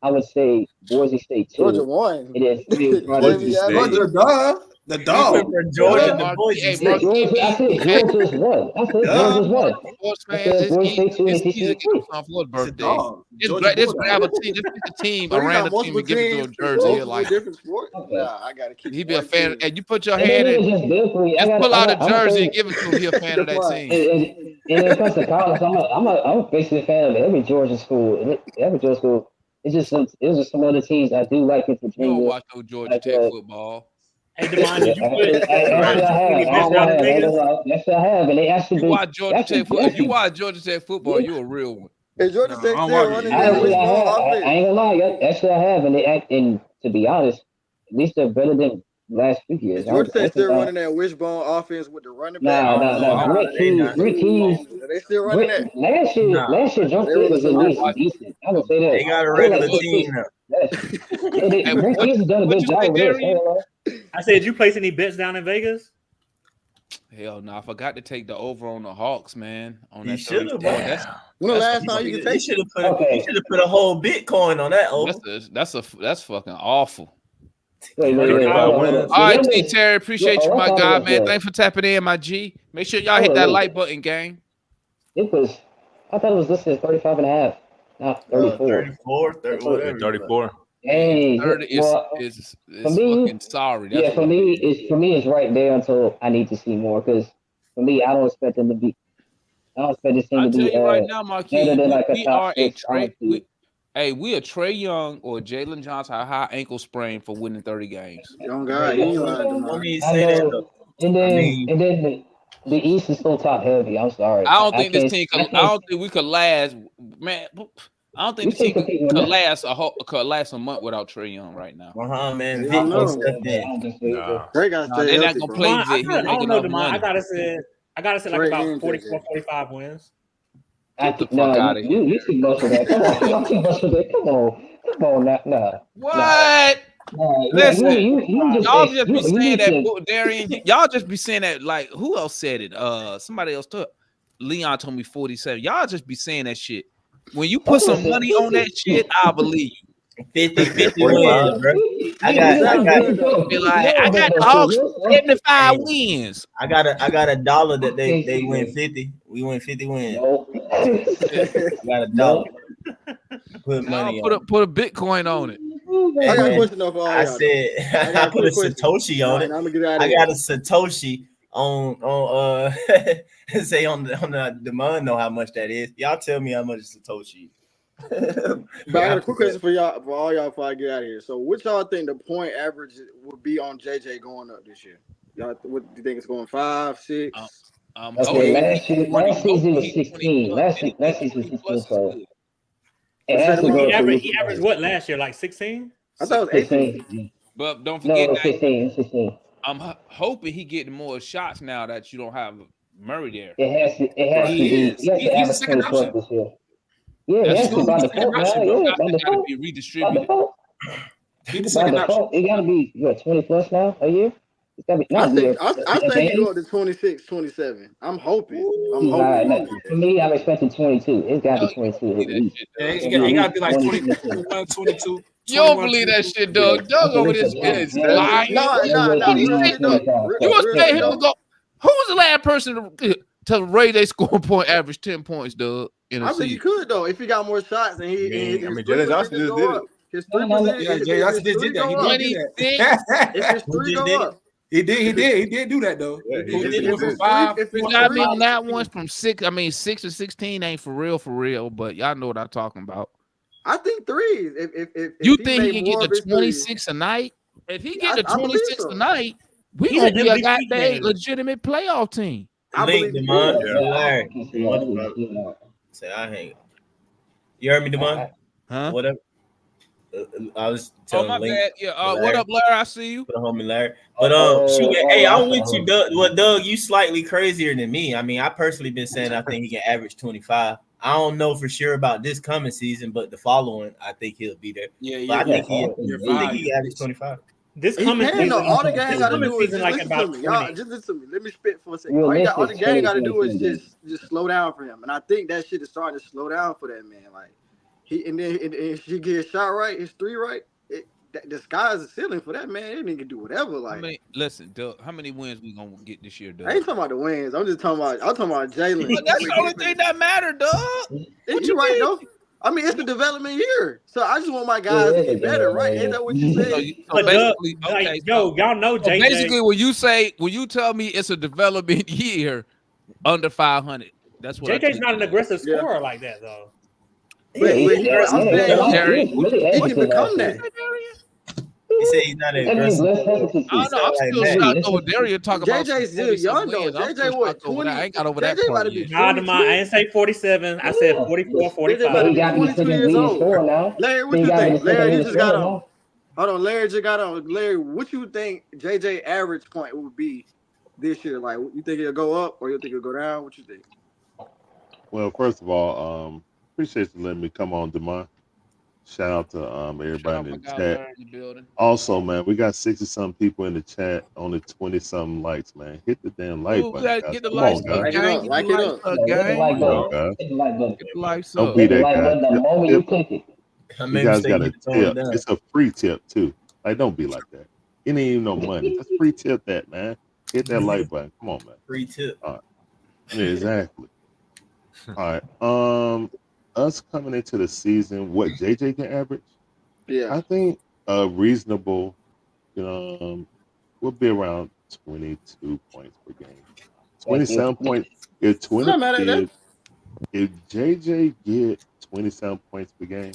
Speaker 9: I would say Boise State 2.
Speaker 8: Georgia won.
Speaker 9: It is 3 in front of
Speaker 5: Georgia, the dog.
Speaker 10: From Georgia to
Speaker 3: Mark,
Speaker 10: Boise
Speaker 3: hey,
Speaker 10: State.
Speaker 3: Mark,
Speaker 9: Georgia, I said Georgia's 1. I said Georgia's 1.
Speaker 3: Sports
Speaker 9: I
Speaker 3: fans,
Speaker 9: said Boise State 2 and
Speaker 3: it's easy to
Speaker 9: SEC
Speaker 3: get
Speaker 9: 3.
Speaker 3: on for his birthday.
Speaker 5: dog.
Speaker 3: Just
Speaker 5: Georgia
Speaker 3: just
Speaker 5: Bulldog.
Speaker 3: grab a team, just pick a team,
Speaker 8: So
Speaker 3: a
Speaker 8: you got
Speaker 3: random team,
Speaker 8: multiple
Speaker 3: and give it to a
Speaker 8: teams,
Speaker 3: jersey. Here,
Speaker 8: multiple
Speaker 3: like
Speaker 8: different sports.
Speaker 9: Okay.
Speaker 8: Nah, I gotta keep.
Speaker 3: he'd be a
Speaker 8: one
Speaker 3: fan,
Speaker 8: team.
Speaker 3: and you put your
Speaker 9: And
Speaker 3: hand
Speaker 9: then
Speaker 3: in,
Speaker 9: it's just different.
Speaker 3: just pull out a
Speaker 9: I'm
Speaker 3: jersey
Speaker 9: say,
Speaker 3: and give it to him. He a fan of that
Speaker 8: Define.
Speaker 3: team.
Speaker 9: and when it comes to college, I'm basically a fan of every Georgia school. Every Georgia school. It's just some other teams I do like in
Speaker 3: You don't
Speaker 9: Virginia.
Speaker 3: watch no Georgia
Speaker 9: Like,
Speaker 3: Tech football.
Speaker 7: Hey, Devon, did you put
Speaker 9: Actually, I have. Yes, I have. And they actually
Speaker 3: You watch Georgia
Speaker 9: actually,
Speaker 3: Tech football. If you watch Georgia Tech football, you a real one.
Speaker 8: Is Georgia
Speaker 5: No,
Speaker 8: Tech
Speaker 5: I don't
Speaker 8: still
Speaker 5: watch
Speaker 8: running
Speaker 5: it.
Speaker 8: that
Speaker 9: Actually, I
Speaker 8: wishbone
Speaker 9: have. I
Speaker 8: offense?
Speaker 9: ain't gonna lie. Actually, I have. And to be honest, at least they're better than last few years.
Speaker 8: Is Georgia Tech still running that wishbone offense with the running back?
Speaker 9: Nah. Rick Keys.
Speaker 8: Are they still running that?
Speaker 9: Last year, John Fit was at least decent. I would say that.
Speaker 10: They got a regular team now.
Speaker 9: Rick Keys has done a
Speaker 3: What
Speaker 9: good
Speaker 3: you
Speaker 9: job
Speaker 3: say,
Speaker 9: with this.
Speaker 3: Darian?
Speaker 7: I said, did you place any bets down in Vegas?
Speaker 3: Hell no, I forgot to take the over on the Hawks, man. On
Speaker 10: You
Speaker 3: that
Speaker 10: should have.
Speaker 3: 34. That's
Speaker 8: When the
Speaker 3: That's
Speaker 8: last time you could
Speaker 10: You
Speaker 8: take
Speaker 10: should have put a whole Bitcoin on that over.
Speaker 3: that's fucking awful.
Speaker 9: Wait.
Speaker 5: 35 wins.
Speaker 3: All right, T Terry, appreciate you, my guy, man.
Speaker 9: Thanks.
Speaker 3: Thanks for tapping in, my G. Make sure y'all hit that like button, gang.
Speaker 9: I thought it was listed as 35 and a half, not 34.
Speaker 10: 34, 30, whatever.
Speaker 4: 34.
Speaker 9: Hey,
Speaker 3: 30
Speaker 9: well,
Speaker 3: is
Speaker 9: for me,
Speaker 3: fucking sorry. That's
Speaker 9: yeah,
Speaker 3: what
Speaker 9: for me, it's right there until I need to see more. Because for me, I don't expect them to be. I don't expect this team
Speaker 3: I
Speaker 9: to
Speaker 3: tell
Speaker 9: be
Speaker 3: you right now, Marquis,
Speaker 9: better than like a
Speaker 3: we
Speaker 9: top
Speaker 3: are a
Speaker 9: 6.
Speaker 3: Trae.
Speaker 9: honestly.
Speaker 3: We a Trae Young or Jaylen Johnson a high ankle sprain for winning 30 games.
Speaker 8: Young guy, he ain't lying to
Speaker 10: Let
Speaker 8: me.
Speaker 10: me
Speaker 9: I
Speaker 10: say that
Speaker 9: know.
Speaker 10: though.
Speaker 9: And then,
Speaker 10: I mean-
Speaker 9: the East is so top heavy. I'm sorry.
Speaker 3: I don't think this
Speaker 9: can't-
Speaker 3: team.
Speaker 9: I
Speaker 3: I
Speaker 9: can't-
Speaker 3: don't think we could last, man. I don't think
Speaker 9: We
Speaker 3: this team
Speaker 9: can't compete with
Speaker 3: could
Speaker 9: that.
Speaker 3: last a month without Trae Young right now.
Speaker 10: Man.
Speaker 8: I
Speaker 10: Vic
Speaker 8: don't know.
Speaker 10: ain't stepped in.
Speaker 9: I don't think so either.
Speaker 4: Nah.
Speaker 8: Trey got to
Speaker 3: Nah,
Speaker 8: stay
Speaker 3: they're not
Speaker 8: healthy,
Speaker 3: gonna
Speaker 8: bro.
Speaker 3: play
Speaker 7: Devon,
Speaker 3: Vic. He
Speaker 7: I
Speaker 3: make
Speaker 7: don't know,
Speaker 3: enough
Speaker 7: Devon. I
Speaker 3: money.
Speaker 7: gotta say like
Speaker 8: Trey
Speaker 7: about
Speaker 8: and
Speaker 7: 44,
Speaker 8: JJ.
Speaker 7: 45 wins.
Speaker 3: Get the fuck out of here.
Speaker 9: You too much for that. Come on, y'all too much for that. Come on, nah.
Speaker 3: What?
Speaker 9: Nah,
Speaker 3: Listen, y'all
Speaker 9: say-
Speaker 3: just be
Speaker 9: you
Speaker 3: saying
Speaker 9: need
Speaker 3: that,
Speaker 9: to-
Speaker 3: Darian. Y'all just be saying that. Like, who else said it? Somebody else took. Leon told me 47. Y'all just be saying that shit. When you put some money on that shit, I believe you.
Speaker 10: 50
Speaker 4: 45.
Speaker 10: wins, bro. I
Speaker 3: Be like, I got the Hawks 75 wins.
Speaker 10: I got a dollar that they win 50. We win 50 wins.
Speaker 9: No.
Speaker 10: I got a dollar. Put money
Speaker 3: I'll
Speaker 10: on.
Speaker 3: put a Bitcoin on it.
Speaker 8: I got a
Speaker 10: And
Speaker 8: question though for all
Speaker 10: I
Speaker 8: y'all.
Speaker 10: said I put a Satoshi on it.
Speaker 8: I'm gonna get out of
Speaker 10: I
Speaker 8: here.
Speaker 10: got a Satoshi on say on the demand know how much that is. Y'all tell me how much Satoshi.
Speaker 8: But I got a quick question for all y'all before I get out of here. So, what y'all think the point average would be on JJ going up this year? Y'all, what do you think it's going 5, 6?
Speaker 9: Okay, last season was 16. Last season was 16. So it has to go to
Speaker 7: He averaged what last year? Like 16?
Speaker 8: I thought it was 18.
Speaker 9: 16.
Speaker 3: But don't
Speaker 9: No,
Speaker 3: forget
Speaker 9: it was 16. 16.
Speaker 3: I'm hoping he getting more shots now that you don't have Murray there.
Speaker 9: It has to be. He has to average 20 plus this year. Yeah, it has to by default, man. Yeah, by
Speaker 3: Got to
Speaker 9: default.
Speaker 3: be
Speaker 9: By
Speaker 3: redistributed.
Speaker 9: default.
Speaker 5: He the
Speaker 9: By
Speaker 5: second option.
Speaker 9: default, it got to be 20 plus now a year. It's got to be
Speaker 8: I
Speaker 9: not a year.
Speaker 8: think he go up to 26, 27. I'm hoping.
Speaker 9: For me, I'm expecting 22. It's got to be 22 at least.
Speaker 5: Yeah, he got to be like 21, 22.
Speaker 3: You don't believe that shit, Doug. Doug over this shit is lying.
Speaker 8: No.
Speaker 3: You would say him to go. Who was the last person to raise their scoring point average 10 points, Doug? In a
Speaker 8: I think he
Speaker 3: season?
Speaker 8: could though if he got more shots and he.
Speaker 4: Jaylen Johnson just did it.
Speaker 8: His 3 percentage.
Speaker 5: Yeah, Johnson just did that. He did
Speaker 8: If his 3 go up.
Speaker 5: He did do that though.
Speaker 4: Yeah,
Speaker 5: He
Speaker 4: he
Speaker 5: did
Speaker 4: did.
Speaker 5: it from 5.
Speaker 3: You got me on that one from 6. I mean, 6 to 16 ain't for real. But y'all know what I'm talking about.
Speaker 8: I think 3s. If
Speaker 3: You
Speaker 8: he
Speaker 3: think he
Speaker 8: made
Speaker 3: can
Speaker 8: more
Speaker 3: get
Speaker 8: of
Speaker 3: the
Speaker 8: his
Speaker 3: 26 a night? If he get the
Speaker 8: I believe
Speaker 3: 26
Speaker 8: so.
Speaker 3: a night, we
Speaker 7: He's
Speaker 3: gonna
Speaker 7: an
Speaker 3: be a
Speaker 7: MVP
Speaker 3: goddamn
Speaker 7: candidate.
Speaker 3: legitimate playoff team.
Speaker 8: I
Speaker 10: Link,
Speaker 8: believe
Speaker 10: Demond.
Speaker 8: he
Speaker 10: Larry. Say I hang. You heard me, Demond?
Speaker 3: Huh?
Speaker 10: Whatever. I was
Speaker 3: Oh
Speaker 10: telling
Speaker 3: my
Speaker 10: Link.
Speaker 3: bad. Yeah.
Speaker 10: Larry.
Speaker 3: What up, Larry? I see you.
Speaker 10: Put a homie Larry. But shoot, hey, I'm with you, Doug. Well, Doug, you slightly crazier than me. I mean, I personally been saying I think he can average 25. I don't know for sure about this coming season, but the following, I think he'll be there.
Speaker 3: Yeah,
Speaker 10: But I think he averaged 25.
Speaker 7: This
Speaker 8: He
Speaker 7: coming
Speaker 8: can though.
Speaker 7: season,
Speaker 8: All the gang
Speaker 7: this
Speaker 8: got to
Speaker 7: coming
Speaker 8: do is
Speaker 7: season
Speaker 8: just
Speaker 7: like
Speaker 8: listen
Speaker 7: about
Speaker 8: to me. Y'all,
Speaker 7: 20.
Speaker 8: just listen to me. Let me spit for a second. All the gang got to do is just slow down for him, and I think that shit is starting to slow down for that man. Like and if he get his shot right, his three right, the sky's the ceiling for that man. He can do whatever. Like,
Speaker 3: listen, Doug, how many wins we gonna get this year, Doug?
Speaker 8: I ain't talking about the wins. I'm talking about Jaylen.
Speaker 3: But that's the only thing that matter, Doug. What
Speaker 8: You right though. I mean, it's the development year, so I just want my guys to get better, right? Ain't that what you said?
Speaker 3: So basically, okay,
Speaker 7: yo, y'all know JJ.
Speaker 3: Basically, when you tell me it's a development year under 500, that's what
Speaker 7: JJ's not an aggressive scorer like that though.
Speaker 8: I'm saying he can become that.
Speaker 10: He said he's not aggressive.
Speaker 3: I'm still shocked over Darian talking about
Speaker 8: JJ's still young though. JJ what 20?
Speaker 3: I ain't got over that
Speaker 8: JJ about
Speaker 3: part
Speaker 8: to be
Speaker 3: yet.
Speaker 7: I didn't say 47. I said 44, 45.
Speaker 9: He got to be
Speaker 8: 22 years old.
Speaker 9: now.
Speaker 8: Larry, what you think? Larry, you just got on. Hold on, Larry just got on. Larry, what you think JJ average point would be this year? Like, you think it'll go up or you think it'll go down? What you think?
Speaker 11: Well, first of all, appreciate you letting me come on, Demar. Shout out to everybody in the chat. Also, man, we got 60-something people in the chat, only 20-something likes, man. Hit the damn like button, guys.
Speaker 3: Get the
Speaker 11: Come
Speaker 3: likes
Speaker 11: on,
Speaker 3: up,
Speaker 11: guys.
Speaker 3: gang.
Speaker 8: Like it up.
Speaker 11: Come on, guys.
Speaker 3: Get the likes
Speaker 11: Don't
Speaker 3: up.
Speaker 11: be that guy.
Speaker 9: The moment you click it.
Speaker 11: You guys got a tip. It's a free tip, too. Like, don't be like that. It ain't even no money. Just free tip that, man. Hit that like button. Come on, man.
Speaker 10: Free tip.
Speaker 11: All right. Yeah, exactly. All right. Us coming into the season, what JJ can average?
Speaker 8: Yeah,
Speaker 11: I think reasonable, will be around 22 points per game. 27 points. If JJ get 27 points per game,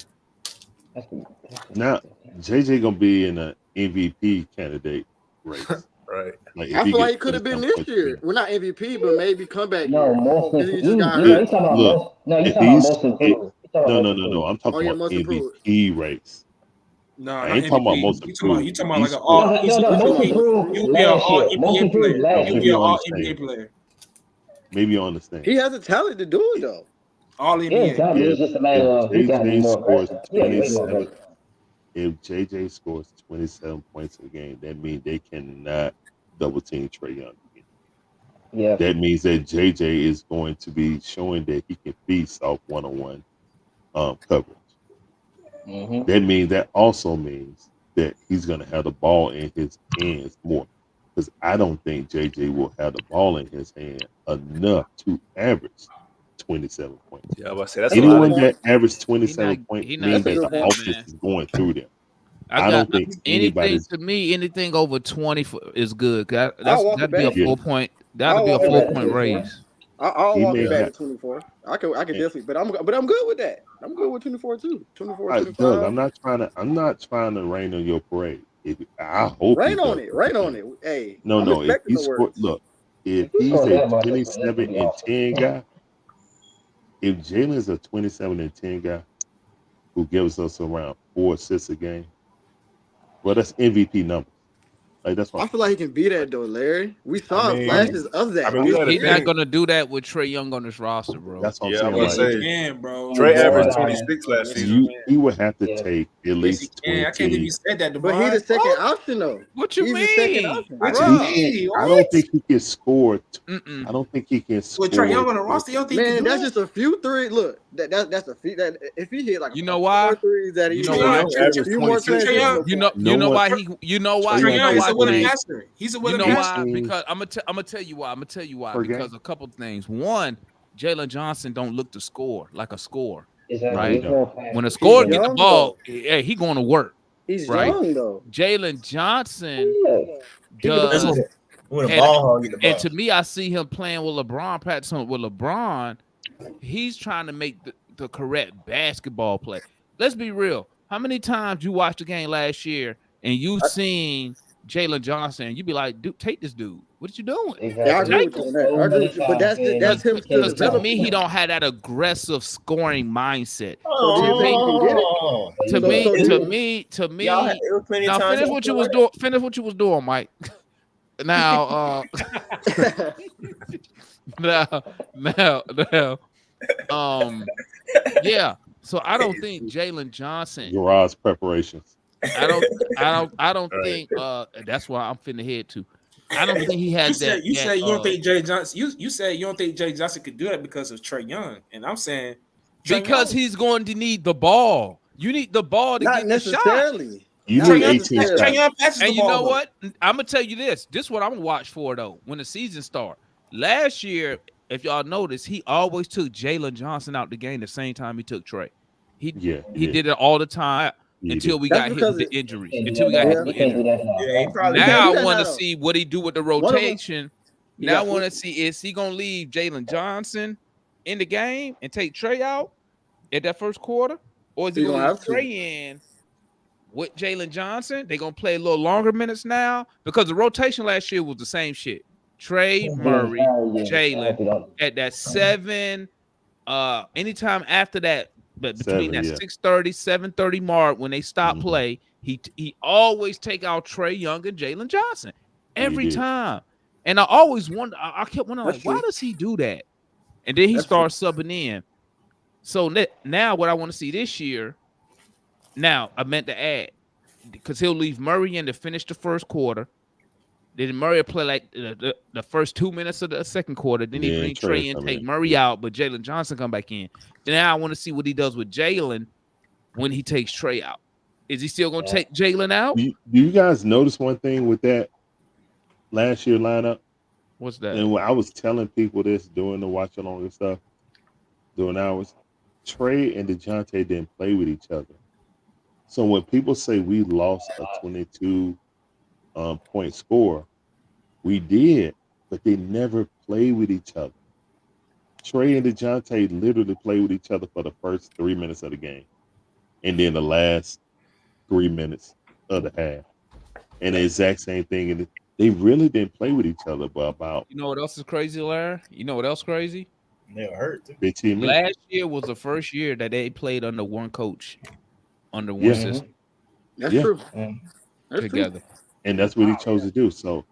Speaker 11: now JJ gonna be in an MVP candidate race.
Speaker 4: Right.
Speaker 11: Like,
Speaker 8: I feel like he could have been this year. We're not MVP, but maybe comeback.
Speaker 9: No,
Speaker 8: year.
Speaker 9: most
Speaker 8: Because he just got
Speaker 9: you
Speaker 8: hurt.
Speaker 9: talking about
Speaker 11: Look,
Speaker 9: most. No, you
Speaker 11: if
Speaker 9: talking about
Speaker 11: he's-
Speaker 9: most improved.
Speaker 11: No. I'm talking
Speaker 8: Oh, yeah,
Speaker 11: about
Speaker 8: most improved.
Speaker 11: MVP race.
Speaker 12: No,
Speaker 11: I
Speaker 12: not
Speaker 11: ain't talking about
Speaker 12: MVP.
Speaker 11: most
Speaker 12: You talking about
Speaker 11: improved.
Speaker 12: like an
Speaker 11: He's
Speaker 12: all.
Speaker 9: No, most improved
Speaker 12: You be an
Speaker 9: last
Speaker 12: all
Speaker 9: year. Most
Speaker 12: NBA
Speaker 9: improved
Speaker 12: player.
Speaker 9: last
Speaker 12: You
Speaker 11: Maybe
Speaker 12: be
Speaker 9: year.
Speaker 12: an all
Speaker 11: understand.
Speaker 12: NBA player.
Speaker 11: Maybe you understand.
Speaker 8: He has the talent to do it though.
Speaker 12: All
Speaker 9: Yeah,
Speaker 12: NBA.
Speaker 9: exactly. It's just a matter of he got to be
Speaker 11: JJ
Speaker 9: more
Speaker 11: scores
Speaker 9: aggressive. Yeah, way more
Speaker 11: 27,
Speaker 9: aggressive.
Speaker 11: if JJ scores 27 points a game, that means they cannot double team Trae Young.
Speaker 9: Yeah.
Speaker 11: That means that JJ is going to be showing that he can feast off one-on-one coverage.
Speaker 9: Mm-hmm.
Speaker 11: That also means that he's going to have the ball in his hands more. Because I don't think JJ will have the ball in his hand enough to average 27 points.
Speaker 4: Yeah, I was about to say that's
Speaker 11: Anyone
Speaker 4: a lot.
Speaker 11: that averaged 27
Speaker 3: He
Speaker 11: points
Speaker 3: not
Speaker 11: means that
Speaker 8: good
Speaker 11: the
Speaker 8: point,
Speaker 11: offense
Speaker 3: man.
Speaker 11: is going through them.
Speaker 3: I
Speaker 11: I don't think
Speaker 3: anything
Speaker 11: anybody's.
Speaker 3: to me, anything over 20 is good.
Speaker 8: I'll walk
Speaker 3: That'd
Speaker 8: it
Speaker 3: be a
Speaker 8: back.
Speaker 3: 4 point. That'd
Speaker 8: I'll
Speaker 3: be a
Speaker 8: walk it
Speaker 3: 4
Speaker 8: back.
Speaker 3: point raise.
Speaker 8: I'll
Speaker 11: He
Speaker 8: walk
Speaker 11: may
Speaker 8: it back
Speaker 11: have-
Speaker 8: to 24. I can definitely, but I'm good with that. I'm good with 24 too. 24,
Speaker 11: All right,
Speaker 8: 25.
Speaker 11: Doug, I'm not trying to rain on your parade. I hope
Speaker 8: Rain
Speaker 11: he
Speaker 8: on
Speaker 11: does.
Speaker 8: it. Rain on it. Hey,
Speaker 11: No,
Speaker 8: I'm
Speaker 11: if
Speaker 8: expecting
Speaker 11: he
Speaker 8: the
Speaker 11: score,
Speaker 8: worst.
Speaker 11: look, if
Speaker 9: He
Speaker 11: he's
Speaker 9: scored
Speaker 11: a
Speaker 9: that much,
Speaker 11: 27 and 10 guy, if Jalen's a 27 and 10 guy who gives us around 4 assists a game, well, that's MVP numbers. Like that's
Speaker 8: I
Speaker 11: what
Speaker 8: feel like he can be that though, Larry. We saw
Speaker 4: I mean,
Speaker 8: flashes of that.
Speaker 4: I mean, we gotta
Speaker 3: He's
Speaker 4: think.
Speaker 3: not gonna do that with Trae Young on this roster, bro.
Speaker 11: that's what
Speaker 4: Yeah,
Speaker 11: I'm
Speaker 4: I'm gonna
Speaker 11: saying.
Speaker 4: say.
Speaker 11: Like,
Speaker 12: Man, bro.
Speaker 4: Trey averaged
Speaker 9: Yeah.
Speaker 4: 26 last season.
Speaker 11: he would have to
Speaker 9: Yeah.
Speaker 11: take at
Speaker 12: Yes, he
Speaker 11: least
Speaker 12: can. I can't
Speaker 11: 20.
Speaker 12: believe you said that,
Speaker 8: But he's the second option though.
Speaker 3: What you
Speaker 8: He's the second
Speaker 3: mean?
Speaker 8: option.
Speaker 12: What
Speaker 3: Bruh.
Speaker 12: you mean?
Speaker 11: I don't think he can score.
Speaker 3: Mm-mm.
Speaker 11: I don't think he can score.
Speaker 12: With Trae Young on the roster, you don't think he
Speaker 8: Man,
Speaker 12: can do
Speaker 8: that's
Speaker 12: that?
Speaker 8: just a few threes. Look, that's a few. That if he hit like
Speaker 3: You
Speaker 8: a
Speaker 3: know
Speaker 8: few
Speaker 3: why?
Speaker 8: more threes that he
Speaker 3: You know
Speaker 8: hit,
Speaker 3: why?
Speaker 8: a few more
Speaker 4: Trae Young-
Speaker 8: transitional
Speaker 3: You know,
Speaker 8: points.
Speaker 3: you
Speaker 11: No
Speaker 3: know
Speaker 11: one-
Speaker 3: why he. You know why.
Speaker 11: Trae
Speaker 3: You
Speaker 12: Trae
Speaker 3: know
Speaker 12: Young is
Speaker 3: why.
Speaker 12: a willing
Speaker 3: James?
Speaker 12: passer. He's a
Speaker 3: You
Speaker 12: willing
Speaker 3: know
Speaker 12: passer.
Speaker 3: why? Because I'm gonna tell you why. I'm gonna tell you why.
Speaker 11: Per
Speaker 3: Because
Speaker 11: game?
Speaker 3: a couple of things. One, Jaylen Johnson don't look to score like a scorer.
Speaker 9: Exactly.
Speaker 3: Right.
Speaker 9: He's more fast.
Speaker 3: When a scorer
Speaker 8: He's
Speaker 3: get the
Speaker 8: young,
Speaker 3: ball, hey, he going to work.
Speaker 8: He's
Speaker 3: Right.
Speaker 8: young though.
Speaker 3: Jaylen Johnson
Speaker 9: Yeah.
Speaker 10: That's
Speaker 3: does.
Speaker 10: when a
Speaker 3: And-
Speaker 10: ball hog get the ball.
Speaker 3: And to me, I see him playing with LeBron, practicing with LeBron. He's trying to make the correct basketball play. Let's be real. How many times you watched the game last year and you seen Jaylen Johnson and you be like, dude, take this dude. What you doing?
Speaker 9: Exactly.
Speaker 8: Yeah, I agree with you on that. I agree with you. But that's him still
Speaker 3: Because to
Speaker 8: developing.
Speaker 3: me, he don't have that aggressive scoring mindset.
Speaker 8: So do you think he can get it?
Speaker 3: To
Speaker 8: So-
Speaker 3: me,
Speaker 8: so
Speaker 3: to
Speaker 8: do-
Speaker 3: me, to me.
Speaker 10: Y'all had- there were plenty of
Speaker 3: Now
Speaker 10: times
Speaker 3: finish
Speaker 10: y'all
Speaker 3: what you
Speaker 10: felt
Speaker 3: was
Speaker 10: like
Speaker 3: doing. Finish what you was doing, Mike. Now, yeah. So I don't think Jaylen Johnson.
Speaker 11: Garage preparations.
Speaker 3: I don't
Speaker 4: Right.
Speaker 3: think that's why I'm finna head to. I don't think he has that.
Speaker 12: You said you don't think Jay Johnson. You said you don't think Jay Johnson could do that because of Trae Young, and I'm saying
Speaker 3: because he's going to need the ball. You need the ball to
Speaker 8: Not
Speaker 3: get the shot.
Speaker 8: necessarily.
Speaker 11: You
Speaker 8: Not
Speaker 11: need 18
Speaker 8: necessarily.
Speaker 12: Trae Young passes
Speaker 3: And
Speaker 12: the
Speaker 3: you
Speaker 12: ball.
Speaker 3: know
Speaker 12: though.
Speaker 3: what? I'm gonna tell you this. This is what I'm gonna watch for though. When the season starts. Last year, if y'all notice, he always took Jaylen Johnson out the game the same time he took Trae. He did it all the time until we got hit with the injuries. Until we got hit with the injuries.
Speaker 10: Yeah, he probably
Speaker 3: Now I
Speaker 8: that
Speaker 3: want to
Speaker 8: now.
Speaker 3: see what he do with the
Speaker 8: One of them-
Speaker 3: rotation. Now I want to see is he gonna leave Jaylen Johnson in the game and take Trae out at that first quarter, or is he
Speaker 8: He
Speaker 3: gonna
Speaker 8: gonna
Speaker 3: leave
Speaker 8: have to.
Speaker 3: Trae in with Jaylen Johnson? They gonna play a little longer minutes now because the rotation last year was the same shit. Trae, Murray, Jaylen at that 7. Anytime after that, but between
Speaker 11: 7,
Speaker 3: that
Speaker 11: yeah.
Speaker 3: 6:30, 7:30 mark when they stop play, he always take out Trae Young and Jaylen Johnson every
Speaker 11: did.
Speaker 3: time. And I always wonder, I kept wondering,
Speaker 8: That's
Speaker 3: like, why
Speaker 8: true.
Speaker 3: does he do that? And then he
Speaker 8: That's
Speaker 3: starts subbing in. So now what I want to see this year, now I meant to add, because he'll leave Murray in to finish the first quarter. Then Murray will play like the first 2 minutes of the second quarter. Then he
Speaker 11: Yeah,
Speaker 3: bring
Speaker 11: Trae
Speaker 3: Trae in,
Speaker 11: come
Speaker 3: take
Speaker 11: in.
Speaker 3: Murray out, but Jaylen Johnson come back in. Then now I want to see what he does with Jaylen when he takes Trae out. Is he still going to take Jaylen out?
Speaker 11: Do you guys notice one thing with that last year lineup?
Speaker 3: What's that?
Speaker 11: And when I was telling people this during the watch along and stuff, during hours, Trae and Dejounte didn't play with each other. So when people say we lost a 22 point score, we did, but they never played with each other. Trae and Dejounte literally played with each other for the first 3 minutes of the game, and then the last 3 minutes of the half, and the exact same thing. And they really didn't play with each other, but about
Speaker 3: You know what else is crazy, Larry? You know what else crazy?
Speaker 10: They were hurt.
Speaker 11: 15 minutes.
Speaker 3: Last year was the first year that they played under one coach, under one
Speaker 11: Yeah.
Speaker 3: system
Speaker 8: That's
Speaker 11: Yeah.
Speaker 8: true. That's
Speaker 3: together.
Speaker 11: And that's what he chose to do. So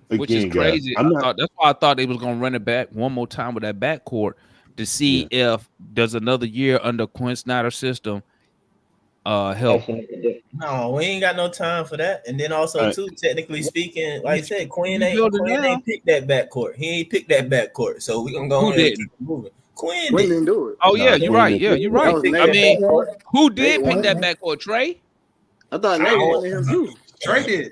Speaker 3: Which is
Speaker 11: again, guys,
Speaker 3: crazy.
Speaker 11: I'm not.
Speaker 3: That's why I thought they was gonna run it back one more time with that backcourt to see if there's another year under Quinn Snyder's system help.
Speaker 10: No, we ain't got no time for that. And then also, too, technically speaking, like I said, Quinn ain't picked that backcourt. He ain't picked that backcourt. So we gonna go
Speaker 3: Who
Speaker 10: ahead and
Speaker 3: did?
Speaker 10: keep moving. Quinn
Speaker 8: Quinn
Speaker 10: did.
Speaker 8: didn't do it.
Speaker 3: Oh yeah,
Speaker 11: Nah,
Speaker 3: you're
Speaker 11: Quinn
Speaker 3: right.
Speaker 11: didn't
Speaker 3: Yeah,
Speaker 11: pick
Speaker 3: you're
Speaker 8: That
Speaker 3: right.
Speaker 8: was
Speaker 3: I
Speaker 8: Nate.
Speaker 3: mean, who did
Speaker 8: Nate
Speaker 3: pick
Speaker 8: won.
Speaker 3: that backcourt? Trey?
Speaker 8: I thought Nate wanted him too.
Speaker 12: Trae did.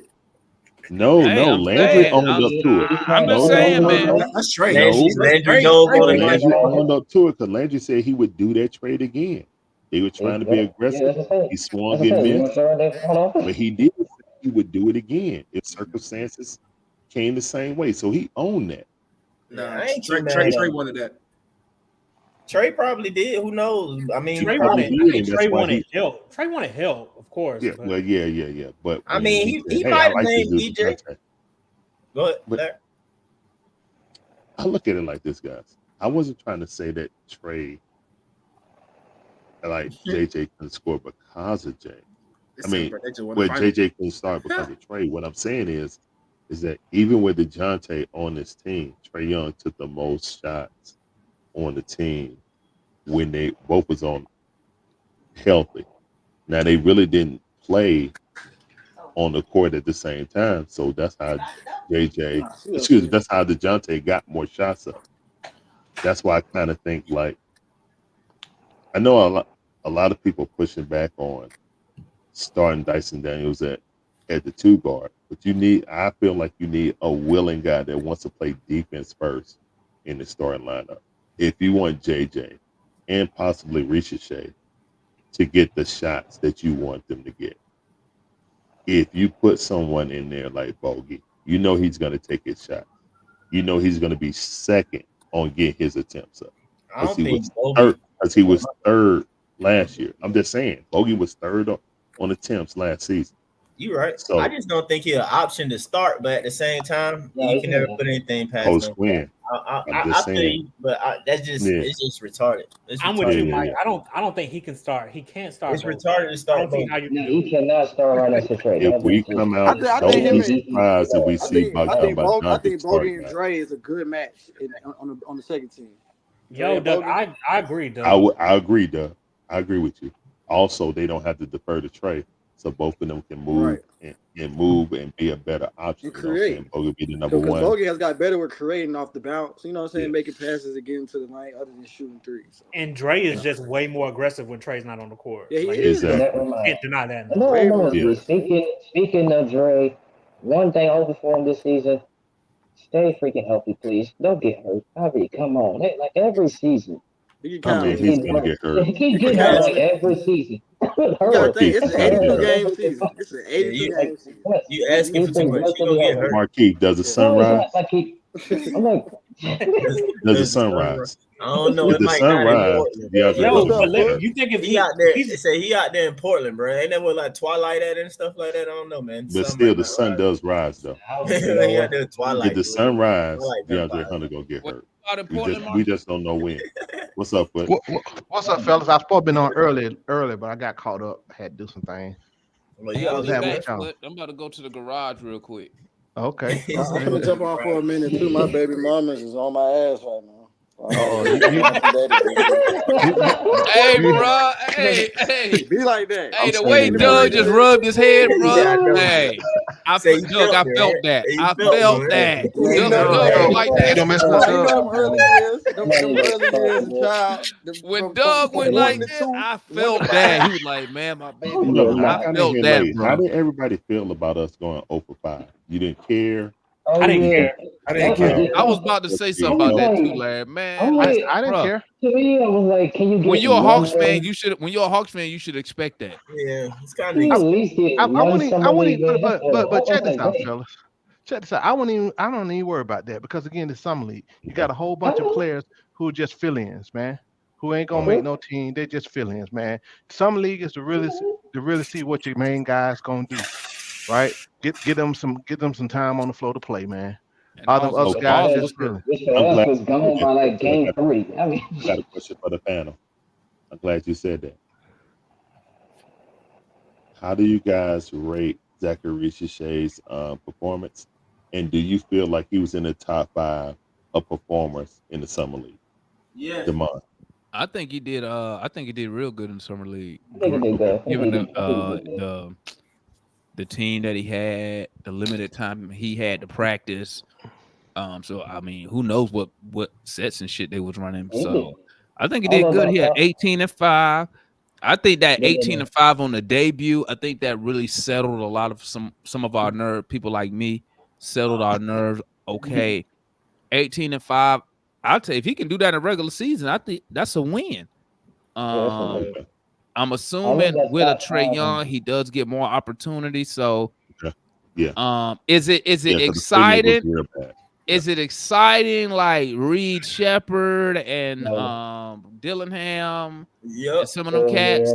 Speaker 11: No,
Speaker 3: Hey,
Speaker 11: no.
Speaker 3: I'm
Speaker 11: Landry
Speaker 3: saying,
Speaker 11: owned up to it.
Speaker 3: I'm just
Speaker 11: No,
Speaker 3: saying,
Speaker 11: no,
Speaker 3: man.
Speaker 11: no.
Speaker 12: That's Trae.
Speaker 10: Landry
Speaker 12: Trae-
Speaker 10: dove
Speaker 12: Trae
Speaker 10: on
Speaker 12: did
Speaker 10: him.
Speaker 11: Landry owned up to it because Landry said he would do that trade again. He was trying to be aggressive. He swung and missed, but he did say he would do it again if circumstances came the same way. So he owned that.
Speaker 12: Nah,
Speaker 10: I ain't too
Speaker 12: Trae,
Speaker 10: mad
Speaker 12: Trae,
Speaker 10: at
Speaker 12: Trae
Speaker 10: him.
Speaker 12: wanted that.
Speaker 10: Trey probably did. Who knows? I mean,
Speaker 7: Trey
Speaker 11: probably
Speaker 7: wanted,
Speaker 11: did,
Speaker 7: I think
Speaker 11: and that's
Speaker 7: Trey
Speaker 11: why
Speaker 7: wanted help. Trey wanted help, of course.
Speaker 11: Yeah,
Speaker 7: but-
Speaker 11: well, yeah. But
Speaker 10: I
Speaker 11: when
Speaker 10: mean, he
Speaker 11: said, hey,
Speaker 10: might
Speaker 11: I
Speaker 10: have
Speaker 11: like
Speaker 10: named
Speaker 11: this dude
Speaker 10: DJ.
Speaker 11: Dejounte.
Speaker 10: Go ahead.
Speaker 11: But-
Speaker 10: Larry.
Speaker 11: I look at it like this, guys. I wasn't trying to say that Trey, like JJ, couldn't score because of Jay. I mean, where JJ couldn't start because of Trey. What I'm saying is that even with DeJounte on this team, Trae Young took the most shots on the team when they both was on healthy. Now they really didn't play on the court at the same time, so that's how that's how DeJounte got more shots up. That's why I kind of think like I know a lot of people pushing back on starting Dyson Daniels at the 2 guard, but I feel like you need a willing guy that wants to play defense first in the starting lineup. If you want JJ and possibly Risacher to get the shots that you want them to get. If you put someone in there like Bogey, you know he's going to take his shot. You know he's going to be second on getting his attempts up.
Speaker 10: I don't think
Speaker 11: Because he was third last year. I'm just saying, Bogey was third on attempts last season.
Speaker 10: You're right.
Speaker 11: So
Speaker 10: I just don't think he's an option to start, but at the same time, you can never put anything past
Speaker 11: post
Speaker 10: him.
Speaker 11: win.
Speaker 10: I feel you, but it's just retarded.
Speaker 7: I'm with you, Mike. I don't think he can start. He can't start.
Speaker 10: It's retarded to start.
Speaker 9: He cannot start right next to Trae.
Speaker 11: If we come out, don't be surprised if we see
Speaker 8: I
Speaker 11: Bogdan
Speaker 8: think Bogey
Speaker 11: starting.
Speaker 8: and Dre is a good match on the second team.
Speaker 7: Yo, Doug, I agree, Doug.
Speaker 11: I agree, Doug. I agree with you. Also, they don't have to defer to Trae so both of them can move and move and be a better option.
Speaker 8: You
Speaker 11: You know what I'm saying?
Speaker 8: create.
Speaker 11: Bogey be the number
Speaker 8: Because
Speaker 11: one.
Speaker 8: Bogey has got better with creating off the bounce. You know what I'm saying?
Speaker 11: Yeah.
Speaker 8: Making passes and getting to the line other than shooting threes. So.
Speaker 7: And Dre is just way more aggressive when Trae's not on the court.
Speaker 8: Yeah, he
Speaker 7: Like,
Speaker 8: is.
Speaker 11: Exactly.
Speaker 7: can't deny that.
Speaker 9: No,
Speaker 8: Way
Speaker 9: no,
Speaker 8: more
Speaker 11: Yeah.
Speaker 8: aggressive.
Speaker 9: Speaking of Dre, one thing over for him this season: stay freaking healthy, please. Don't get hurt. I mean, come on, like every season.
Speaker 8: You can
Speaker 11: I
Speaker 8: count
Speaker 11: mean,
Speaker 8: on
Speaker 11: he's
Speaker 8: it.
Speaker 11: gonna get hurt.
Speaker 9: He keep
Speaker 8: You
Speaker 9: getting
Speaker 8: can
Speaker 9: hurt
Speaker 8: count
Speaker 9: like
Speaker 8: on it.
Speaker 9: every season.
Speaker 8: You gotta
Speaker 9: Hurt.
Speaker 8: think it's an
Speaker 11: He's gotta
Speaker 8: 82
Speaker 11: get
Speaker 8: game
Speaker 11: hurt.
Speaker 8: season. It's an 82
Speaker 10: you-
Speaker 8: game season.
Speaker 10: You asking
Speaker 9: He's
Speaker 10: for too
Speaker 9: been
Speaker 10: much. You gonna get hurt.
Speaker 11: Marquis, does the
Speaker 8: Yeah.
Speaker 11: sun
Speaker 9: No, it's
Speaker 11: rise?
Speaker 9: not like he. I'm like,
Speaker 11: Does the sun rise?
Speaker 10: I don't know.
Speaker 11: If
Speaker 10: It
Speaker 11: the
Speaker 10: might
Speaker 11: sun
Speaker 10: not in
Speaker 11: rise,
Speaker 10: Portland.
Speaker 11: DeAndre
Speaker 7: Yo,
Speaker 11: Hunter
Speaker 7: but
Speaker 11: gonna get hurt.
Speaker 7: you think if
Speaker 10: He out there,
Speaker 7: he's
Speaker 10: they say he out there in Portland, bro. Ain't that what like Twilight at and stuff like that? I don't know, man.
Speaker 11: But still, the sun does rise though.
Speaker 10: He out there Twilight.
Speaker 11: If the sun rise,
Speaker 10: Twilight
Speaker 11: DeAndre
Speaker 10: vampire.
Speaker 11: Hunter gonna get hurt.
Speaker 3: Out in Portland,
Speaker 11: We just don't know when. What's up, Foot?
Speaker 13: What's up, fellas? I was supposed to been on early, but I got caught up. Had to do some things.
Speaker 10: Well,
Speaker 3: Hey,
Speaker 10: you
Speaker 3: I'll
Speaker 10: out
Speaker 3: be
Speaker 10: there,
Speaker 3: back,
Speaker 10: man.
Speaker 3: but I'm about to go to the garage real quick.
Speaker 13: Okay.
Speaker 8: I'm gonna jump off for a minute too. My baby mama is on my ass right now.
Speaker 13: Oh,
Speaker 3: Hey, bro. Hey.
Speaker 8: Be like that.
Speaker 3: Hey, the way Doug just rubbed his head, bro. Hey, I felt that. I felt that. Doug like that.
Speaker 8: Them early years, them early years, child.
Speaker 3: When Doug went like that, I felt that. He was like, man, my baby. I felt that,
Speaker 11: How
Speaker 3: bro.
Speaker 11: did everybody feel about us going 0 for 5? You didn't care.
Speaker 7: I didn't care.
Speaker 12: I didn't care.
Speaker 3: I was about to say something about that too, lad. Man,
Speaker 9: I
Speaker 13: didn't
Speaker 3: bruh,
Speaker 13: care.
Speaker 9: To me, I was like, can you get
Speaker 3: When you're a
Speaker 9: one
Speaker 3: Hawks
Speaker 9: more?
Speaker 3: fan, you should. When you're a Hawks fan, you should expect that.
Speaker 10: Yeah, it's kind
Speaker 9: Can you at least get
Speaker 13: I
Speaker 9: one
Speaker 13: wouldn't
Speaker 9: summer league
Speaker 13: even,
Speaker 9: game?
Speaker 13: but check this out,
Speaker 9: Hey,
Speaker 13: fellas. Check this out. I don't even worry about that because again, the summer league, you got a whole bunch of players who are just fill-ins, man. Who ain't gonna make no team. They just fill-ins, man. Summer league is to really see what your main guys gonna do, right? Get them some time on the floor to play, man.
Speaker 3: And
Speaker 13: All them
Speaker 3: also,
Speaker 13: other guys
Speaker 3: also-
Speaker 13: just fill-in.
Speaker 9: which for
Speaker 11: I'm
Speaker 9: us
Speaker 11: glad-
Speaker 9: was gone by like game 3. I mean,
Speaker 11: I got a question for the panel. I'm glad you said that. How do you guys rate Zaccharie Shishay's performance? And do you feel like he was in the top 5 of performers in the summer league?
Speaker 10: Yeah.
Speaker 11: Demond.
Speaker 3: I think he did. I think he did real good in the summer league.
Speaker 9: I think he did good.
Speaker 3: Given the team that he had, the limited time he had to practice. So I mean, who knows what sets and shit they was running. So I think he did good. He had 18 and 5. I think that 18 and 5 on the debut, I think that really settled a lot of some of our nerve people like me, settled our nerves. Okay, 18 and 5. I'll tell you, if he can do that in a regular season, I think that's a win. I'm assuming with a Trae Young, he does get more opportunity. So,
Speaker 11: yeah.
Speaker 3: Is it exciting? Is it exciting like Reed Shepherd and Dillingham and some of them cats?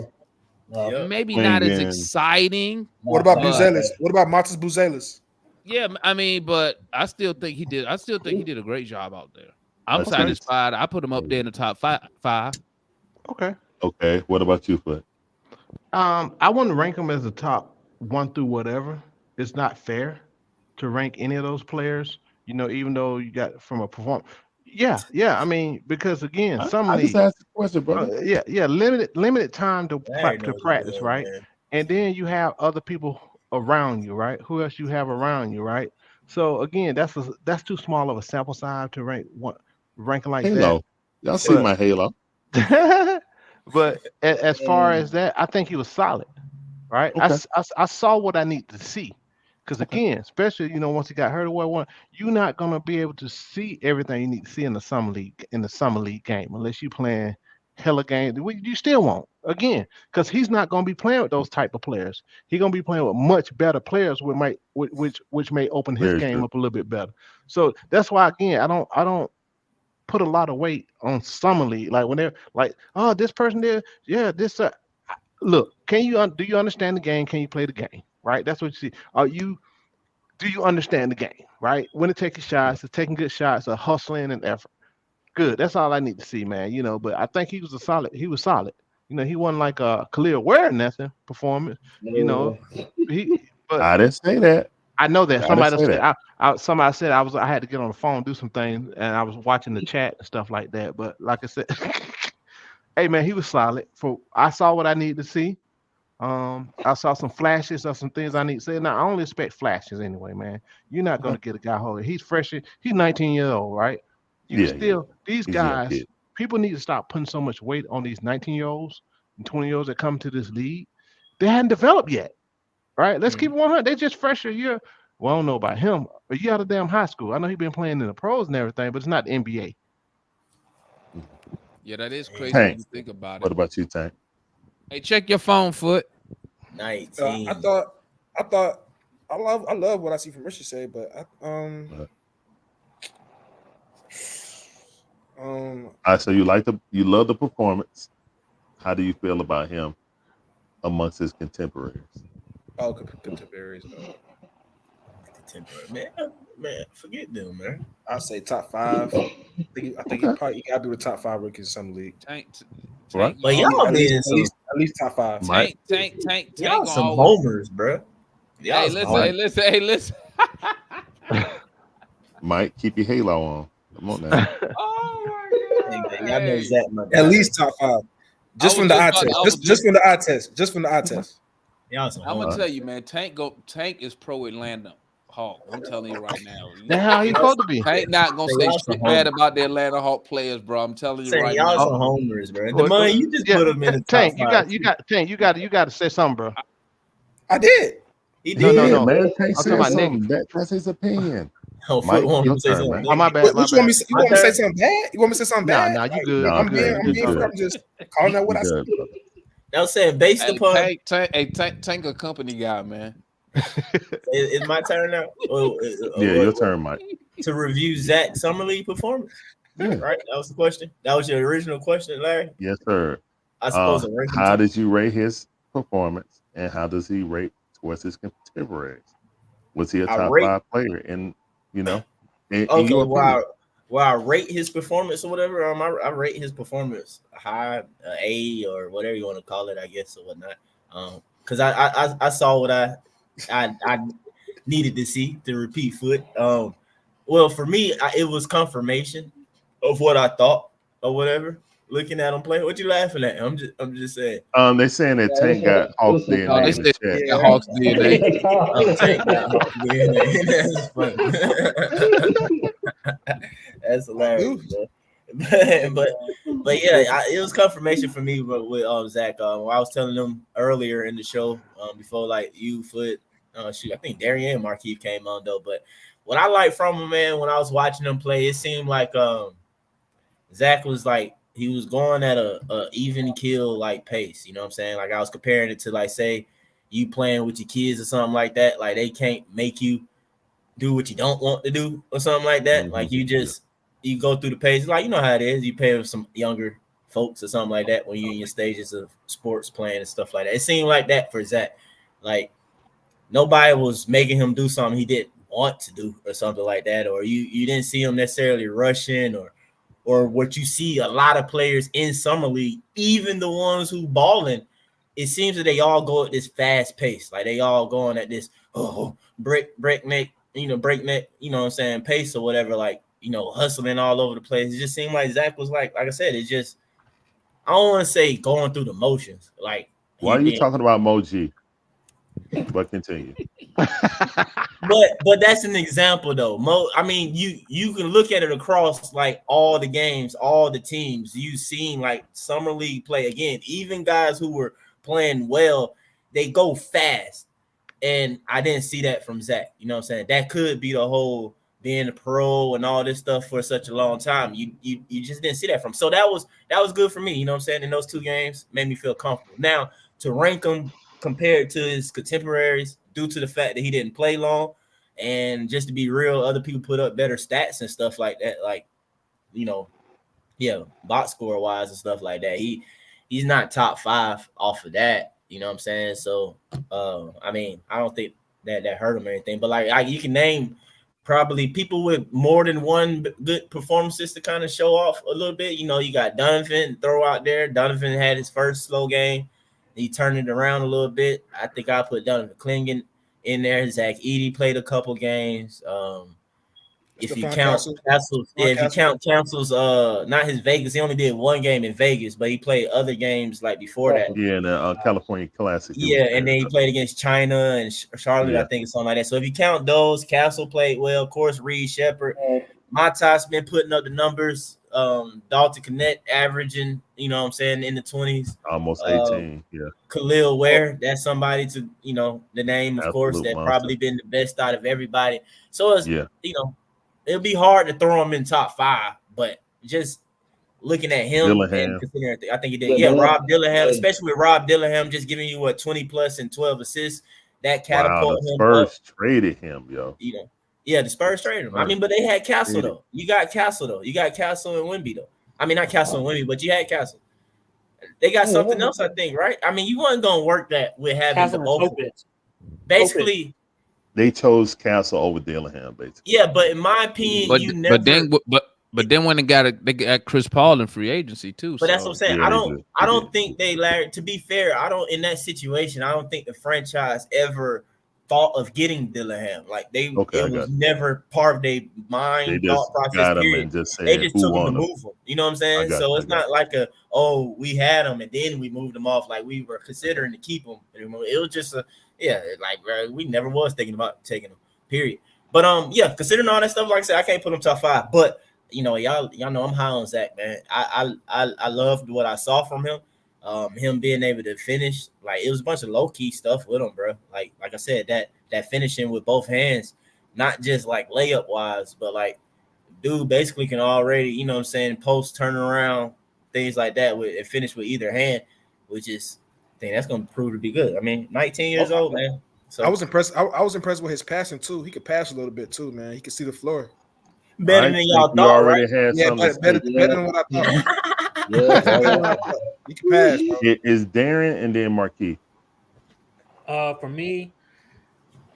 Speaker 3: Maybe not as exciting.
Speaker 12: What about Buzelis? What about Montes Buzelis?
Speaker 3: Yeah, I mean, but I still think he did a great job out there. I'm satisfied. I put him up there in the top five.
Speaker 13: Okay.
Speaker 11: Okay. What about you, Foot?
Speaker 13: I wouldn't rank him as a top 1 through whatever. It's not fair to rank any of those players. You know, even though you got from a performance. Yeah. I mean, because again,
Speaker 11: I just asked the question, brother.
Speaker 13: Limited time to practice, right? Man. And then you have other people around you, right? Who else you have around you, right? So again, that's too small of a sample size to ranking like
Speaker 11: halo.
Speaker 13: that.
Speaker 11: Y'all see my halo.
Speaker 13: But as far as that, I think he was solid, right? Okay. I saw what I need to see. Because again, especially once he got hurt away, you're not gonna be able to see everything you need to see in the summer league game unless you playing hella games. You still won't again because he's not gonna be playing with those type of players. He's gonna be playing with much better players, which may open his game up a little bit better. So that's why again, I don't put a lot of weight on summer league. Like when they're like, oh, this person there, yeah, this. Look, do you understand the game? Can you play the game? Right, that's what you see. Do you understand the game? Right, when to take your shots, to taking good shots, hustling and effort. Good. That's all I need to see, man. But I think he was solid. He wasn't like a Khalil Ware or nothing performance.
Speaker 11: But I didn't say that.
Speaker 13: I know that somebody said I had to get on the phone, do some things, and I was watching the chat and stuff like that. But like I said, hey man, he was solid. I saw what I needed to see. I saw some flashes of some things I need to say. Now I only expect flashes anyway, man. You're not gonna get a guy hold. He's fresh. He's 19 years old, right? You
Speaker 11: Yeah,
Speaker 13: still these
Speaker 11: he's a young
Speaker 13: guys.
Speaker 11: kid.
Speaker 13: People need to stop putting so much weight on these 19-year-olds and 20-year-olds that come to this league. They hadn't developed yet, right? Let's keep it 100. They just fresh a year. Well, I don't know about him. A year out of damn high school. I know he's been playing in the pros and everything, but it's not the NBA.
Speaker 3: Yeah, that is crazy
Speaker 11: Tank,
Speaker 3: when you think about
Speaker 11: what
Speaker 3: it.
Speaker 11: about you, Tank?
Speaker 3: Hey, check your phone, Foot.
Speaker 10: 19.
Speaker 12: I love what I see from Richard say, but
Speaker 11: So you love the performance. How do you feel about him amongst his contemporaries?
Speaker 12: Oh, contemporaries.
Speaker 10: Man, forget them, man.
Speaker 12: I'll say top 5. I think he got to be the top 5 rookies in some league.
Speaker 11: Right.
Speaker 10: But y'all
Speaker 12: at
Speaker 10: being
Speaker 12: least top 5.
Speaker 3: Tank.
Speaker 10: Y'all some
Speaker 3: always-
Speaker 10: homers, bro.
Speaker 3: Hey, listen.
Speaker 11: Mike, keep your halo on. Come on now.
Speaker 3: Oh my God.
Speaker 10: Y'all know Zach, my guy.
Speaker 12: At least top 5. Just from the eye test. Just from the eye test. Just from the eye test.
Speaker 10: Y'all some
Speaker 3: I'm gonna
Speaker 10: homers.
Speaker 3: tell you, man. Tank is pro Atlanta Hawk. I'm telling you right now.
Speaker 13: That's how he's supposed to be.
Speaker 3: Tank not gonna say
Speaker 10: y'all
Speaker 3: shit
Speaker 10: some
Speaker 3: bad
Speaker 10: homers.
Speaker 3: about the Atlanta Hawk players, bro. I'm telling you
Speaker 10: Say
Speaker 3: right
Speaker 10: y'all
Speaker 3: now.
Speaker 10: some homers, bro. The money you just put them in the top
Speaker 13: Tank,
Speaker 10: 5.
Speaker 13: you got to say something, bro.
Speaker 12: I did.
Speaker 10: He
Speaker 13: No,
Speaker 10: did.
Speaker 13: no.
Speaker 11: Man, Tank
Speaker 13: I'm talking
Speaker 11: said
Speaker 13: about
Speaker 11: something.
Speaker 13: negative.
Speaker 11: That's his opinion.
Speaker 10: Oh,
Speaker 11: Mike,
Speaker 10: want
Speaker 11: your
Speaker 10: to say
Speaker 11: turn,
Speaker 10: something.
Speaker 11: man.
Speaker 13: My bad.
Speaker 12: You want me to say something bad? You want me to say something bad?
Speaker 13: Nah, you good.
Speaker 11: Nah,
Speaker 12: I'm
Speaker 11: you
Speaker 12: being
Speaker 11: good. You
Speaker 12: fair.
Speaker 11: good.
Speaker 12: I'm just calling out what I said.
Speaker 11: Good, brother.
Speaker 10: I was saying based
Speaker 3: Hey,
Speaker 10: upon
Speaker 3: Tank a company guy, man.
Speaker 10: is my turn now.
Speaker 11: Yeah, your turn, Mike.
Speaker 10: To review Zach Summer League performance.
Speaker 11: Yeah.
Speaker 10: Right? That was the question. That was your original question, Larry.
Speaker 11: Yes, sir.
Speaker 10: I suppose a ranking
Speaker 11: How
Speaker 10: too.
Speaker 11: did you rate his performance, and how does he rate towards his contemporaries? Was he a top 5 player? And in
Speaker 10: Okay,
Speaker 11: your opinion?
Speaker 10: Well, I rate his performance or whatever. I rate his performance high, A or whatever you want to call it, I guess, or whatnot. Because I saw what I needed to see to repeat Foot. Well, for me, it was confirmation of what I thought or whatever. Looking at him play, what you laughing at? I'm just saying.
Speaker 11: They saying that Tank got Hawks DNA in the chat.
Speaker 3: Hawks DNA.
Speaker 10: Tank got Hawks DNA. That's funny. That's hilarious, man. But yeah, it was confirmation for me with Zach. I was telling them earlier in the show before, like you Foot, I think Darian and Markeith came on though. But what I liked from him, man, when I was watching him play, it seemed like Zach was like he was going at a even kill like pace. You know what I'm saying? Like I was comparing it to like say you playing with your kids or something like that. Like they can't make you do what you don't want to do or something like that.
Speaker 11: Mm-hmm.
Speaker 10: Like you go through the pace. Like you know how it is. You play with some younger folks or something like that when you're in your stages of sports playing and stuff like that. It seemed like that for Zach. Like nobody was making him do something he didn't want to do or something like that. Or you didn't see him necessarily rushing or what you see a lot of players in summer league, even the ones who balling, it seems that they all go at this fast pace. Like they all going at this breakneck, you know what I'm saying, pace or whatever, like, hustling all over the place. It just seemed like Zach was like I said, it's just, I don't want to say going through the motions. Like,
Speaker 11: why are you talking about Moji? But continue.
Speaker 10: But that's an example though. I mean, you can look at it across like all the games, all the teams. You've seen like summer league play again. Even guys who were playing well, they go fast, and I didn't see that from Zach. You know what I'm saying? That could be the whole being a pro and all this stuff for such a long time. You just didn't see that from. So that was good for me. You know what I'm saying? In those 2 games, made me feel comfortable. Now to rank him compared to his contemporaries, due to the fact that he didn't play long, and just to be real, other people put up better stats and stuff like that, like, box score wise and stuff like that. He's not top 5 off of that, you know what I'm saying? So I mean, I don't think that hurt him or anything, but like you can name probably people with more than one good performances to kind of show off a little bit. You got Donovan throw out there. Donovan had his first slow game. He turned it around a little bit. I think I put Donovan Clingan in there. Zach Edey played a couple games. if you
Speaker 12: Stephon
Speaker 10: count
Speaker 12: Castle.
Speaker 10: Castle's,
Speaker 12: Stephon
Speaker 10: if you
Speaker 12: Castle.
Speaker 10: count Castle's, not his Vegas, he only did one game in Vegas, but he played other games like before that.
Speaker 11: Yeah, and the California Classic. he
Speaker 10: Yeah,
Speaker 11: was
Speaker 10: and
Speaker 11: there.
Speaker 10: then he played against China and Charlotte,
Speaker 11: Yeah.
Speaker 10: I think, or something like that. So if you count those, Castle played well. Of course, Reed Shepard. Matas been putting up the numbers. Dalton Connect averaging, you know what I'm saying, in the 20s.
Speaker 11: Almost 18. Yeah.
Speaker 10: Khalil Ware, that's somebody to, you know, the name, of course,
Speaker 11: Absolute
Speaker 10: that
Speaker 11: monster.
Speaker 10: probably been the best out of everybody. So it's,
Speaker 11: Yeah.
Speaker 10: you know, it'll be hard to throw him in top 5, but just looking at him
Speaker 11: Dillingham.
Speaker 10: and considering, I think he did. Yeah, Rob Dillingham, especially with Rob Dillingham just giving you 20 plus and 12 assists, that
Speaker 11: Wow,
Speaker 10: catapult
Speaker 11: the
Speaker 10: him
Speaker 11: Spurs
Speaker 10: up.
Speaker 11: traded him, yo.
Speaker 10: You know, yeah, the Spurs traded him. I mean, but they had Castle though. You got Castle though. You got Castle and Wemby though. I mean, not Castle and Wemby, but you had Castle. They got something else, I think, right? I mean, you wasn't gonna work that with having
Speaker 7: Castle
Speaker 10: the both.
Speaker 7: and Topit.
Speaker 10: Basically,
Speaker 11: They chose Castle over Dillingham, basically.
Speaker 10: yeah. But in my opinion,
Speaker 3: But
Speaker 10: you never.
Speaker 3: but then when they got Chris Paul in free agency too.
Speaker 10: But that's what I'm saying.
Speaker 11: Yeah,
Speaker 10: I don't think they, Larry. To be fair, I don't in that situation. I don't think the franchise ever thought of getting Dillingham. Like it was never part of their mind
Speaker 11: They just
Speaker 10: thought process.
Speaker 11: got him
Speaker 10: Period.
Speaker 11: and just said,
Speaker 10: They just
Speaker 11: who
Speaker 10: took him to
Speaker 11: won him?
Speaker 10: move him. You know what I'm saying? So it's not like we had him and then we moved him off. Like we were considering to keep him. It was just we never was thinking about taking him. Period. But considering all that stuff, like I said, I can't put him top 5. But you know, y'all know I'm high on Zach, man. I loved what I saw from him. Him being able to finish, like it was a bunch of low key stuff with him, bro. Like I said, that finishing with both hands, not just like layup wise, but like dude basically can already, you know what I'm saying, post turn around, things like that and finish with either hand, which is I think that's gonna prove to be good. I mean, 19 years old, man. So
Speaker 12: I was impressed. I was impressed with his passing too. He could pass a little bit too, man. He could see the floor.
Speaker 10: Better than y'all thought, right?
Speaker 12: Yeah, better than what I thought. He can pass. Bro.
Speaker 11: It is Darren and then Marquis.
Speaker 7: For me,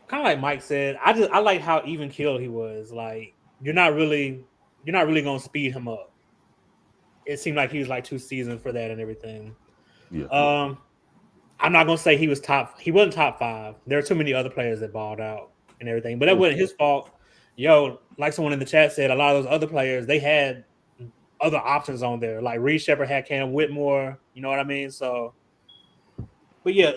Speaker 7: kind of like Mike said, I like how even keeled he was. Like you're not really gonna speed him up. It seemed like he was like too seasoned for that and everything.
Speaker 11: Yeah.
Speaker 7: I'm not gonna say he wasn't top 5. There are too many other players that balled out and everything, but that wasn't his fault. Like someone in the chat said, a lot of those other players, they had other options on there. Like Reed Shepard had Cam Whitmore, you know what I mean? So, but yeah,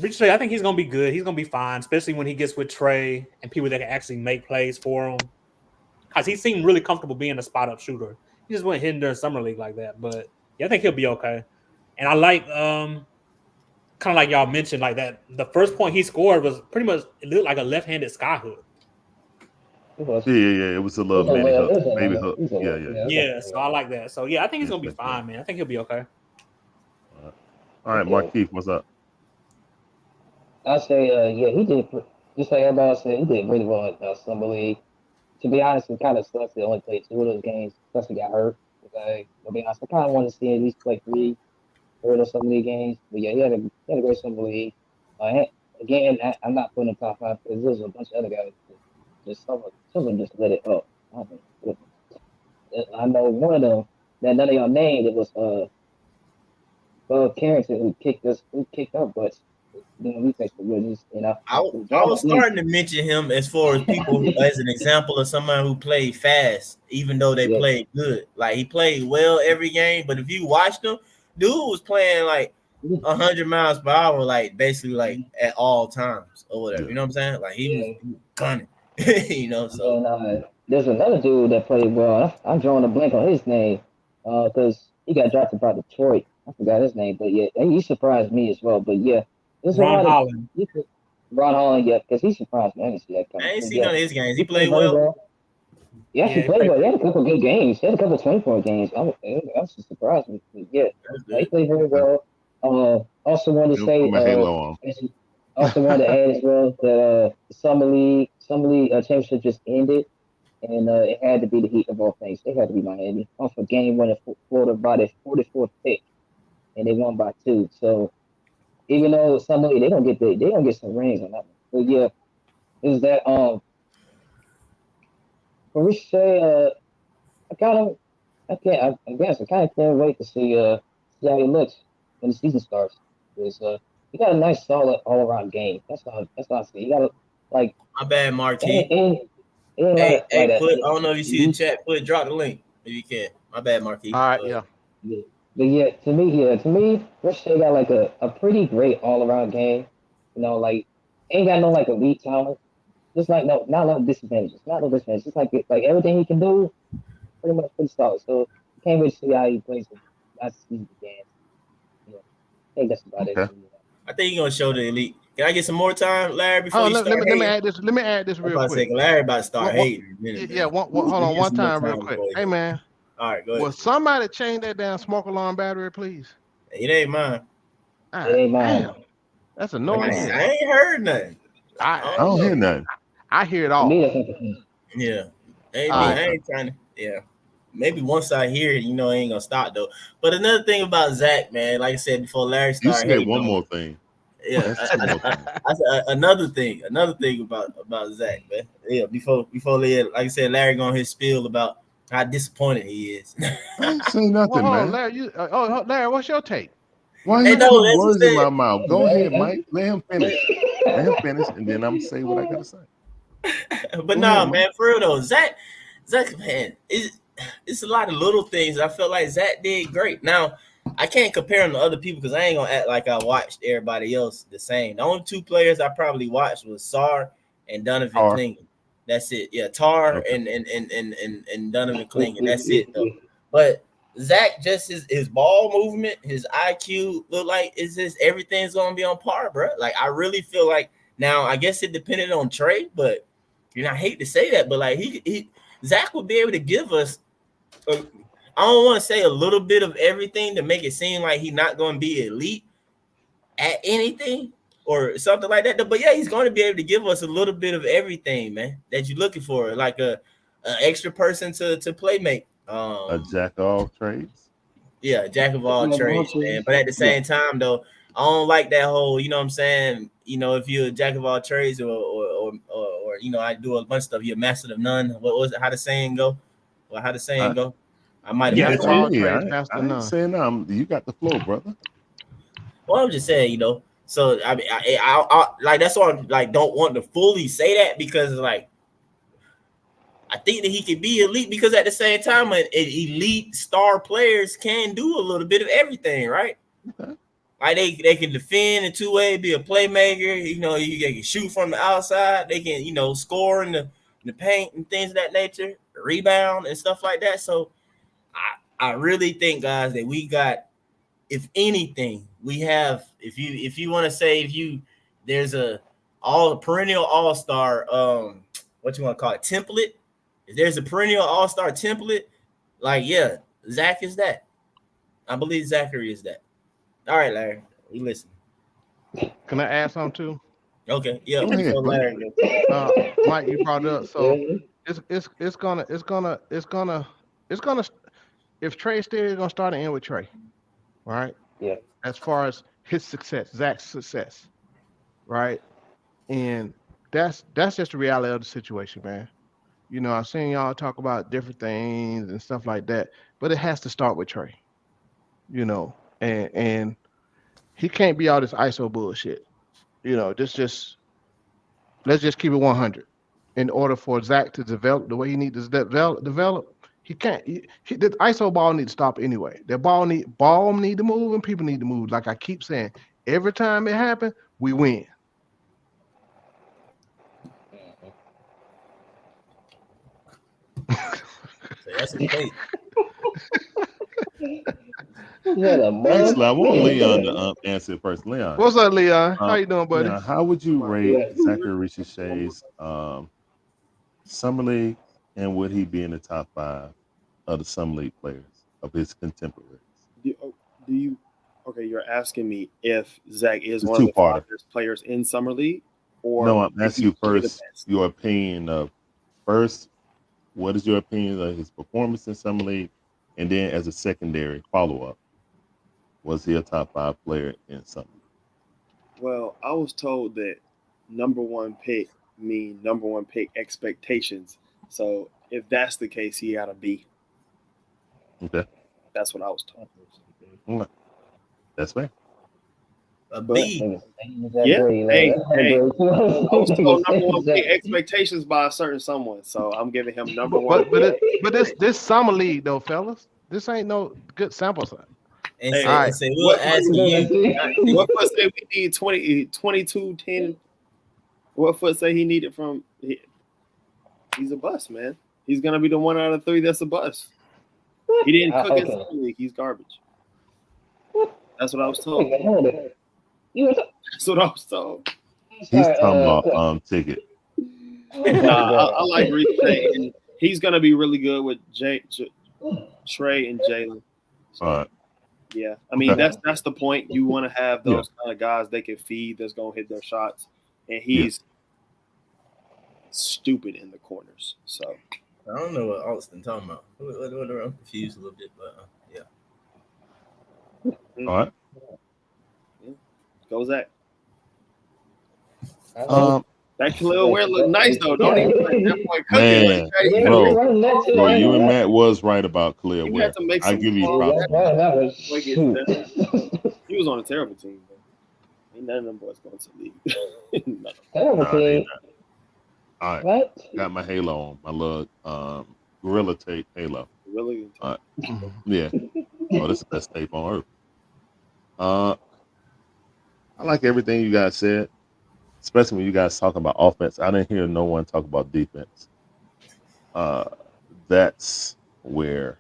Speaker 7: Risacher, I think he's gonna be good. He's gonna be fine, especially when he gets with Trae and people that can actually make plays for him. Because he seemed really comfortable being a spot up shooter. He just wasn't hitting during summer league like that. But yeah, I think he'll be okay. And I like kind of like y'all mentioned, like that the first point he scored was pretty much, it looked like a left-handed sky hook.
Speaker 11: Yeah. It was a little mini hook, baby hook. Yeah.
Speaker 7: So I like that. So yeah, I think he's gonna be fine, man. I think he'll be okay.
Speaker 11: All right, Marquis, what's up?
Speaker 9: I say, he did. Just like everybody said, he did really well at summer league. To be honest, it kind of sucks. They only played 2 of those games. Plus, he got hurt. To be honest, I kind of want to see at least play 3 of those summer league games. But yeah, he had a great summer league. Again, I'm not putting him top 5 because there's a bunch of other guys. Just someone just let it up. I know one of them that none of y'all named. It was Bud Carrington who kicked up butts. We take the witness,
Speaker 10: I was starting to mention him as far as people as an example of somebody who played fast, even though they played good. Like he played well every game, but if you watched him, dude was playing like 100 miles per hour, like basically like at all times or whatever. You know what I'm saying? Like he was gunning. You know, so
Speaker 9: and, there's another dude that played well. I'm drawing a blank on his name because he got drafted by Detroit. I forgot his name, but yeah, he surprised me as well. But yeah, there's
Speaker 7: Ron Holland.
Speaker 9: Ron Holland, yeah, because he surprised me. I didn't see that coming.
Speaker 10: I ain't seen none of his games. He played well.
Speaker 9: Yeah, he played well. He had a couple good games. He had a couple 24 games. I was surprised. Yeah, he played very well. Also wanted to say, also wanted to add as well that the summer league championship just ended, and it had to be the Heat of all things. They had to be Miami. Off a game winning Florida by their 44th pick, and they won by 2. So even though summer league, they gonna get some rings on that one. But yeah, is that for Risacher, I kind of can't wait to see how he looks when the season starts. Because he got a nice, solid, all-around game. That's all I see. He got like
Speaker 10: my bad, Marquis. Hey, put. I don't know if you see the chat. Put drop the link if you can. My bad, Marquis.
Speaker 13: All right, yeah.
Speaker 9: But to me, Ricochet got like a pretty great all around game. You know, like ain't got no like elite talent. Just like not no disadvantages. Not no disadvantages. Just like everything he can do, pretty much pretty solid. So you can't really see how he plays the last season game. Yeah. I think that's about it.
Speaker 11: Okay.
Speaker 10: I think you're gonna show the elite. Can I get some more time, Larry, before
Speaker 13: Oh,
Speaker 10: you
Speaker 13: let
Speaker 10: start
Speaker 13: me add this. Let me add this real quick.
Speaker 10: Larry about to start hating.
Speaker 13: Yeah, hold on one time real quick. Hey man.
Speaker 10: All right, go ahead.
Speaker 13: Will somebody change that damn smoke alarm battery, please?
Speaker 10: It ain't mine.
Speaker 9: It ain't mine.
Speaker 13: Damn. That's annoying.
Speaker 10: I ain't heard nothing.
Speaker 11: I don't hear nothing.
Speaker 13: I hear it all.
Speaker 10: Yeah. I ain't trying to. Yeah. Maybe once I hear it, I ain't gonna stop though. But another thing about Zach, man, like I said before, Larry started.
Speaker 11: You said one more thing.
Speaker 10: Yeah. I said another thing about Zach, man. Yeah. Before like I said, Larry going his spiel about how disappointed he is.
Speaker 11: I ain't saying nothing, man.
Speaker 13: Larry, Larry, what's your take?
Speaker 11: Why you put words in my mouth? Go ahead, Mike. Let him finish. And then I'm gonna say what I gotta say.
Speaker 10: But man, for real though, Zach, man, it's a lot of little things. I felt like Zach did great. Now, I can't compare him to other people because I ain't gonna act like I watched everybody else the same. The only two players I probably watched was Sarr and Donovan Clingan. That's it. Yeah, Tar and Donovan Clingan. That's it though. But Zach, just his ball movement, his IQ look like it's just everything's gonna be on par, bro. Like I really feel like now. I guess it depended on Trae, but I hate to say that, but like Zach would be able to give us. I don't want to say a little bit of everything to make it seem like he's not going to be elite at anything or something like that. But yeah, he's going to be able to give us a little bit of everything, man, that you're looking for, like an extra person to play make.
Speaker 11: A jack of all trades.
Speaker 10: Yeah, jack of all trades, man. But at the same time, though, I don't like that whole, you know what I'm saying? If you're a jack of all trades or I do a bunch of stuff, you're a master of none. What was it? How the saying go? Well, how the saying go? I might have been
Speaker 11: all trades, master of none. Saying you got the flow, brother.
Speaker 10: Well, I'm just saying, So I mean, I like that's why I'm like don't want to fully say that because like I think that he could be elite because at the same time, an elite star players can do a little bit of everything, right?
Speaker 11: Okay.
Speaker 10: Like they can defend in two-way, be a playmaker. They can shoot from the outside. They can score in the paint and things of that nature, rebound and stuff like that. So I really think, guys, that we got, if anything, we have. If you want to say there's a perennial all-star, what you want to call it, template. If there's a perennial all-star template, like yeah, Zach is that. I believe Zaccharie is that. All right, Larry, we listen.
Speaker 13: Can I add something too?
Speaker 10: Okay, yeah.
Speaker 13: Larry, Mike, you brought it up. So it's gonna. If Trae still is gonna start and end with Trae, right?
Speaker 9: Yeah.
Speaker 13: As far as his success, Zach's success, right? And that's just the reality of the situation, man. I've seen y'all talk about different things and stuff like that, but it has to start with Trae. And he can't be all this ISO bullshit. Let's just keep it 100. In order for Zach to develop the way he needs to develop, he can't. The ISO ball needs to stop anyway. The ball need to move and people need to move. Like I keep saying, every time it happens, we win.
Speaker 10: That's the case.
Speaker 11: Thanks, I want Leon to answer it first. Leon,
Speaker 13: what's up, Leon? How you doing, buddy?
Speaker 11: Leon, how would you rate Zaccharie Richard's summer league, and would he be in the top 5 of the summer league players of his contemporaries?
Speaker 14: You're asking me if Zach is one of the 5 best players in summer league, or
Speaker 11: no? I'm asking you first your opinion of first. What is your opinion of his performance in summer league, and then as a secondary follow-up, was he a top 5 player in summer league?
Speaker 14: Well, I was told that number 1 pick mean number 1 pick expectations. So if that's the case, he got to be.
Speaker 11: Okay.
Speaker 14: That's what I was told.
Speaker 11: Okay. That's fair.
Speaker 10: A B.
Speaker 14: Yeah. Hey,
Speaker 9: Zaccharie.
Speaker 14: also number one pick expectations by a certain someone. So I'm giving him number one.
Speaker 13: But this summer league though, fellas, this ain't no good sample size.
Speaker 10: And
Speaker 14: Hey,
Speaker 10: say, and say we'll ask you.
Speaker 14: What foot say we need 22, 10? What foot say he needed from? He's a bust, man. He's gonna be the 1 out of 3 that's a bust. He didn't cook in summer league. He's garbage. That's what I was told. That's what I was told.
Speaker 11: He's talking about ticket.
Speaker 14: I like Risacher, and he's gonna be really good with Trae and Jaylen. So,
Speaker 11: All right.
Speaker 14: yeah, I mean that's the point. You want to have those kind of guys they can feed that's gonna hit their shots, and he's stupid in the corners. So
Speaker 10: I don't know what Austin talking about. I'm confused a little bit, but yeah.
Speaker 11: All right.
Speaker 14: Go Zach. That Khalil Ware look nice though, don't he? That boy cooking.
Speaker 11: Man, bro, you and Matt was right about Khalil Ware. I give you props.
Speaker 14: He was on a terrible team. Bro. Ain't none of them boys going to the league.
Speaker 9: Terrible team.
Speaker 11: All right.
Speaker 9: What?
Speaker 11: Got my halo on. My little Gorilla Tape halo.
Speaker 14: Really?
Speaker 11: All right. Yeah. Oh, this is the best tape on earth. I like everything you guys said, especially when you guys talk about offense. I didn't hear no one talk about defense. That's where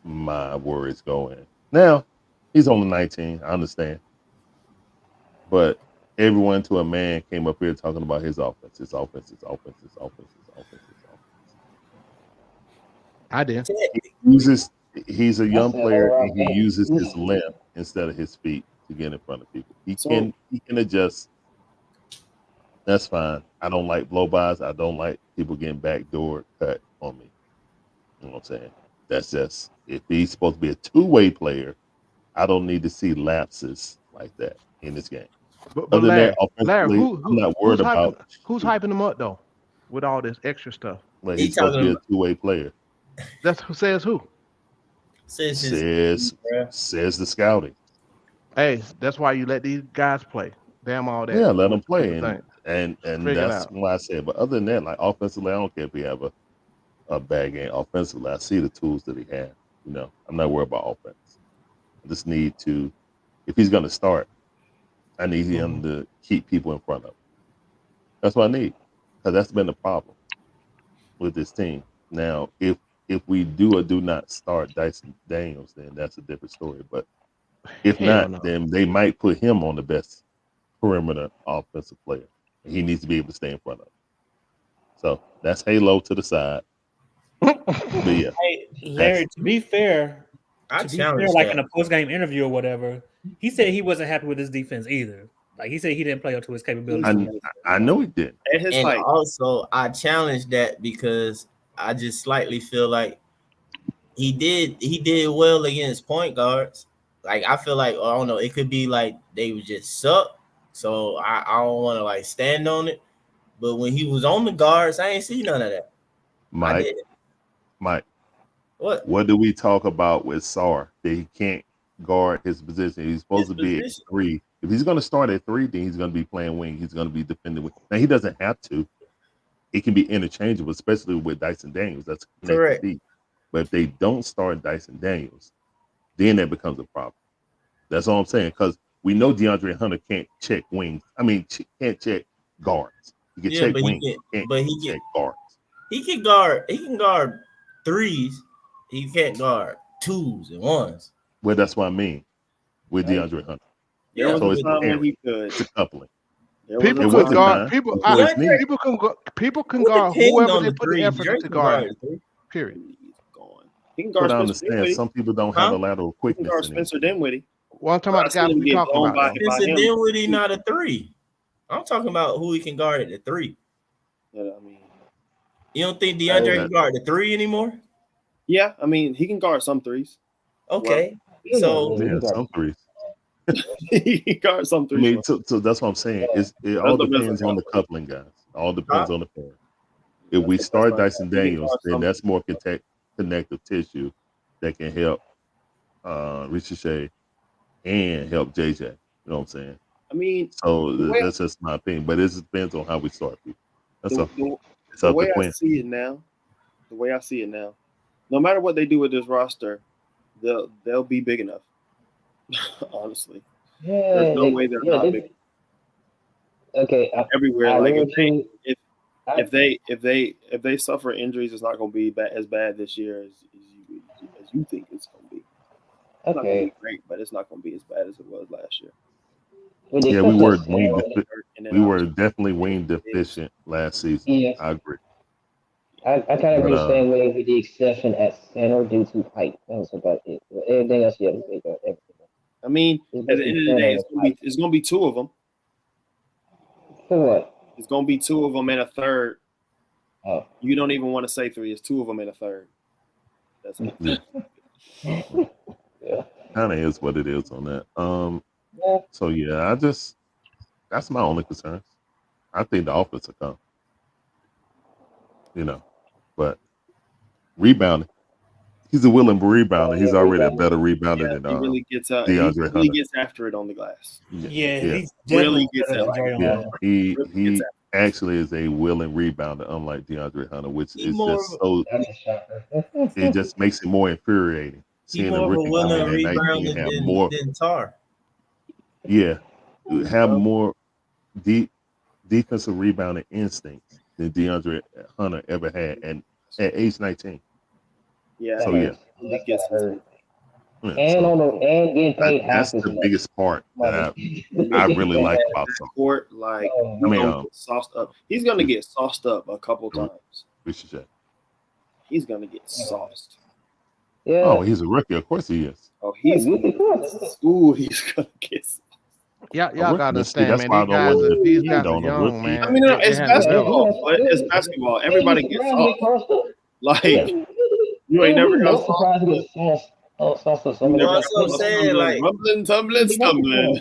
Speaker 11: my worries go in. Now, he's only 19. I understand. But everyone to a man came up here talking about his offense. His offense, his offense, his offense, his offense, his offense.
Speaker 13: I did.
Speaker 11: He's a young player, and he uses his length instead of his feet to get in front of people. He can adjust. That's fine. I don't like blow-bys. I don't like people getting backdoor cut on me. You know what I'm saying? That's just, if he's supposed to be a two-way player, I don't need to see lapses like that in this game.
Speaker 13: But
Speaker 11: Other than
Speaker 13: Larry,
Speaker 11: that, I'm not worried about.
Speaker 13: Who's hyping him up though, with all this extra stuff?
Speaker 11: Like, he's supposed to be a two-way player.
Speaker 13: That's who says who?
Speaker 11: Says the scouting.
Speaker 13: Hey, that's why you let these guys play. Damn all that.
Speaker 11: Yeah, let them play, and
Speaker 13: Figure
Speaker 11: that's
Speaker 13: out.
Speaker 11: why I said. But other than that, like offensively, I don't care if we have a bad game. Offensively, I see the tools that he has. You know, I'm not worried about offense. I just need to, if he's going to start, I need him to keep people in front of him. That's what I need, because that's been the problem with this team. Now, if we do or do not start Dyson Daniels, then that's a different story. But if not, then they might put him on the best perimeter offensive player. And he needs to be able to stay in front of him. So that's Halo to the side. But yeah.
Speaker 7: Hey, Larry, to be fair, like in a post-game interview or whatever, he said he wasn't happy with his defense either. Like, he said he didn't play up to his capabilities.
Speaker 11: I know he did.
Speaker 10: And also, I challenged that because I just slightly feel like he did well against point guards. Like, I feel like, I don't know, it could be like they would just suck. So I don't want to like stand on it. But when he was on the guards, I ain't see none of that.
Speaker 11: Mike,
Speaker 10: what
Speaker 11: do we talk about with Sarr that he can't guard his position? He's supposed to be at 3. If he's going to start at 3, then he's going to be playing wing. He's going to be defending wing. Now, he doesn't have to. It can be interchangeable, especially with Dyson Daniels. That's correct. But if they don't start Dyson Daniels, then that becomes a problem. That's all I'm saying, because we know DeAndre Hunter can't check wings. I mean, can't check guards. He can check wings, but he can check guards.
Speaker 10: He can guard threes. He can't guard 2s and 1s.
Speaker 11: Well, that's what I mean with DeAndre Hunter.
Speaker 14: There was
Speaker 11: so
Speaker 14: a time when he could.
Speaker 11: It's a coupling.
Speaker 13: People can guard. People can guard whoever they put the effort into guard. Period.
Speaker 14: He can guard.
Speaker 11: But I understand some people don't have a lateral quickness.
Speaker 14: He can guard Spencer Dinwiddie.
Speaker 13: Well, I'm talking about the guy we talking about.
Speaker 10: Spencer Dinwiddie not a 3. I'm talking about who he can guard at the 3.
Speaker 14: Yeah, I mean,
Speaker 10: you don't think DeAndre can guard the 3 anymore?
Speaker 14: Yeah, I mean, he can guard some 3s.
Speaker 10: Okay, so
Speaker 11: some 3s.
Speaker 14: He can guard some 3s.
Speaker 11: I mean, so that's what I'm saying. It all depends on the coupling, guys. All depends on the pair. If we start Dyson Daniels, then that's more connective tissue that can help Risacher and help JJ. You know what I'm saying?
Speaker 14: I mean,
Speaker 11: So
Speaker 14: the way,
Speaker 11: that's just my opinion. But it depends on how we start people. That's up. It's
Speaker 14: the
Speaker 11: up
Speaker 14: way
Speaker 11: to
Speaker 14: I
Speaker 11: Quinn.
Speaker 14: see it now, no matter what they do with this roster, they'll be big enough. Honestly,
Speaker 9: Yeah,
Speaker 14: there's no way they're not big.
Speaker 9: Okay,
Speaker 14: Everywhere,
Speaker 9: I
Speaker 14: like
Speaker 9: agree with you.
Speaker 14: if they suffer injuries, it's not going to be as bad this year as you think it's going to be. It's not going to be great, but it's not going to be as bad as it was last year.
Speaker 11: Yeah, we were definitely wing deficient last season.
Speaker 9: Yeah.
Speaker 11: I agree.
Speaker 9: I kind of agree the same way, with the exception at center due to height. That was about it. Everything else, yeah, we got everything.
Speaker 14: I mean, at the end of the day, it's going to be two of them.
Speaker 9: For what?
Speaker 14: It's going to be two of them and a third.
Speaker 9: Oh.
Speaker 14: You don't even want to say three. It's two of them and a third. That's it.
Speaker 9: Yeah.
Speaker 11: Kind of is what it is on that.
Speaker 9: Yeah.
Speaker 11: So yeah, that's my only concern. I think the offense will come. You know, but rebounding, he's a willing rebounder. He's already a better rebounder than
Speaker 14: he really gets
Speaker 11: DeAndre
Speaker 14: he really gets after it on the glass.
Speaker 7: Yeah,
Speaker 14: he really gets after it.
Speaker 11: Yeah, he actually is a willing rebounder, unlike DeAndre Hunter, which is just so. It just makes it more infuriating. Seeing a rookie come in at 19 and have more
Speaker 10: than Sarr.
Speaker 11: Yeah, have more defensive rebounding instincts than DeAndre Hunter ever had, and at age 19.
Speaker 14: Yeah.
Speaker 11: So yeah.
Speaker 14: He gets hurt.
Speaker 11: Yeah,
Speaker 9: And getting paid half
Speaker 11: that's
Speaker 9: as
Speaker 11: the
Speaker 9: much.
Speaker 11: biggest part that I really like about something.
Speaker 14: Court, like, sauced up. He's gonna get sauced up a couple times. He's gonna get sauced.
Speaker 9: Yeah.
Speaker 11: Oh, he's a rookie. Of course he is.
Speaker 14: Oh, he's gonna get sauced.
Speaker 13: Y'all gotta understand, man. These guys are young, man.
Speaker 14: I mean, it's basketball. But it's basketball. Everybody gets sauced. Like, you ain't never gonna
Speaker 9: surprised to get sauced.
Speaker 10: That's what I'm saying. Like,
Speaker 14: rumbling, tumbling, stumbling.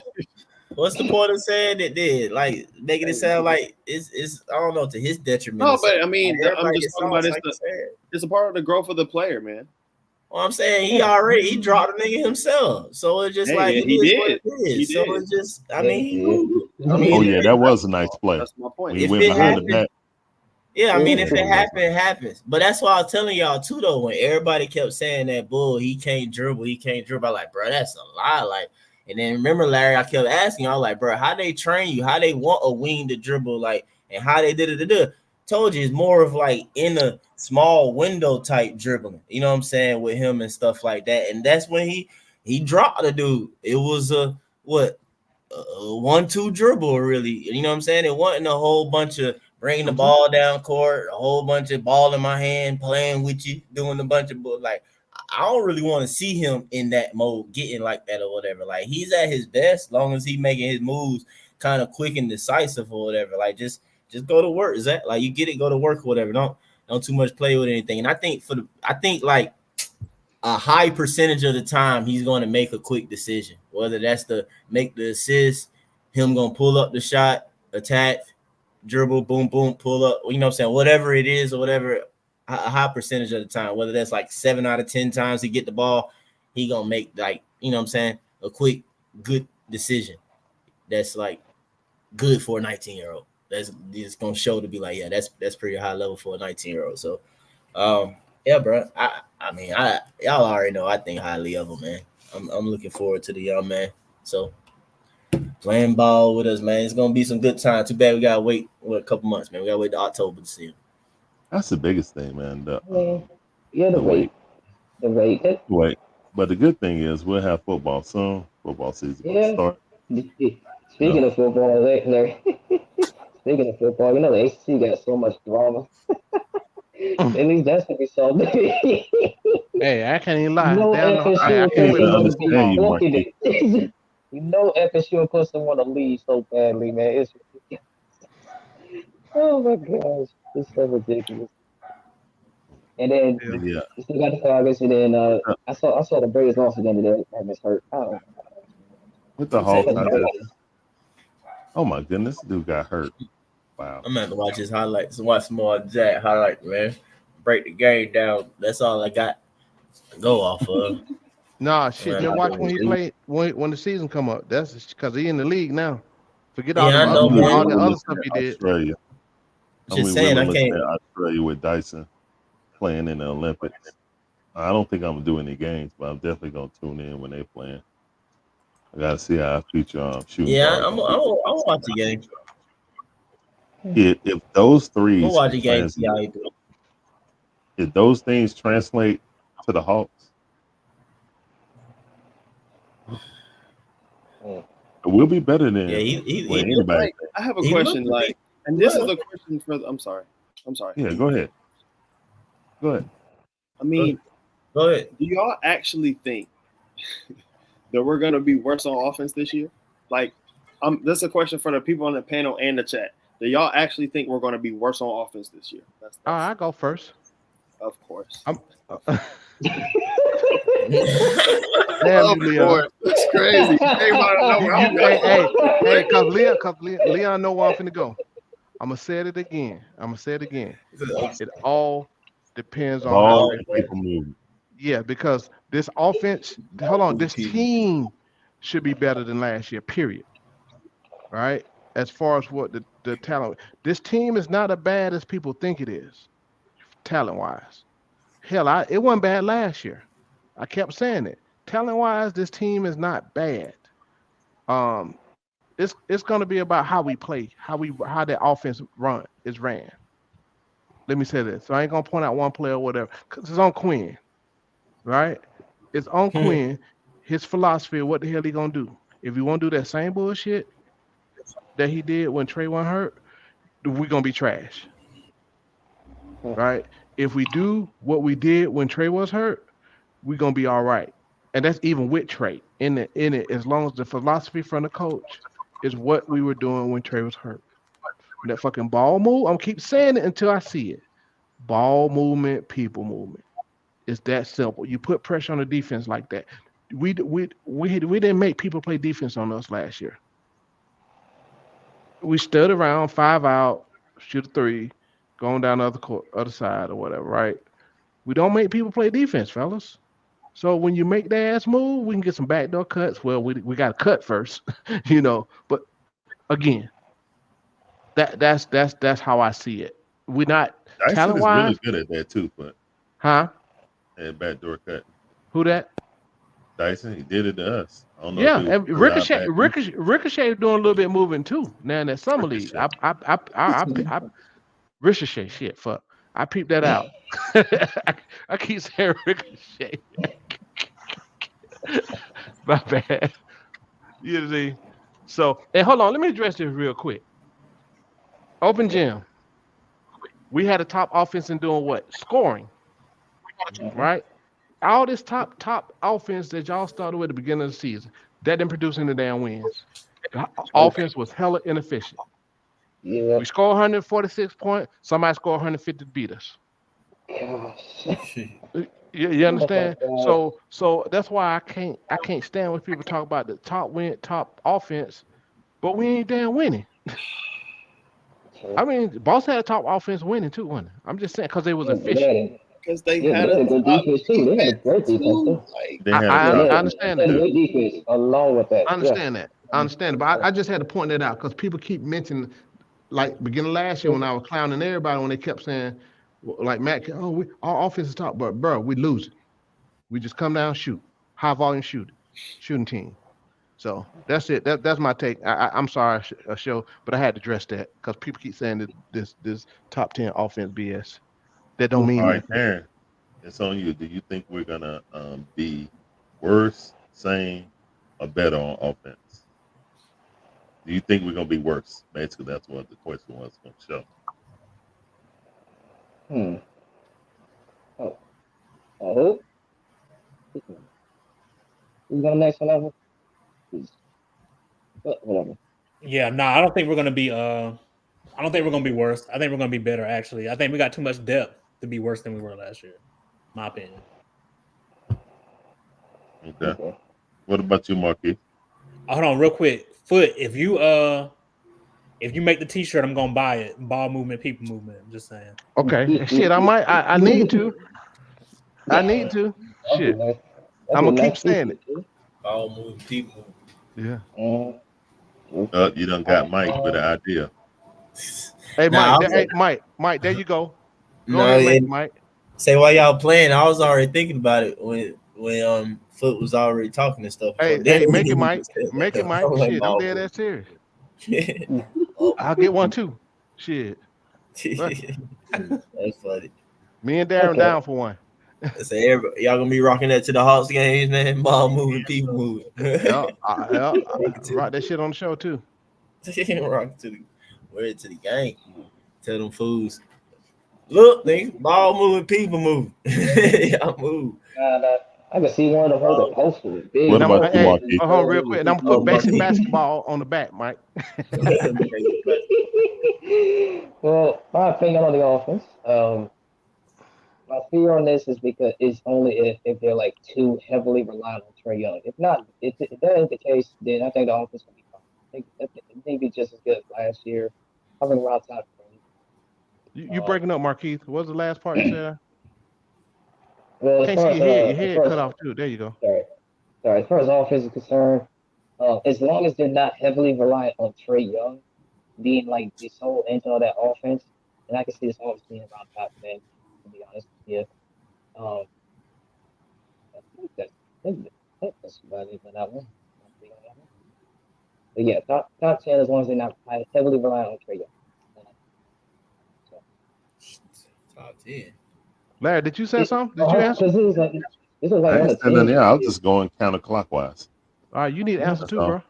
Speaker 10: What's the point of saying it then? Like, making it sound like it's I don't know, to his detriment.
Speaker 14: No, but I mean,
Speaker 10: like,
Speaker 14: I'm just talking about it's a part of the growth of the player, man.
Speaker 10: Well, I'm saying he dropped the nigga himself, so it's just like
Speaker 14: he did.
Speaker 10: So it's just, I mean,
Speaker 11: oh yeah, that was a nice play.
Speaker 14: That's my point.
Speaker 11: He went behind the back.
Speaker 10: Yeah, I mean, if it happens, it happens. But that's why I was telling y'all too, though, when everybody kept saying that bull, he can't dribble. I'm like, bro, that's a lie. Like, and then remember, Larry, I kept asking y'all, like, bro, how they train you, how they want a wing to dribble, like, and how they did it. Told you it's more of like in a small window type dribbling. You know what I'm saying, with him and stuff like that. And that's when he dropped the dude. It was a 1-2 dribble, really. You know what I'm saying? It wasn't a whole bunch of bringing the ball down court, a whole bunch of ball in my hand, playing with you, doing a bunch of like. I don't really want to see him in that mode, getting like that or whatever. Like, he's at his best, long as he making his moves kind of quick and decisive or whatever. Like, just go to work. Is that like you get it? Go to work or whatever. Don't too much play with anything. And I think like a high percentage of the time he's going to make a quick decision, whether that's to make the assist, him going to pull up the shot, attack, dribble, boom, boom, pull up. You know what I'm saying? Whatever it is or whatever. A high percentage of the time, whether that's like 7 out of 10 times he get the ball, he gonna make, like, you know what I'm saying, a quick, good decision that's like good for a 19-year-old. That's just gonna show to be like, yeah, that's pretty high level for a 19-year-old. So, yeah, bro. I mean, y'all already know I think highly of him, man. I'm looking forward to the young man. So, playing ball with us, man. It's gonna be some good time. Too bad we gotta wait a couple months, man. We gotta wait to October to see him.
Speaker 11: That's the biggest thing, man. The
Speaker 9: wait.
Speaker 11: Wait. But the good thing is we'll have football soon. Football season will start.
Speaker 9: Speaking of football, Larry. Speaking of football, you know the ACC got so much drama. At least that's gonna be so big.
Speaker 13: Hey, I can't even lie.
Speaker 9: You know FSU will put someone to leave so badly, man. It's ridiculous. Oh my gosh. It's so ridiculous. And then you still got the Falcons, and then I saw the Braves lost again today. I was hurt. Oh.
Speaker 11: With the Hawks, oh my goodness, dude got hurt. Wow.
Speaker 10: I'm gonna have to watch his highlights and watch some more Jack highlights, man. Break the game down. That's all I got to go off of.
Speaker 13: Nah, shit. Just watch when he played when the season come up. That's because he in the league now. Forget all
Speaker 10: Yeah, I know, man.
Speaker 13: all the other stuff he did.
Speaker 11: Australia.
Speaker 10: Just saying, I can't.
Speaker 11: Australia with Dyson playing in the Olympics. I don't think I'm gonna do any games, but I'm definitely gonna tune in when they playing. I gotta see how I feature shooting.
Speaker 10: Yeah, I'm watch the game.
Speaker 11: If those threes,
Speaker 10: We'll watch the game. See how he do.
Speaker 11: If those things translate to the Hawks, we'll be better than anybody.
Speaker 14: I have a question, and this is a question for. I'm sorry.
Speaker 11: Yeah, go ahead.
Speaker 14: I mean,
Speaker 10: go ahead.
Speaker 14: Do y'all actually think that we're gonna be worse on offense this year? That's a question for the people on the panel and the chat. Do y'all actually think we're gonna be worse on offense this year?
Speaker 13: I go first.
Speaker 14: Of course.
Speaker 13: Damn,
Speaker 14: of course. That's crazy.
Speaker 13: Hey, cause Leon know where I'm finna go. I'm gonna say it again. It all depends on how people move. Yeah, because this offense, this team should be better than last year, period. Right? As far as what the talent, this team is not as bad as people think it is, talent-wise. Hell, it wasn't bad last year. I kept saying it. Talent-wise, this team is not bad. It's gonna be about how we play, how that offense is ran. Let me say this. So I ain't gonna point out one player or whatever, because it's on Quinn, right? It's on Quinn. His philosophy of what the hell he gonna do. If you want to do that same bullshit that he did when Trae wasn't hurt, we're gonna be trash, right? If we do what we did when Trae was hurt, we're gonna be all right. And that's even with Trae in it, as long as the philosophy from the coach is what we were doing when Trae was hurt. That fucking ball move, I'm keep saying it until I see it. Ball movement, people movement. It's that simple. You put pressure on the defense like that. We didn't make people play defense on us last year. We stood around, 5 out, shoot a 3, going down the other side or whatever, right? We don't make people play defense, fellas. So when you make that ass move, we can get some backdoor cuts. Well, we got to cut first, But again, that's how I see it. We're not
Speaker 11: Dyson is really good at that too, but that backdoor cut.
Speaker 13: Who that?
Speaker 11: Dyson. He did it to us. I don't know.
Speaker 13: Yeah, and Ricochet is doing a little bit moving too now in that summer league. I Ricochet, shit, fuck. I peeped that out. I keep saying Ricochet. My bad. You see? So, and hold on, let me address this real quick. Open gym. We had a top offense in doing what? Scoring. Right? All this top offense that y'all started with at the beginning of the season, that didn't produce any damn wins. The offense was hella inefficient. Yeah. We scored 146 points. Somebody scored 150 to beat us. You understand? So that's why I can't stand when people talk about the top offense, but we ain't damn winning. I mean, Boss had a top offense winning too, wasn't it? I'm just saying because they was efficient.
Speaker 14: Because they had a good defense too. They had a great defense too.
Speaker 13: I understand that.
Speaker 9: Great defense along with that.
Speaker 13: I understand that. I understand, but I just had to point that out because people keep mentioning, like beginning last year when I was clowning everybody when they kept saying, like Matt, our offense is top, but bro, we losing. We just come down, shoot, high volume shooting team. So that's it. That's my take. I'm sorry, show, but I had to address that because people keep saying that this top 10 offense BS. That don't mean.
Speaker 11: All right, Aaron, it's on you. Do you think we're gonna be worse, same, or better on offense? Do you think we're gonna be worse? Basically, that's what the question was going to show.
Speaker 9: Oh, I hope. Who's on next level? Whatever.
Speaker 7: Yeah, no, I don't think we're gonna be. I don't think we're gonna be worse. I think we're gonna be better. Actually, I think we got too much depth to be worse than we were last year. My opinion.
Speaker 11: Okay. What about you, Marquis?
Speaker 7: Hold on, real quick. Foot, if you make the T-shirt, I'm gonna buy it. Ball movement, people movement. I'm just saying.
Speaker 13: Okay. Shit, I might. I need to. I need to. Shit. I'm gonna keep saying it.
Speaker 10: All moving people.
Speaker 13: Yeah.
Speaker 11: You done got Mike with an idea.
Speaker 13: Hey,
Speaker 10: Nah,
Speaker 13: Mike, there you go. Go
Speaker 10: No,
Speaker 13: ahead, make it,
Speaker 10: and
Speaker 13: Mike.
Speaker 10: say while y'all playing, I was already thinking about it when Foot was already talking and stuff.
Speaker 13: Hey, make it, Mike. Make it, Mike.
Speaker 10: I'm like,
Speaker 13: Shit, I'm
Speaker 10: nah,
Speaker 13: dead that serious.
Speaker 10: Oh,
Speaker 13: I'll get one too. Shit.
Speaker 10: that's funny.
Speaker 13: Me and Darren down for one.
Speaker 10: So y'all gonna be rocking that to the Hawks games, man. Ball moving, people moving.
Speaker 13: Yeah, rock that shit on the show too.
Speaker 10: Rock to the word to the game. Tell them fools. Look, nigga, ball moving, people moving. Y'all move.
Speaker 9: I can see one of them hold a poster. Big.
Speaker 11: What about you, Marquis?
Speaker 13: Hold on real quick, and I'm gonna put basic basketball on the back, Mike.
Speaker 9: Well, my opinion on the offense, my fear on this is because it's only if they're like too heavily reliant on Trae Young. If not, if that is the case, then I think the offense will be fine. I think it's just as good as last year. I think around top 10.
Speaker 13: You breaking up, Marquise. What was the last part you said?
Speaker 9: Well,
Speaker 13: Can't see your head cut off too. There you go.
Speaker 9: Sorry. As far as offense is concerned, as long as they're not heavily reliant on Trae Young being like the sole engine of that offense, and I can see this offense being around top 10. To be honest, yeah. I think that's about it for that one. But yeah, top 10 as long as they're not heavily reliant on Trae Young.
Speaker 10: Top 10.
Speaker 13: Larry, did you say something? Did you answer?
Speaker 9: This is like
Speaker 11: I ain't said nothing. I was just going counterclockwise.
Speaker 13: All right, you need to answer too, bro.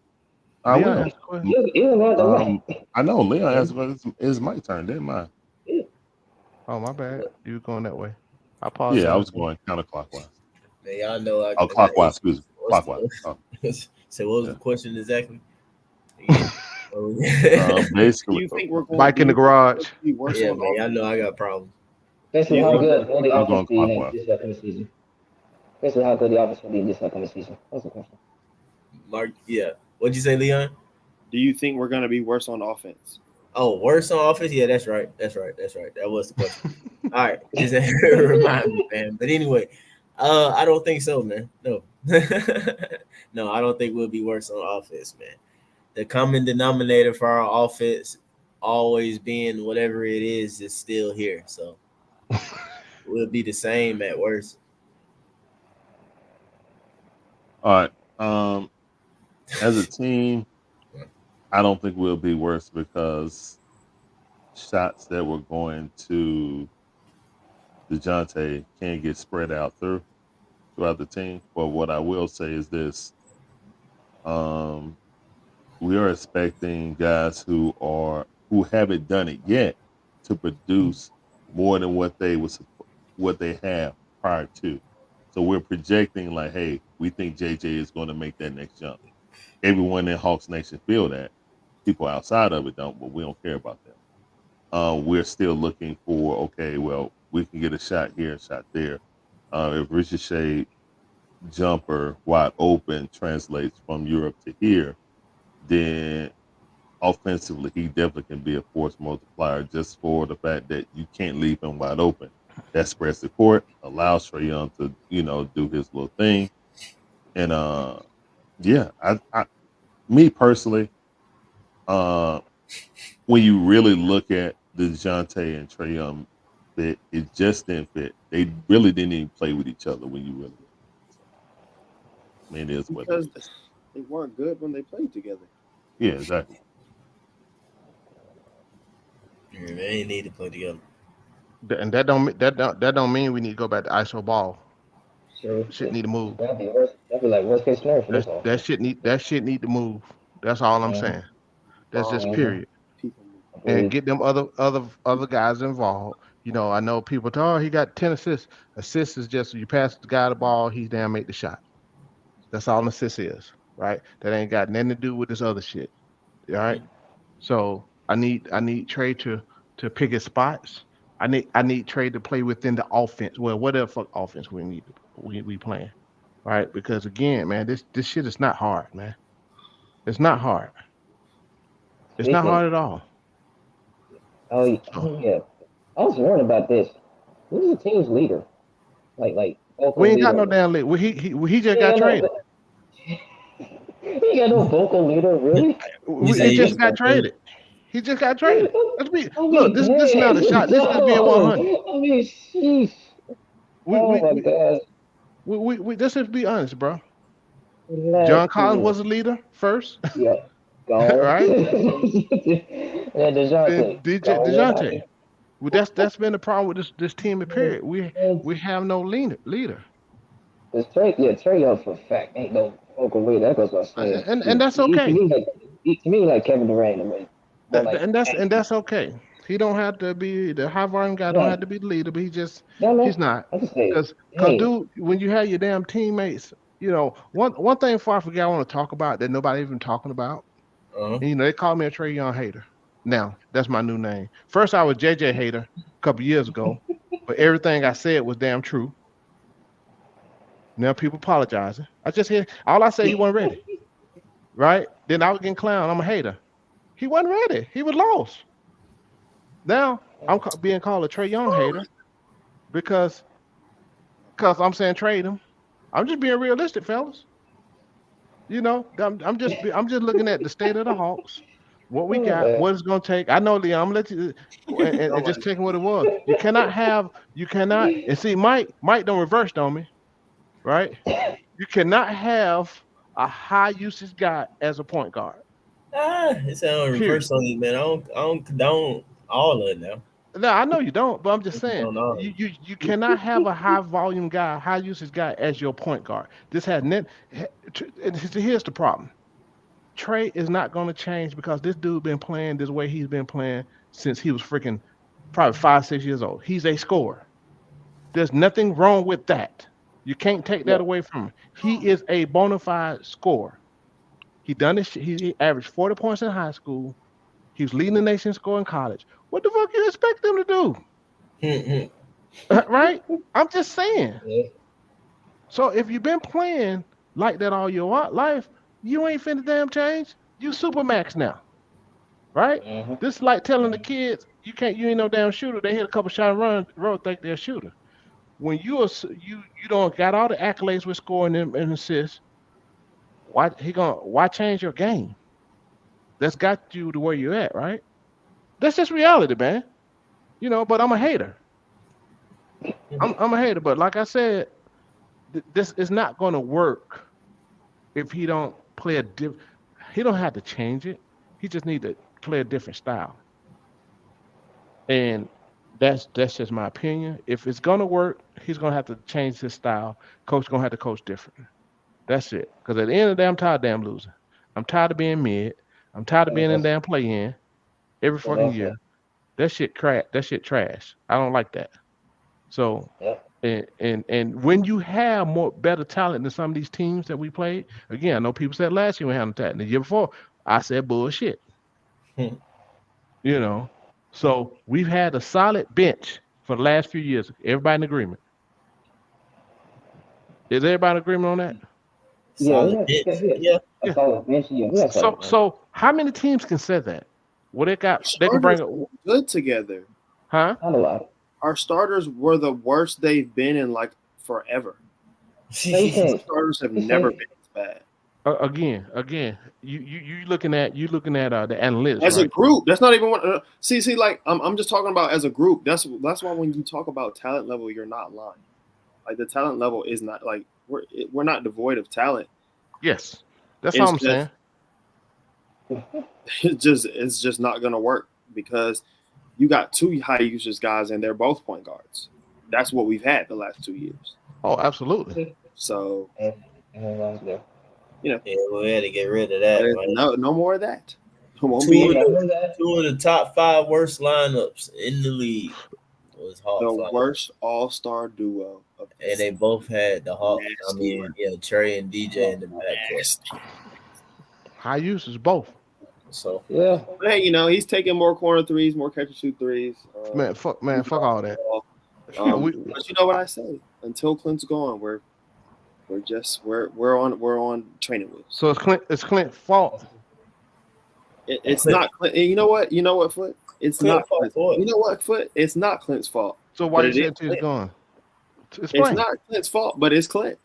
Speaker 11: I
Speaker 13: Leon
Speaker 11: will. I know Leon answered, but it's my turn, didn't mine.
Speaker 13: Oh, my bad. You were going that way. I apologize.
Speaker 11: Yeah, I was going counterclockwise.
Speaker 10: Man, y'all know.
Speaker 11: Clockwise. Excuse me. Clockwise.
Speaker 10: So what was the question exactly?
Speaker 11: Basically,
Speaker 14: you think we're going
Speaker 13: bike in the garage.
Speaker 10: Yeah, man, I know I got problems.
Speaker 9: Basically, how good will the
Speaker 11: I'm
Speaker 9: offense be
Speaker 11: going
Speaker 9: this upcoming season? Basically, how good the offense will be this upcoming season. That's the question.
Speaker 10: Mark, yeah. What'd you say, Leon?
Speaker 14: Do you think we're going to be worse on offense?
Speaker 10: Oh, worse on offense? Yeah, that's right. That was the question. All right, just remind me, man. But anyway, I don't think so, man. No, no, I don't think we'll be worse on offense, man. The common denominator for our offense always being whatever it is still here. So we'll be the same at worst.
Speaker 11: all right. As a team, I don't think we'll be worse because shots that were going to Dejounte can get spread out throughout the team. But what I will say is this: we are expecting guys who haven't done it yet to produce more than what they have prior to. So we're projecting like, hey, we think JJ is going to make that next jump. Everyone in Hawks Nation feel that. People outside of it don't, but we don't care about them. We're still looking for, okay, well, we can get a shot here, a shot there. If Risacher jumper wide open translates from Europe to here, then offensively, he definitely can be a force multiplier just for the fact that you can't leave him wide open. That spreads the court, allows Trae Young to, do his little thing. And yeah, me personally, when you really look at the Dejounte and Trae Young fit, it just didn't fit. They really didn't even play with each other when you really look at it. I mean, it is what it is.
Speaker 14: They weren't good when they played together.
Speaker 11: Yeah, exactly.
Speaker 10: Yeah, they ain't need to play together.
Speaker 13: And that don't mean we need to go back to ISO ball.
Speaker 9: Sure.
Speaker 13: Shit need to move.
Speaker 9: That'd be like worst case scenario for this offense.
Speaker 13: That shit need to move. That's all I'm saying. That's just period. And get them other guys involved. I know people talk, he got 10 assists. Assists is just you pass the guy the ball, he's down, make the shot. That's all an assist is, right? That ain't got nothing to do with this other shit. All right. So I need Trae to pick his spots. I need Trae to play within the offense. Well, whatever fuck offense we playing. Right? Because again, man, this shit is not hard, man. It's not hard. It's not hard at all.
Speaker 9: Oh yeah. I was wondering about this. Who's the team's leader? Like
Speaker 13: We ain't got no damn leader. He just got traded.
Speaker 9: He ain't got no vocal leader, really.
Speaker 13: He just got traded. He just got traded. Let's be look. This is not a shot. This is being 100.
Speaker 9: I mean, sheesh. Oh my God.
Speaker 13: We let's just be honest, bro.
Speaker 9: Relax,
Speaker 13: John Collins
Speaker 9: man.
Speaker 13: was a leader first.
Speaker 9: Yeah. Gone.
Speaker 13: Right?
Speaker 9: Yeah, DeJounte.
Speaker 13: DeJounte. Well, that's been the problem with this team. Period. We have no leader.
Speaker 9: Cause Trae Young for a fact ain't no vocal leader. That goes without saying.
Speaker 13: And that's okay.
Speaker 9: To me, like Kevin Durant, I mean.
Speaker 13: And that's okay. He don't have to be the high volume guy. Don't have to be the leader, but he's not. Because dude, when you have your damn teammates, you know, one thing before I forget, I want to talk about that nobody even talking about. And, you know, they call me a Trae Young hater. Now that's my new name. First, I was JJ hater a couple years ago, but everything I said was damn true. Now people apologizing. I just hear all I say. He wasn't ready, right? Then I was getting clowned. I'm a hater. He wasn't ready. He was lost. Now I'm being called a Trae Young hater because I'm saying trade him. I'm just being realistic, fellas. You know, I'm just looking at the state of the Hawks, what we got, what it's gonna take. I know, Leon. I'm gonna let you and just taking what it was. You cannot and see Mike don't reverse on me, right? You cannot have a high usage guy as a point guard.
Speaker 10: It sounds reverse on you, man. I don't condone all of it now.
Speaker 13: No, I know you don't, but I'm just saying you cannot have a high volume guy, high usage guy as your point guard. This has here's the problem. Trae is not going to change because this dude been playing this way he's been playing since he was freaking probably 5-6 years old. He's a scorer. There's nothing wrong with that. You can't take that away from him. He is a bona fide scorer. He done this. He averaged 40 points in high school. He was leading the nation in score in college. What the fuck you expect him to do? Right? I'm just saying. Yeah. So if you've been playing like that all your life, you ain't finna damn change. You Supermax now. Right? This is like telling the kids, you ain't no damn shooter. They hit a couple shots and run, think they're a shooter. When you don't got all the accolades with scoring and assists, why change your game? That's got you to where you're at, right? That's just reality, man. You know, but I'm a hater. I'm a hater, but like I said, this is not going to work if he don't play he don't have to change it. He just need to play a different style. And that's just my opinion. If it's going to work, he's going to have to change his style. Coach going to have to coach differently. That's it. Because at the end of the day, I'm tired of damn losing. I'm tired of being mid. I'm tired of being in damn play-in every fucking year. That shit trash. I don't like that. So, and when you have better talent than some of these teams that we played, again, I know people said last year we had no talent. The year before, I said bullshit. You know, so we've had a solid bench for the last few years. Everybody in agreement? Is everybody in agreement on that?
Speaker 9: Yeah.
Speaker 13: So how many teams can say that? Well, they can bring it
Speaker 14: good together.
Speaker 13: Huh?
Speaker 9: Not a lot.
Speaker 14: Our starters were the worst they've been in like forever. Starters have never been as bad.
Speaker 13: Again, you looking at the analytics
Speaker 14: as a group. That's not even what. See, like I'm just talking about as a group. That's why when you talk about talent level, you're not lying. Like the talent level is not like we're not devoid of talent.
Speaker 13: Yes, that's all I'm saying.
Speaker 14: It's just not gonna work because you got two high usage guys and they're both point guards. That's what we've had the last 2 years.
Speaker 13: Oh, absolutely.
Speaker 14: So
Speaker 10: we had to get rid of that.
Speaker 14: No more of that.
Speaker 10: Two of the top 5 worst lineups in the league was Hawks.
Speaker 14: The worst all-star duo.
Speaker 10: And they both had the Hawks. Trae and DJ in the backcourt.
Speaker 13: High usage both.
Speaker 10: So
Speaker 14: yeah. But hey, he's taking more corner threes, more catch and shoot threes.
Speaker 13: Fuck all that.
Speaker 14: But you know what I say? Until Clint's gone, we're on training wheels.
Speaker 13: So it's Clint's fault.
Speaker 14: It's not Clint. You know what, Foot? It's Clint's not Clint's fault. You know what, Foot? It's not Clint's fault.
Speaker 13: So why you say he's gone?
Speaker 14: It's not Clint's fault, but it's Clint.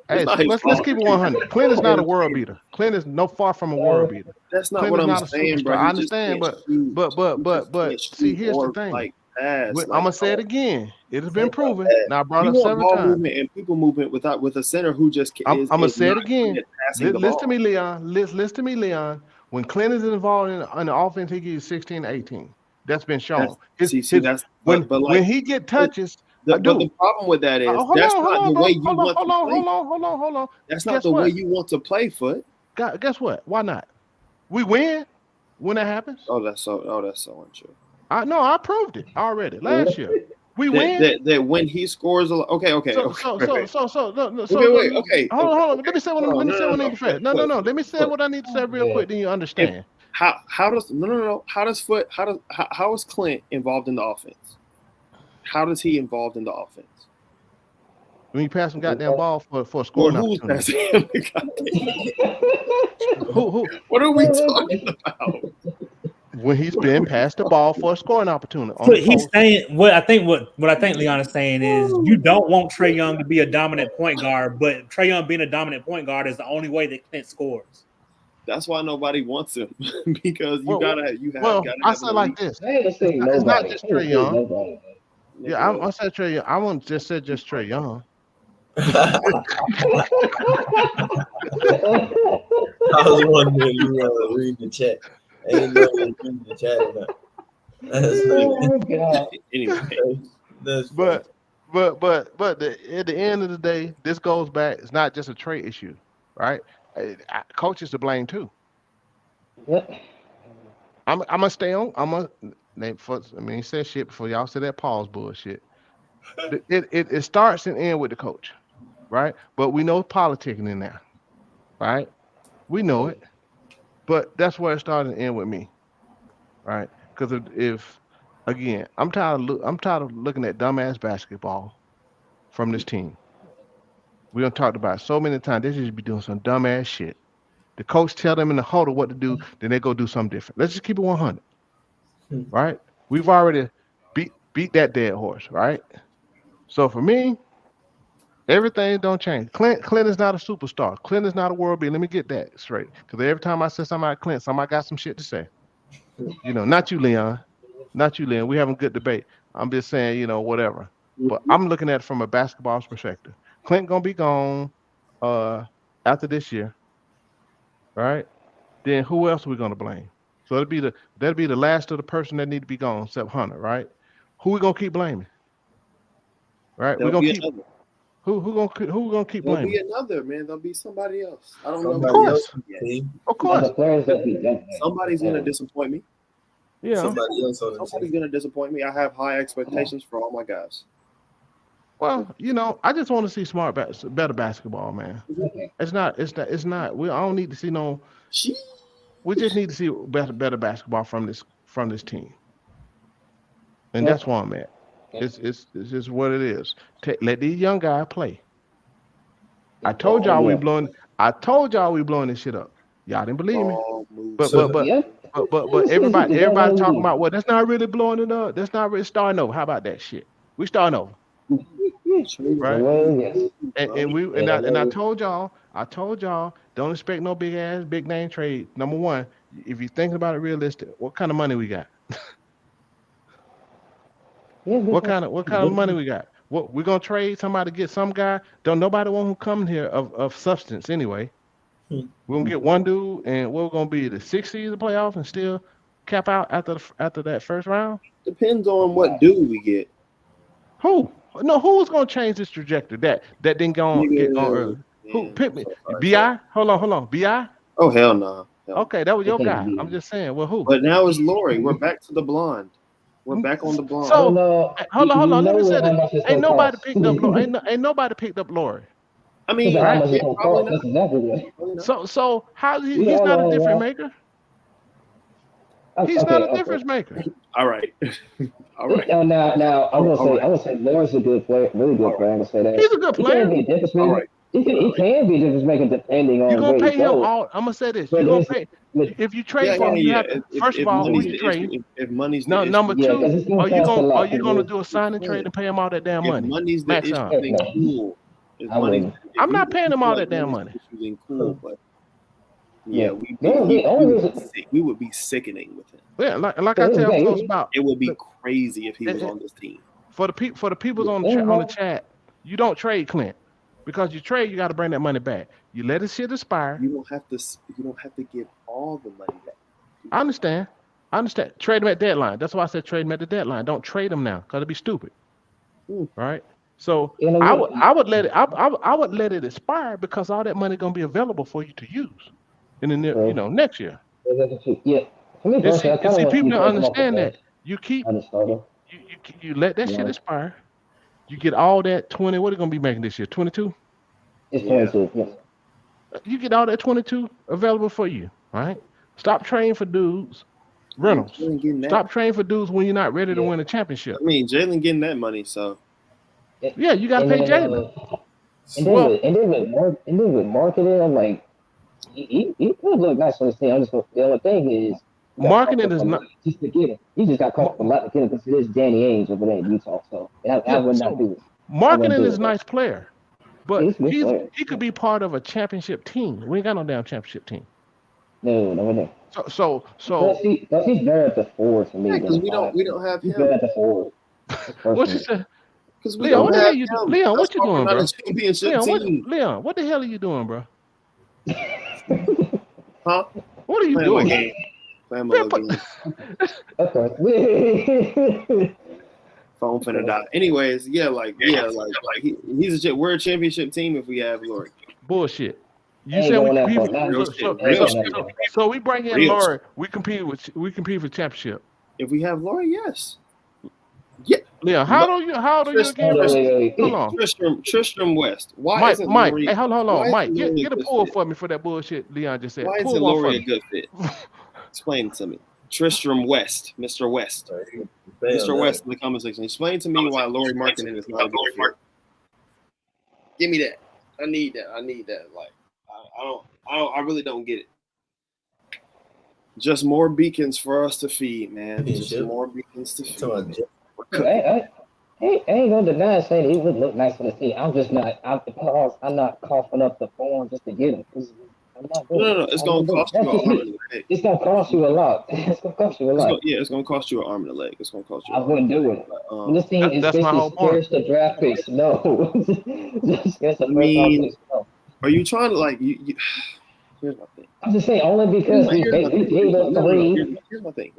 Speaker 13: Hey, let's keep it 100. Clint is not a world beater. Clint is no far from a world beater.
Speaker 14: That's not
Speaker 13: Clint
Speaker 14: what
Speaker 13: is
Speaker 14: I'm
Speaker 13: not a
Speaker 14: saying,
Speaker 13: superstar.
Speaker 14: bro.
Speaker 13: I understand, but see, here's the thing. I'm gonna say it again. It has been proven. Now I brought
Speaker 14: you
Speaker 13: up
Speaker 14: want
Speaker 13: several
Speaker 14: ball
Speaker 13: times.
Speaker 14: movement and people movement with a center who just
Speaker 13: I'm gonna say it
Speaker 14: not
Speaker 13: again.
Speaker 14: good at passing the
Speaker 13: Listen to
Speaker 14: ball.
Speaker 13: me, Leon. Listen to me, Leon. When Clint is involved in the offense, he gives 16 to 18. That's been shown. When he get touches,
Speaker 14: but the problem with that is that's not the way you want to play.
Speaker 13: Hold on.
Speaker 14: That's not the way you want to play, Foot.
Speaker 13: Guess what? Why not? We win when that happens.
Speaker 14: That's so untrue.
Speaker 13: I proved it already last year. We win.
Speaker 14: That when he scores okay.
Speaker 13: Okay.
Speaker 14: Wait.
Speaker 13: Hold on. Let me say what I need to say. No. Let me say what I need to say real quick. Then you understand.
Speaker 14: How does how is Clint involved in the offense? How does he involved in the offense?
Speaker 13: When you pass some goddamn ball for a scoring opportunity. Who?
Speaker 14: What are we talking about?
Speaker 13: When he's been passed the ball for a scoring opportunity.
Speaker 7: So he's saying what I think Leon is saying is you don't want Trae Young to be a dominant point guard, but Trae Young being a dominant point guard is the only way that Clint scores.
Speaker 14: That's why nobody wants him because
Speaker 13: I said like this. It's not just Trae Young. Yeah, I said Trae Young. I won't just say just Trae Young.
Speaker 6: I was wondering you read the chat. I didn't know you read the chat or not.
Speaker 14: Anyway,
Speaker 13: but at the end of the day, this goes back. It's not just a Trae issue, right? Coach is to blame too. I'm gonna stay on. He said shit before y'all said that pause bullshit. It starts and ends with the coach, right? But we know politicking in there, right? We know it, but that's where it started and ended with me, right? Because if again, I'm tired of looking at dumbass basketball from this team. We done talked about it so many times. They just be doing some dumbass shit. The coach tell them in the huddle what to do, then they go do something different. Let's just keep it 100, right? We've already beat that dead horse, right? So for me, everything don't change. Clint is not a superstar. Clint is not a world beater. Let me get that straight. Because every time I say something about Clint, somebody got some shit to say. Not you, Leon. Not you, Leon. We having a good debate. I'm just saying, whatever. But I'm looking at it from a basketball perspective. Clint gonna be gone after this year, right? Then who else are we gonna blame? So that'll be the last of the person that need to be gone, except Hunter, right? Who we gonna keep blaming? Right? We're gonna keep who gonna keep blaming?
Speaker 14: There'll be another, man. There'll be somebody else. I don't know.
Speaker 13: Of course.
Speaker 14: Somebody's gonna disappoint me.
Speaker 13: Yeah.
Speaker 14: Somebody's gonna disappoint me. I have high expectations for all my guys.
Speaker 13: Well, I just want to see better basketball, man. It's not. I don't need to see no. We just need to see better basketball from this team, and that's where I'm at. It's just what it is. Let these young guys play. I told y'all we blowing this shit up. Y'all didn't believe me. But everybody talking about, well, that's not really blowing it up. That's not really starting over. How about that shit? We starting over. Right? And I told y'all, don't expect no big name trade. Number one, if you're thinking about it realistic, what kind of money we got? What kind of money we got? What we're gonna trade somebody to get some guy? Don't nobody want who come here of substance anyway. We're gonna get one dude, and we're gonna be the 6th seed of the playoffs and still cap out after that first round.
Speaker 14: Depends on what dude we get.
Speaker 13: Who? No, who's gonna change this trajectory? That didn't get on early. Who pick me? Bi? Hold on. Bi?
Speaker 14: Oh hell no.
Speaker 13: Okay, that was your guy. I'm just saying. Well, who?
Speaker 14: But now it's Lori. We're back to the blonde. We're back on the blonde.
Speaker 13: So hold on. Let me say this. Ain't nobody picked up Lori. Ain't nobody picked up Lori.
Speaker 14: I mean,
Speaker 13: so how he's not a difference maker? He's not a difference maker.
Speaker 14: All right.
Speaker 9: Now I'm gonna say Lawrence is a good player, really good player. I'm gonna say that
Speaker 13: he's a good player.
Speaker 14: All right.
Speaker 9: He can be just making depending on
Speaker 13: You're gonna
Speaker 9: where he
Speaker 13: pay him
Speaker 9: goes.
Speaker 13: all. I'm gonna say this.
Speaker 9: But
Speaker 13: You're gonna
Speaker 9: it's-
Speaker 13: pay
Speaker 9: but-
Speaker 13: if you trade for him. You have to, first of all, who
Speaker 14: money's
Speaker 13: you
Speaker 14: the
Speaker 13: trade?
Speaker 14: issue, if money's the
Speaker 13: No,
Speaker 14: issue,
Speaker 13: number
Speaker 9: Yeah, 'cause
Speaker 13: two,
Speaker 9: it's gonna
Speaker 13: are you
Speaker 9: cost a lot
Speaker 13: gonna
Speaker 9: for
Speaker 13: do a sign and trade and pay him all that damn
Speaker 14: if
Speaker 13: money?
Speaker 14: money's the
Speaker 13: Max
Speaker 14: issue,
Speaker 13: out.
Speaker 14: then cool. If
Speaker 9: I
Speaker 14: money's,
Speaker 9: wouldn't.
Speaker 14: if
Speaker 13: I'm
Speaker 14: you-
Speaker 13: not
Speaker 14: if
Speaker 13: paying
Speaker 14: you
Speaker 13: him all
Speaker 14: feel
Speaker 13: that damn
Speaker 14: money's
Speaker 13: money.
Speaker 14: the issue, then cool, but
Speaker 9: Yeah.
Speaker 14: we
Speaker 9: The only
Speaker 14: would
Speaker 9: reason-
Speaker 14: be sick. We would be sickening with him.
Speaker 13: Yeah, like I tell folks about,
Speaker 14: It would be crazy if he was on this team.
Speaker 13: for the people on the chat, you don't trade Clint because you trade, you got to bring that money back. You let his shit expire.
Speaker 14: You don't have to give all the money back.
Speaker 13: I understand. Trade him at deadline. That's why I said trade him at the deadline. Don't trade him now because it'd be stupid. Right? So I would let it expire because all that money gonna be available for you to use in the next year.
Speaker 9: Yeah. For me
Speaker 13: And
Speaker 9: personally, I
Speaker 13: see,
Speaker 9: kinda
Speaker 13: people
Speaker 9: want
Speaker 13: don't
Speaker 9: to
Speaker 13: understand that. You let that shit expire. You get all that 20. What are you gonna be making this year? 22.
Speaker 9: It's 22. Yes.
Speaker 13: You get all that 22 available for you. All right. Stop trading for dudes. Reynolds. Stop trading for dudes when you're not ready to win a championship.
Speaker 14: I mean, Jaylen getting that money, so
Speaker 13: yeah, you gotta pay Jaylen.
Speaker 9: And then with marketing, I'm like, he could look nice on the team. The only thing is,
Speaker 13: marketing is not
Speaker 9: just to get him. He just got caught a lot to get him because it is Danny Ainge over there in Utah. So I would not do it.
Speaker 13: Marketing is a nice player, but
Speaker 9: He's
Speaker 13: he could be part of a championship team. We ain't got no damn championship team.
Speaker 9: No.
Speaker 13: So
Speaker 9: he's better at the forward to me.
Speaker 14: Yeah, because we don't have
Speaker 9: He's
Speaker 14: him.
Speaker 9: better at the forward.
Speaker 13: What you say?
Speaker 14: Because we
Speaker 13: Leon,
Speaker 14: don't
Speaker 13: what the
Speaker 14: have
Speaker 13: hell you
Speaker 14: him.
Speaker 13: Leon, what
Speaker 14: That's
Speaker 13: you
Speaker 14: why we're
Speaker 13: doing,
Speaker 14: not
Speaker 13: bro?
Speaker 14: a championship team.
Speaker 13: Leon, what the hell are you doing, bro?
Speaker 14: Huh?
Speaker 13: What are you
Speaker 14: Playing my
Speaker 13: doing?
Speaker 14: game. Playing my little game. Phone finna die. Anyways, we're a championship team if we have Laurie.
Speaker 13: Bullshit. You
Speaker 9: Ain't
Speaker 13: said
Speaker 9: going
Speaker 13: we
Speaker 9: that
Speaker 13: compete.
Speaker 9: far. Real shit.
Speaker 13: So we bring in
Speaker 14: Real
Speaker 13: Laurie. We compete for championship.
Speaker 14: If we have Laurie, yes.
Speaker 13: Leon, how old are you again? Hold on.
Speaker 14: Tristram West. Why
Speaker 13: Mike,
Speaker 14: isn't
Speaker 13: Mike,
Speaker 14: Laurie,
Speaker 13: hey, hold on, Mike,
Speaker 14: Laurie
Speaker 13: get a
Speaker 14: good
Speaker 13: pull
Speaker 14: fit?
Speaker 13: for me for that bullshit Leon just said.
Speaker 14: Why
Speaker 13: Pull
Speaker 14: isn't
Speaker 13: one for
Speaker 14: Laurie a
Speaker 13: me.
Speaker 14: good fit? Explain it to me. Tristram West, Mr. West. Mr. West in the comment section. Explain to me why Laurie marketing is not a good fit. Give me that. I need that. Like I really don't get it. Just more beacons for us to feed, man. Just more beacons to feed.
Speaker 9: I ain't gonna deny saying it would look nice on the team. I'm just not. I'm not coughing up the form just to get him. I'm not doing
Speaker 14: No. It's gonna cost you an arm and a leg.
Speaker 9: It's gonna cost you a lot. It's gonna cost you a lot.
Speaker 14: It's gonna cost you an arm and a leg. It's gonna cost you.
Speaker 9: I wouldn't do it. This team is basically scarce to draft picks. No. Just scarce to first round picks. No.
Speaker 14: Are you trying to like you? Here's my thing.
Speaker 9: I'm just saying only because we gave up three.
Speaker 14: Here's my thing.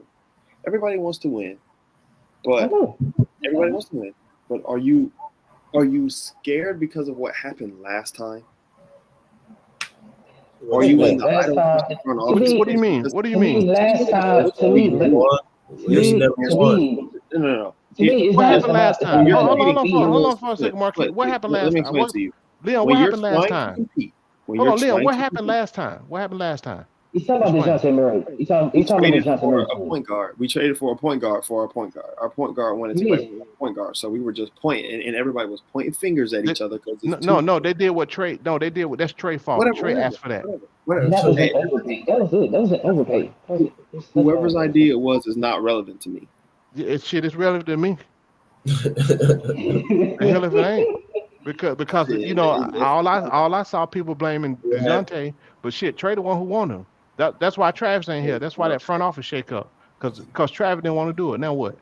Speaker 14: Everybody wants to win, but everybody wants to win. But are you scared because of what happened last time? Or are you in the front office?
Speaker 13: What do you mean? What do you mean?
Speaker 9: Last time, to me,
Speaker 14: No.
Speaker 13: What happened last time? Hold on for a second, Marquis. What happened last time? Leon, what happened last time? Hold on, Leon, what happened last time? What happened last time?
Speaker 9: He's talking about Dejounte Murray. He's talking about Dejounte Murray.
Speaker 14: A point guard. We traded for a point guard for our point guard. Our point guard wanted to play for a point guard, so we were just pointing, and everybody was pointing fingers at each other.
Speaker 13: No, they did what Trae. No, they did what. That's Trae fault. Trae asked for that.
Speaker 9: That was an overpay. That was an overpay.
Speaker 14: Whoever's idea it was is not relevant to me.
Speaker 13: Shit is relevant to me. The hell if it ain't. Because you know all I saw people blaming Dejounte, but shit, Trae the one who won him. That's why Travis ain't here. That's why that front office shake up. Because Travis didn't want to do it. Now what?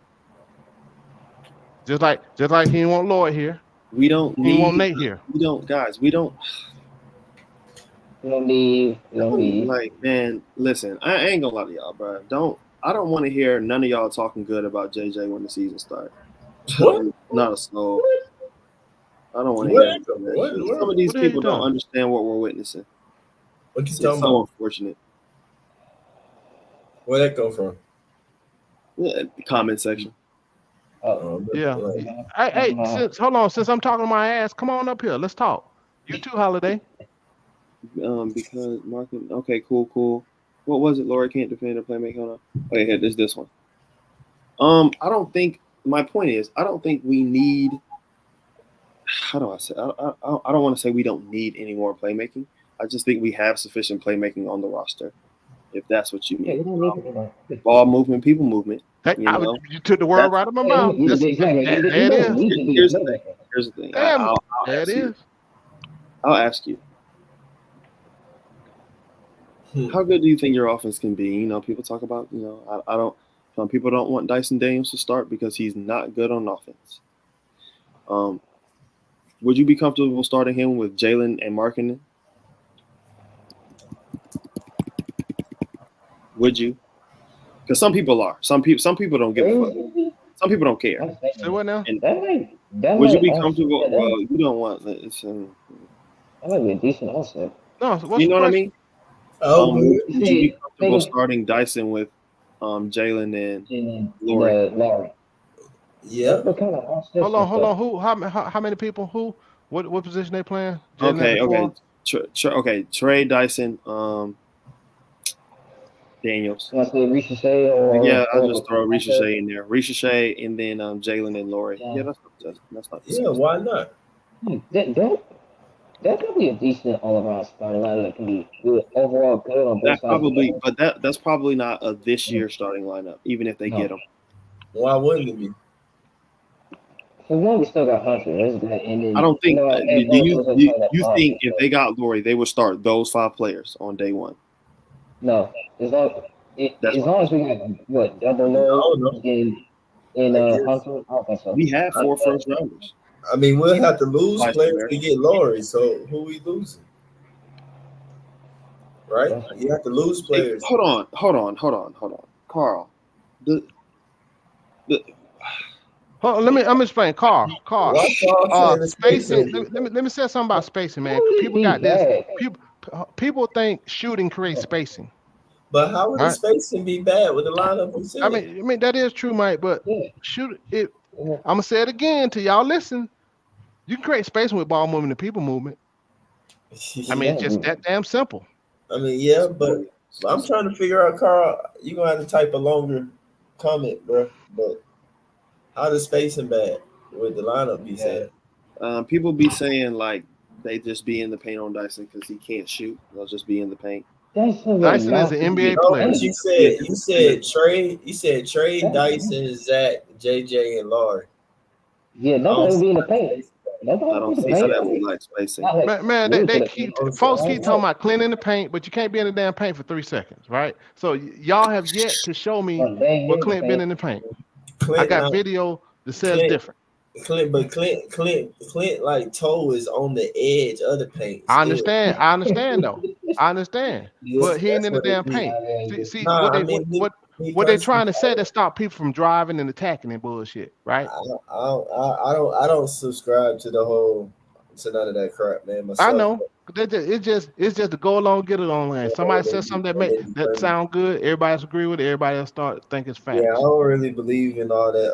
Speaker 13: Just like he didn't want Lloyd here.
Speaker 14: We don't
Speaker 13: want Nate here.
Speaker 14: We don't
Speaker 9: need.
Speaker 14: Like, man, listen, I ain't gonna lie to y'all, bro. I don't want to hear none of y'all talking good about JJ when the season starts. Not a soul. I don't want to hear that. Some of these people don't understand what we're witnessing.
Speaker 15: What you
Speaker 14: It's
Speaker 15: talking
Speaker 14: so
Speaker 15: about?
Speaker 14: unfortunate.
Speaker 15: Where'd that go from?
Speaker 14: Yeah, comment section.
Speaker 13: Yeah. Hey, since I'm talking to my ass, come on up here. Let's talk. You too, Holiday.
Speaker 14: Because marketing. Okay, cool. What was it? Laurie can't defend or playmaking. Hold on. Oh yeah, there's this one. I don't think. My point is, I don't think we need. how do I say? I don't want to say we don't need any more playmaking. I just think we have sufficient playmaking on the roster. If that's what you mean, ball movement, people movement.
Speaker 13: You took the word right out of my mouth. There it is.
Speaker 14: Here's the thing.
Speaker 13: Damn, there it is.
Speaker 14: I'll ask you. How good do you think your offense can be? People talk about, I don't. Some people don't want Dyson Daniels to start because he's not good on offense. Would you be comfortable starting him with Jaylen and Markkanen? Would you? Because some people are. Some people don't give a fuck. Some people don't care.
Speaker 13: Say what now?
Speaker 14: Would you be comfortable? Well, you don't want this.
Speaker 9: That might be a decent offset.
Speaker 13: No,
Speaker 14: you know what I mean? Would you be comfortable
Speaker 9: Hey.
Speaker 14: starting Dyson with Jaylen and Laurie?
Speaker 15: Yeah.
Speaker 13: Hold on. Who? How many people? Who? What position they playing?
Speaker 14: Okay. Trae, Dyson, Daniels.
Speaker 9: Can I say Risacher or?
Speaker 14: Yeah, I'll just throw Risacher in there. Risacher and then Jaylen and Laurie. Yeah, that's not.
Speaker 15: Yeah, why not?
Speaker 9: That could be a decent all-around starting lineup. That can be good overall, good on both sides.
Speaker 14: That's probably not a this year starting lineup, even if they get them.
Speaker 15: Why wouldn't it be?
Speaker 9: For one, we still got Hunter.
Speaker 14: I don't think. Do you think if they got Laurie, they would start those 5 players on day one?
Speaker 9: No, as long as we got double Laurie in Hunter, I don't think so.
Speaker 14: We have 4 first rounders.
Speaker 15: I mean, we'll have to lose players to get Laurie. So who we losing? Right? You have to lose players.
Speaker 14: Hey, hold on, Carl.
Speaker 13: Let me explain. Carl. Spacing. Let me say something about spacing, man. People got this. People think shooting creates spacing.
Speaker 15: But how would the spacing be bad with the lineup we see?
Speaker 13: I mean that is true, Mike. But shoot it. I'm gonna say it again to y'all. Listen, you can create spacing with ball movement and people movement. I mean, it's just that damn simple.
Speaker 15: I mean, yeah, but I'm trying to figure out, Carl. You're gonna have to type a longer comment, bro. But how does spacing bad with the lineup be said?
Speaker 14: People be saying like they just be in the paint on Dyson because he can't shoot. They'll just be in the paint.
Speaker 13: Dyson is an NBA player.
Speaker 15: You said Trae, Dyson, Zach, JJ, and Laurie.
Speaker 9: Yeah, nobody will be in the paint.
Speaker 14: I don't think that would like spacing.
Speaker 13: Man, folks keep talking about Clint in the paint, but you can't be in the damn paint for 3 seconds, right? So y'all have yet to show me what Clint been in the paint. I got video that says different.
Speaker 15: Clint like toe is on the edge of the paint.
Speaker 13: I understand though. I understand. But he ain't in the damn paint. See what they trying to say that stop people from driving and attacking and bullshit, right?
Speaker 15: I don't subscribe to none of that crap, man. Myself.
Speaker 13: I know. It's just to go along, get it online. Somebody says something that sound good, everybody else agree with it, everybody else start think it's fact.
Speaker 15: Yeah, I don't really believe in all that.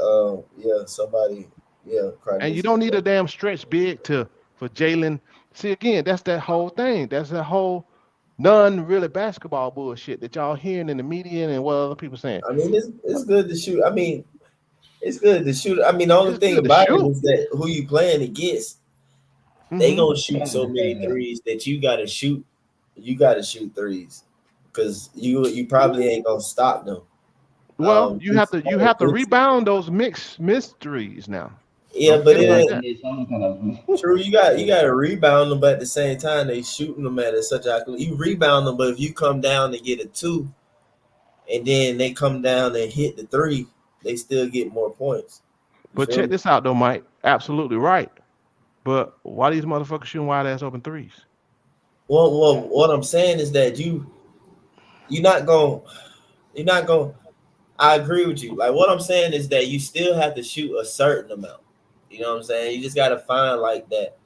Speaker 13: And you don't need a damn stretch big for Jaylen. See, again, that's that whole thing. That's that whole non-really basketball bullshit that y'all hearing in the media and what other people saying.
Speaker 15: I mean, it's good to shoot. I mean, it's good to shoot. I mean, the only thing about it is that who you playing against, they gonna shoot so many threes that you gotta shoot. You gotta shoot threes because you probably ain't gonna stop them.
Speaker 13: Well, you have to rebound those missed threes now.
Speaker 15: Yeah, but true. You got to rebound them, but at the same time, they shooting them at such a. You rebound them, but if you come down and get a 2, and then they come down and hit the 3, they still get more points.
Speaker 13: But check this out, though, Mike. Absolutely right. But why these motherfuckers shooting wide ass open threes?
Speaker 15: Well, what I'm saying is that you're not going. I agree with you. Like what I'm saying is that you still have to shoot a certain amount. You know what I'm saying? You just got to find like that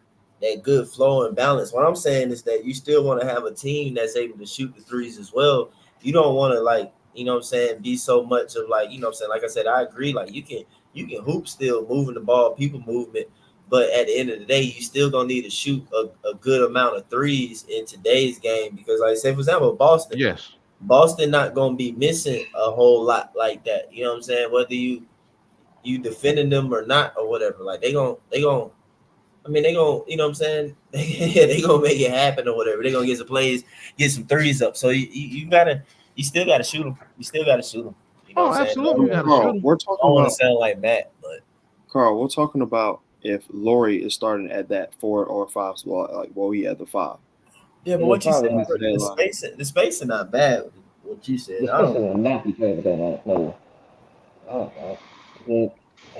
Speaker 15: good flow and balance. What I'm saying is that you still want to have a team that's able to shoot the threes as well. You don't want to like, you know what I'm saying, be so much of like, you know what I'm saying? Like I said, I agree. Like you can hoop still moving the ball, people movement, but at the end of the day, you still gonna need to shoot a good amount of threes in today's game because, like say for example, Boston not gonna be missing a whole lot like that. You know what I'm saying? Whether you defending them or not or whatever, like they gonna I mean, they gonna, you know what I'm saying? They gonna make it happen or whatever. They gonna get some plays, get some threes up. So you still gotta shoot them. You still gotta shoot them. You know
Speaker 13: Oh,
Speaker 15: what I'm saying?
Speaker 13: absolutely, you gotta shoot
Speaker 14: Carl,
Speaker 13: them.
Speaker 14: we're
Speaker 15: I
Speaker 14: talking
Speaker 15: don't want
Speaker 14: about
Speaker 15: to sound like Matt, but
Speaker 14: Carl. We're talking about if Laurie is starting at that 4 or 5 spot, like he at the 5.
Speaker 15: yeah, but
Speaker 9: Yeah,
Speaker 15: what you said,
Speaker 9: probably
Speaker 14: For that line.
Speaker 15: the spacing not bad. What you said,
Speaker 9: The
Speaker 15: I
Speaker 9: space
Speaker 15: don't.
Speaker 9: will not be good with that. No. Oh, no.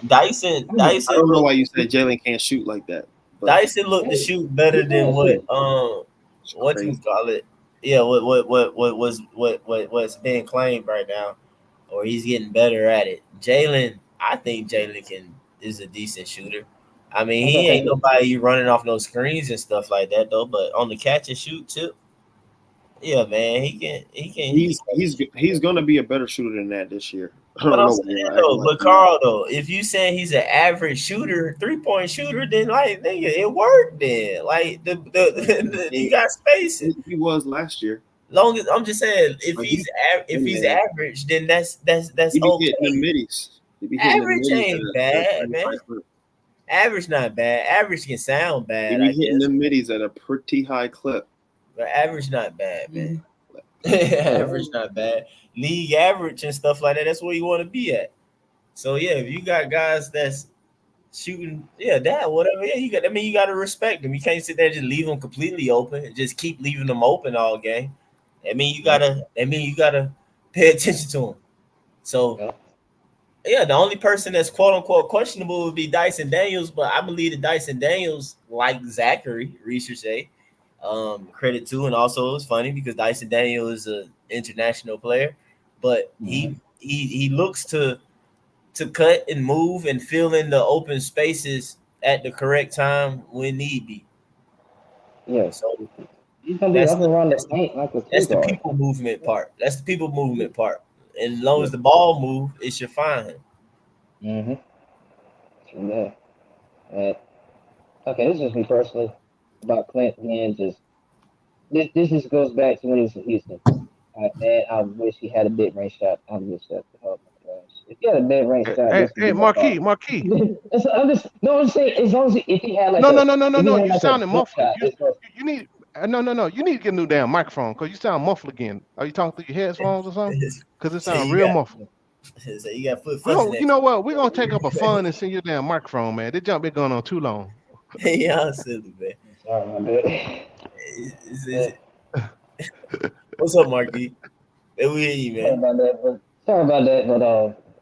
Speaker 15: Dyson
Speaker 14: I don't know why
Speaker 15: looked
Speaker 14: you said Jaylen can't shoot like that. But
Speaker 15: Dyson looked to shoot better than what what you
Speaker 14: crazy.
Speaker 15: call it. Yeah, what's being claimed right now, or he's getting better at it. Jaylen, I think Jaylen is a decent shooter. I mean, he ain't nobody running off no screens and stuff like that though. But on the catch and shoot tip, yeah, man, he can.
Speaker 14: He's gonna be a better shooter than that this year. I
Speaker 15: But
Speaker 14: don't
Speaker 15: I'm
Speaker 14: know.
Speaker 15: saying though, but Carl though, if you saying he's an average shooter, 3-point shooter, then like nigga, it worked then. Like you got spacing.
Speaker 14: He was last year.
Speaker 15: Long as I'm just saying, if
Speaker 14: Like,
Speaker 15: he's
Speaker 14: man.
Speaker 15: average, then that's
Speaker 14: He be
Speaker 15: okay.
Speaker 14: hitting the middies. He be hitting the
Speaker 15: Average
Speaker 14: middies
Speaker 15: ain't
Speaker 14: at a
Speaker 15: bad,
Speaker 14: pretty high
Speaker 15: man.
Speaker 14: clip.
Speaker 15: Average not bad. Average can sound
Speaker 14: He
Speaker 15: bad,
Speaker 14: be
Speaker 15: I
Speaker 14: hitting
Speaker 15: guess,
Speaker 14: the middies at a pretty high clip.
Speaker 15: but average not bad, man. Average not bad. League average and stuff like that. That's where you want to be at. So yeah, if you got guys that's shooting, whatever, you got. I mean, you got to respect them. You can't sit there and just leave them completely open and just keep leaving them open all game. I mean, you gotta pay attention to them. So yeah, the only person that's quote unquote questionable would be Dyson Daniels, but I believe that Dyson Daniels, like Zaccharie, Risacher, credit to, and also it's funny because Dyson Daniels is an international player, but he looks to cut and move and fill in the open spaces at the correct time when need be.
Speaker 9: Yeah.
Speaker 15: So
Speaker 9: He's gonna be up around the paint like a
Speaker 15: that's the
Speaker 9: guard.
Speaker 15: people movement part. That's the people movement part. And as long as the ball move, it should find him.
Speaker 9: Yeah. Okay, this is just me personally about Clint again. Just this just goes back to when he was in Houston. I wish he had a mid range shot. I wish that. Oh my gosh! If he had a mid range shot,
Speaker 13: Hey, Marquis.
Speaker 9: I'm just saying, as long as if he had like
Speaker 13: No.
Speaker 9: you
Speaker 13: You sounded muffled. You need no. You need to get a new damn microphone because you sound muffled again. Are you talking through your headphones or something? Because it sounds real muffled.
Speaker 15: So you got foot.
Speaker 13: You know what? We're gonna take up a fun and send you a damn microphone, man. This jump been going on too long.
Speaker 15: Hey, y'all silly, man.
Speaker 9: Sorry,
Speaker 15: What's up, Marquis? Hey, we hear you, man.
Speaker 9: Sorry about that, but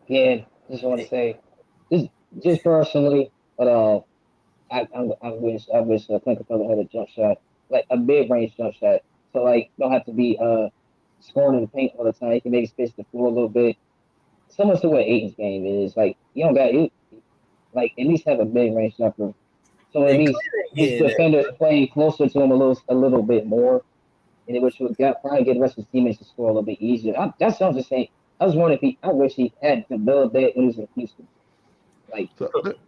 Speaker 9: again, just want to say, just personally, but I wish Clint Capela had a jump shot, like a mid range jump shot, so like don't have to be scoring in the paint all the time. You can maybe space the floor a little bit. Similar to what Aiton's game is, like you don't got it, like at least have a mid range jumper. So at least his defenders playing closer to him a little bit more, and it would probably get the rest of his teammates to score a little bit easier. That's what I'm just saying. I was wondering I wish he had developed that when he was in Houston. Like,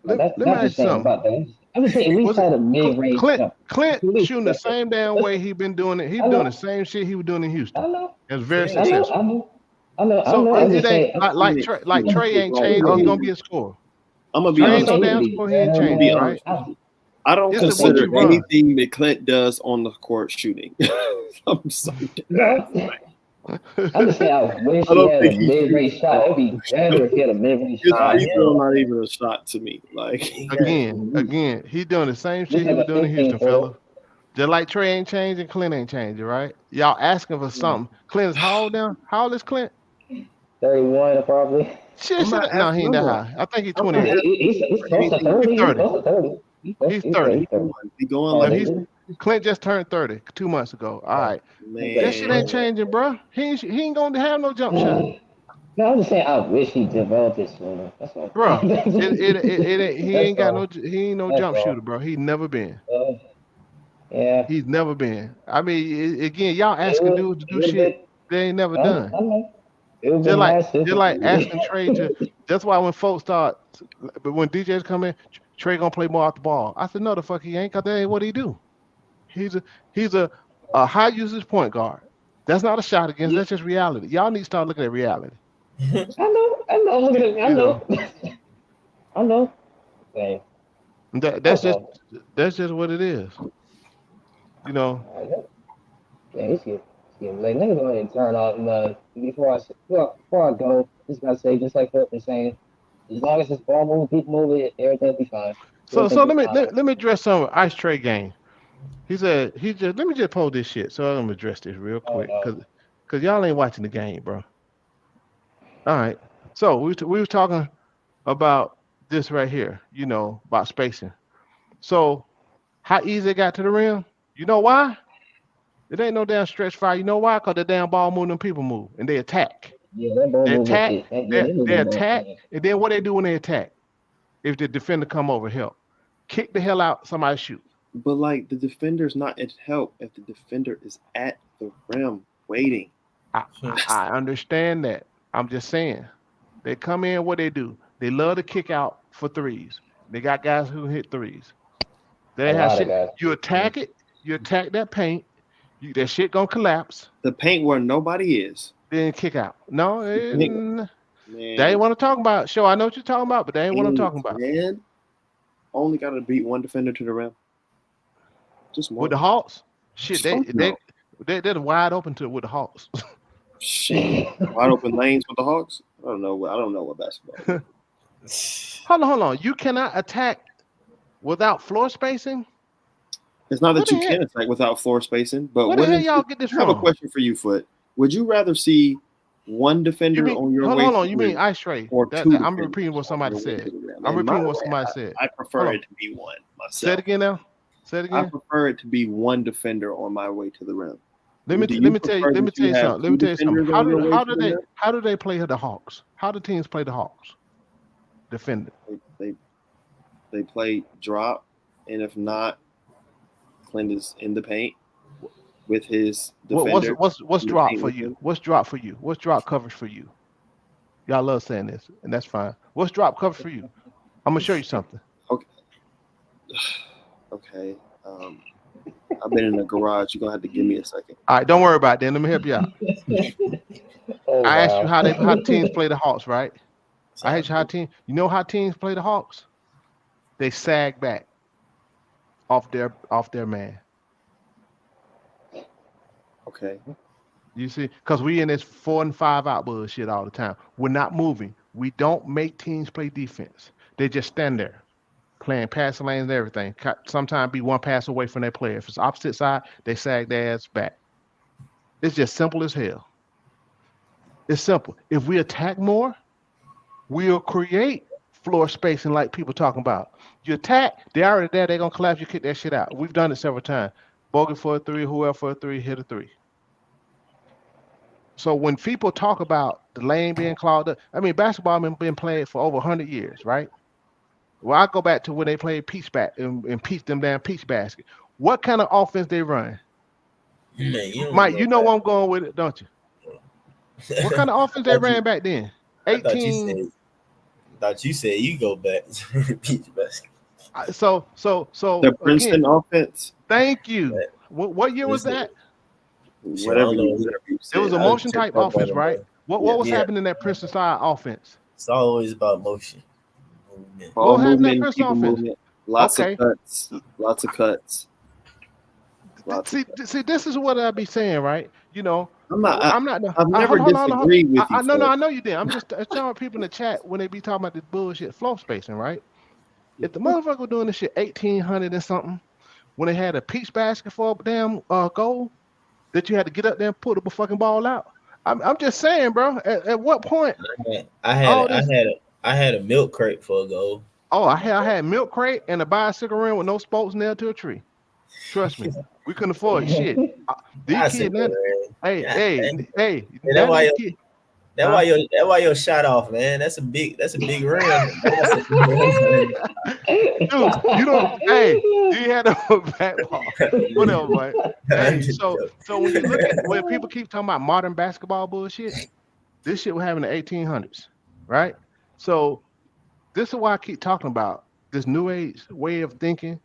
Speaker 13: let me ask you something
Speaker 9: about that. I'm just saying, at least had a mid-range jump.
Speaker 13: Clint shooting the same damn way he been doing it. He doing the same shit he was doing in Houston.
Speaker 9: I know.
Speaker 13: It's very successful.
Speaker 9: I know.
Speaker 13: So it ain't like Trae ain't changing. He gonna be a scorer.
Speaker 14: I'm gonna be
Speaker 13: Trae
Speaker 14: honest.
Speaker 13: ain't no damn score. He ain't changing, right?
Speaker 14: I don't
Speaker 13: It's
Speaker 14: consider
Speaker 13: what you run.
Speaker 14: anything that Clint does on the court shooting. I'm sorry.
Speaker 9: I'm just saying, I wish he had a mid-range shot. It'd be better if he had a mid-range shot.
Speaker 14: It's not even a shot to me. Like
Speaker 13: again, he doing the same shit he was doing in Houston, fella. Just like Trae ain't changing, Clint ain't changing, right? Y'all asking for something. Clint's how old now? How old is Clint?
Speaker 9: 31 probably.
Speaker 13: Shit, no, he ain't that high. I think he's 28.
Speaker 9: He's close to 30. He's close to 30.
Speaker 13: He's 30.
Speaker 14: He going like
Speaker 13: Clint just turned 30 2 months ago. All right.
Speaker 14: Man.
Speaker 13: That shit ain't changing, bro. He ain't gonna have no jump shot.
Speaker 9: No, I'm just saying I wish he developed it sooner. That's all.
Speaker 13: Bro, he ain't got no jump shooter, bro. He never been.
Speaker 9: Yeah.
Speaker 13: He's never been. I mean, again, y'all asking dudes to do shit they ain't never done. Just like asking Trae to. That's why when folks start, but when DJs come in, Trae gonna play more off the ball. I said no, the fuck he ain't, cause that ain't what he do. He's a high usage point guard. That's not a shot against. That's just reality. Y'all need to start looking at reality.
Speaker 9: I know. Look at it. I know. Okay.
Speaker 13: That's just what it is. You know.
Speaker 9: Yeah, it's getting late. Let me go ahead and turn off. Before I go, just gotta say, just like Philip was saying, as long as this ball moving, people move it, everything will be fine.
Speaker 13: So let me address some Ice Trae game. He said let me just pull this shit. So I'm gonna address this real quick because y'all ain't watching the game, bro. All right. So we were talking about this right here, about spacing. So how easy it got to the rim? You know why? It ain't no damn stretch fire. You know why? Because the damn ball move and people move and they attack.
Speaker 9: Yeah, that ball
Speaker 13: They
Speaker 9: movement.
Speaker 13: attack. They attack. And then what they do when they attack? If the defender come over help, kick the hell out, somebody shoot.
Speaker 14: But like the defender's not at help if the defender is at the rim waiting.
Speaker 13: I understand that. I'm just saying. They come in, what they do? They love to kick out for threes. They got guys who hit threes. They have shit. You attack it. You attack that paint. That shit gonna collapse.
Speaker 14: The paint where nobody is.
Speaker 13: Then kick out. No, they ain't want to talk about. Sure, I know what you're talking about, but they ain't what I'm talking about.
Speaker 14: Man, only got to beat one defender to the rim. Just one.
Speaker 13: With the Hawks, shit, they're wide open with the Hawks.
Speaker 14: Shit, wide open lanes with the Hawks. I don't know what basketball is.
Speaker 13: Hold on. You cannot attack without floor spacing.
Speaker 14: It's not that you can attack without floor spacing, but
Speaker 13: where the hell y'all get this from?
Speaker 14: I have a question for you, Foot. Would you rather see one defender on your way?
Speaker 13: Hold on. You mean Ice Trae? I'm repeating what somebody said.
Speaker 14: I prefer it to be one myself.
Speaker 13: Say it again now.
Speaker 14: I prefer it to be one defender on my way to the rim.
Speaker 13: Let me tell you something. How do they play the Hawks? How do teams play the Hawks? Defender.
Speaker 14: They play drop, and if not, Clint is in the paint with his defender.
Speaker 13: What's drop for you? What's drop for you? What's drop coverage for you? Y'all love saying this, and that's fine. What's drop coverage for you? I'm gonna show you something.
Speaker 14: Okay. I've been in the garage. You're gonna have to give me a second.
Speaker 13: All right, don't worry about that. Let me help you out. I asked you how teams play the Hawks, right? I asked you you know how teams play the Hawks? They sag back off their man.
Speaker 14: Okay.
Speaker 13: You see, because we in this 4 and 5 out bullshit all the time. We're not moving. We don't make teams play defense. They just stand there, playing passing lanes and everything. Sometimes be one pass away from their player. If it's opposite side, they sag their ass back. It's just simple as hell. It's simple. If we attack more, we'll create floor spacing like people talking about. You attack, they already there, they're going to collapse, you kick that shit out. We've done it several times. Bogey for a three, whoever for a three, hit a three. So when people talk about the lane being clogged up, I mean, basketball has been played for over 100 years, right? Well, I go back to when they played peach and peach them damn peach basket. What kind of offense they run? Mike, you know where I'm going with it, don't you? What kind of offense they ran back then? 18.
Speaker 15: Thought you said you go back to peach basket.
Speaker 13: So
Speaker 14: the Princeton offense.
Speaker 13: Thank you. What year was that?
Speaker 14: Whatever.
Speaker 13: It was a motion type offense, right? What was happening in that Princeton side offense?
Speaker 15: It's always about motion.
Speaker 14: Ball movement, people movement, lots of cuts.
Speaker 13: See, this is what I be saying, right? You know,
Speaker 14: I've never disagreed with you.
Speaker 13: No, I know you did. I'm just telling people in the chat when they be talking about this bullshit floor spacing, right? If the motherfucker was doing this shit 1800 and something, when they had a peach basket for a damn goal, that you had to get up there and put the fucking ball out. I'm just saying, bro. At what point?
Speaker 15: I had a milk crate for a goal.
Speaker 13: Oh, I had milk crate and a bicycle rim with no spokes nailed to a tree. Trust me, we couldn't afford shit. These kids, hey.
Speaker 15: That's why your shot off, man. That's a big rim.
Speaker 13: Dude, you don't. Hey, you had a back ball. Whatever, man. Hey, so when you look at when people keep talking about modern basketball bullshit, this shit was having the 1800s, right? So this is why I keep talking about this new age way of thinking.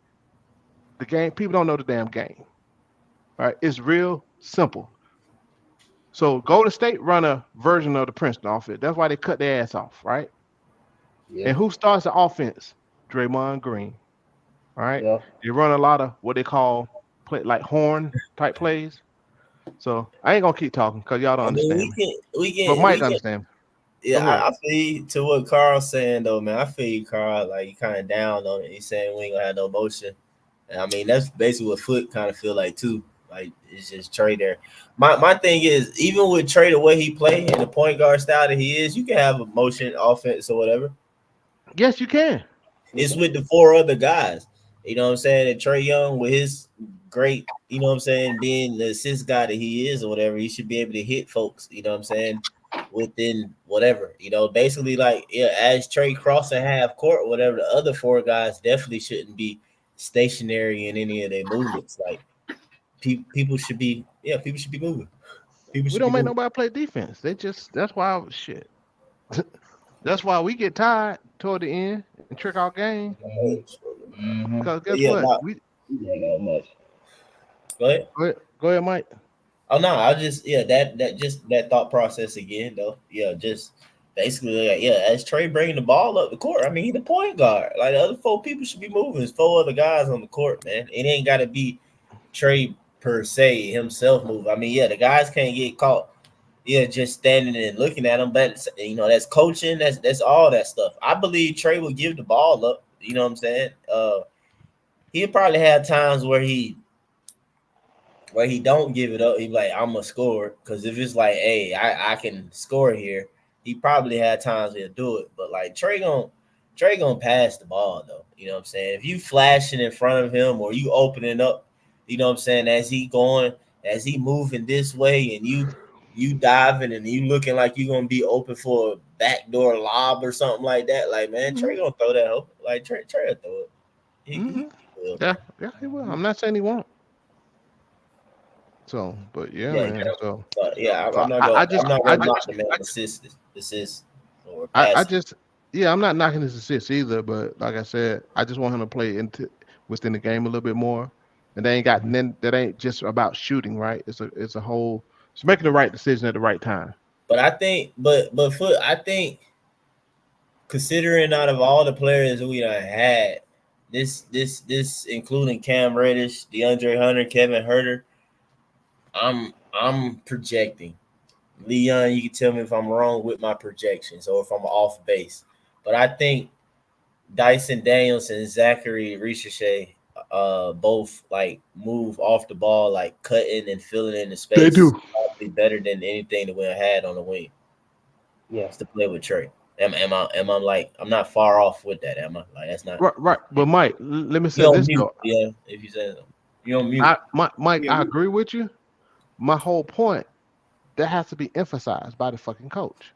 Speaker 13: The game, people don't know the damn game. All right, it's real simple. So Golden State run a version of the Princeton offense. That's why they cut their ass off, right? Yeah. And who starts the offense? Draymond Green. All right,
Speaker 9: Yeah.
Speaker 13: they run a lot of what they call like horn type plays. So I ain't gonna keep talking because y'all don't
Speaker 15: I mean,
Speaker 13: understand me.
Speaker 15: we
Speaker 13: But
Speaker 15: can,
Speaker 13: Mike
Speaker 15: we can.
Speaker 13: understand me.
Speaker 15: Yeah,
Speaker 13: Go ahead.
Speaker 15: I feel you to what Carl's saying though, man. I feel you, Carl. Like you kind of down on it. He's saying we ain't gonna have no motion. And I mean, that's basically what Foot kind of feel like too. Like it's just Trae there. My thing is, even with Trae the way he play and the point guard style that he is, you can have a motion offense or whatever.
Speaker 13: Yes, you can.
Speaker 15: It's with the 4 other guys. You know what I'm saying? And Trae Young with his great, you know what I'm saying, being the assist guy that he is or whatever, he should be able to hit folks, you know what I'm saying, within whatever. You know, basically like as Trae crossing half court or whatever, the other 4 guys definitely shouldn't be stationary in any of their movements. Like people should be moving. People
Speaker 13: We
Speaker 15: should
Speaker 13: don't
Speaker 15: be
Speaker 13: make
Speaker 15: moving.
Speaker 13: nobody play defense. That's why shit. That's why we get tired toward the end and trick our game. Because guess
Speaker 15: Yeah,
Speaker 13: what?
Speaker 15: no.
Speaker 13: We
Speaker 9: Ain't got much.
Speaker 15: Go ahead.
Speaker 13: Go ahead, Mike.
Speaker 15: Oh no, I just that thought process again though. Yeah, just basically as Trae bringing the ball up the court. I mean, he the point guard. Like the other 4 people should be moving. There's 4 other guys on the court, man. It ain't gotta be Trae per se himself move. I mean, the guys can't get caught. Yeah, just standing and looking at him. But you know, that's coaching, that's all that stuff. I believe Trae will give the ball up. You know what I'm saying? He'll probably have times where he don't give it up. He like, I'm gonna score. Because if it's like, hey, I can score here, he probably had times he'll do it. But like Trae gonna pass the ball though. You know what I'm saying? If you flashing in front of him or you opening up, you know what I'm saying, as he moving this way and you diving and you looking like you're gonna be open for a backdoor lob or something like that. Like, man, Trae gonna throw that hope. Like Trae will throw it. He will.
Speaker 13: Yeah, he will. I'm not saying he won't. So, but man. So,
Speaker 15: I'm not gonna knock the man assist or pass.
Speaker 13: I'm not knocking his assists either. But like I said, I just want him to play within the game a little bit more. And that ain't just about shooting, right? It's a whole. It's making the right decision at the right time.
Speaker 15: But I think, Foot, I think, considering out of all the players we done had, this including Cam Reddish, DeAndre Hunter, Kevin Huerter, I'm projecting. Leon, you can tell me if I'm wrong with my projections or if I'm off base. But I think Dyson Danielson, Zaccharie, Risacher, both like move off the ball, like cutting and filling in the space.
Speaker 13: They do
Speaker 15: probably better than anything that we had on the wing.
Speaker 9: Yeah,
Speaker 15: to play with Trae. Am I like I'm not far off with that? Am I like that's not
Speaker 13: right? But Mike, let me say this though.
Speaker 15: Yeah, if you say that, you don't mute.
Speaker 13: Mike, I agree with you. My whole point that has to be emphasized by the fucking coach.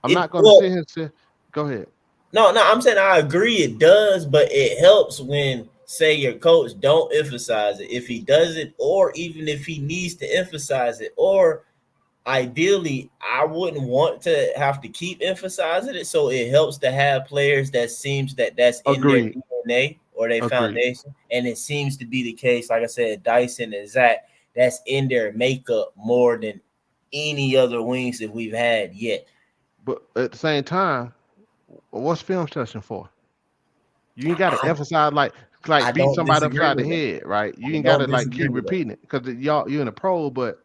Speaker 13: I'm not going to sit here and say, go ahead.
Speaker 15: No, I'm saying I agree it does, but it helps when, say, your coach don't emphasize it. If he doesn't, or even if he needs to emphasize it, or ideally, I wouldn't want to have to keep emphasizing it. So it helps to have players that seems that's in their DNA or their foundation. And it seems to be the case, like I said, Dyson and Zach, that's in their makeup more than any other wings that we've had yet.
Speaker 13: But at the same time, what's film session for? You ain't got to emphasize like beat somebody upside the head, right? You ain't got to like keep repeating it because you're in a pro, but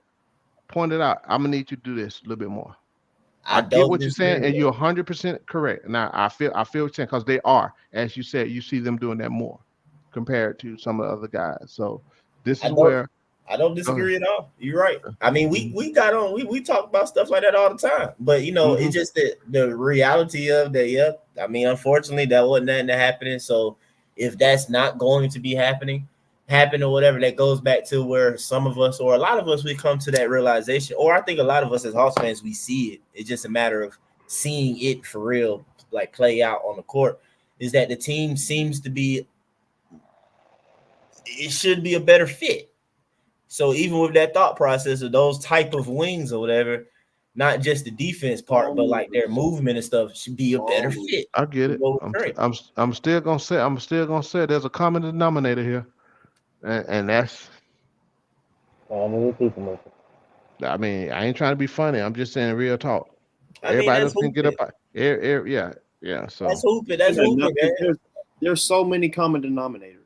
Speaker 13: point it out. I'm gonna need you to do this a little bit more. I get what you're saying, and you're 100% correct. Now I feel what you're saying because they are, as you said, you see them doing that more compared to some of the other guys. So this is where
Speaker 15: I don't disagree at all. You're right. I mean, we talk about stuff like that all the time, but you know, it's just the reality of that. Yeah, I mean, unfortunately, that wasn't nothing happening. So if that's not going to be happen or whatever, that goes back to where some of us or a lot of us we come to that realization, or I think a lot of us as Hawks fans we see it. It's just a matter of seeing it for real, like play out on the court. Is that the team seems to be? It should be a better fit. So even with that thought process of those type of wings or whatever, not just the defense part, but like their movement and stuff should be a better fit.
Speaker 13: I get it. I'm still gonna say there's a common denominator here, and that's.
Speaker 9: I
Speaker 13: mean, I ain't trying to be funny. I'm just saying real talk.
Speaker 15: Everybody
Speaker 13: else can get up. Yeah. So
Speaker 15: that's hooping. That's hooping, man.
Speaker 14: There's so many common denominators.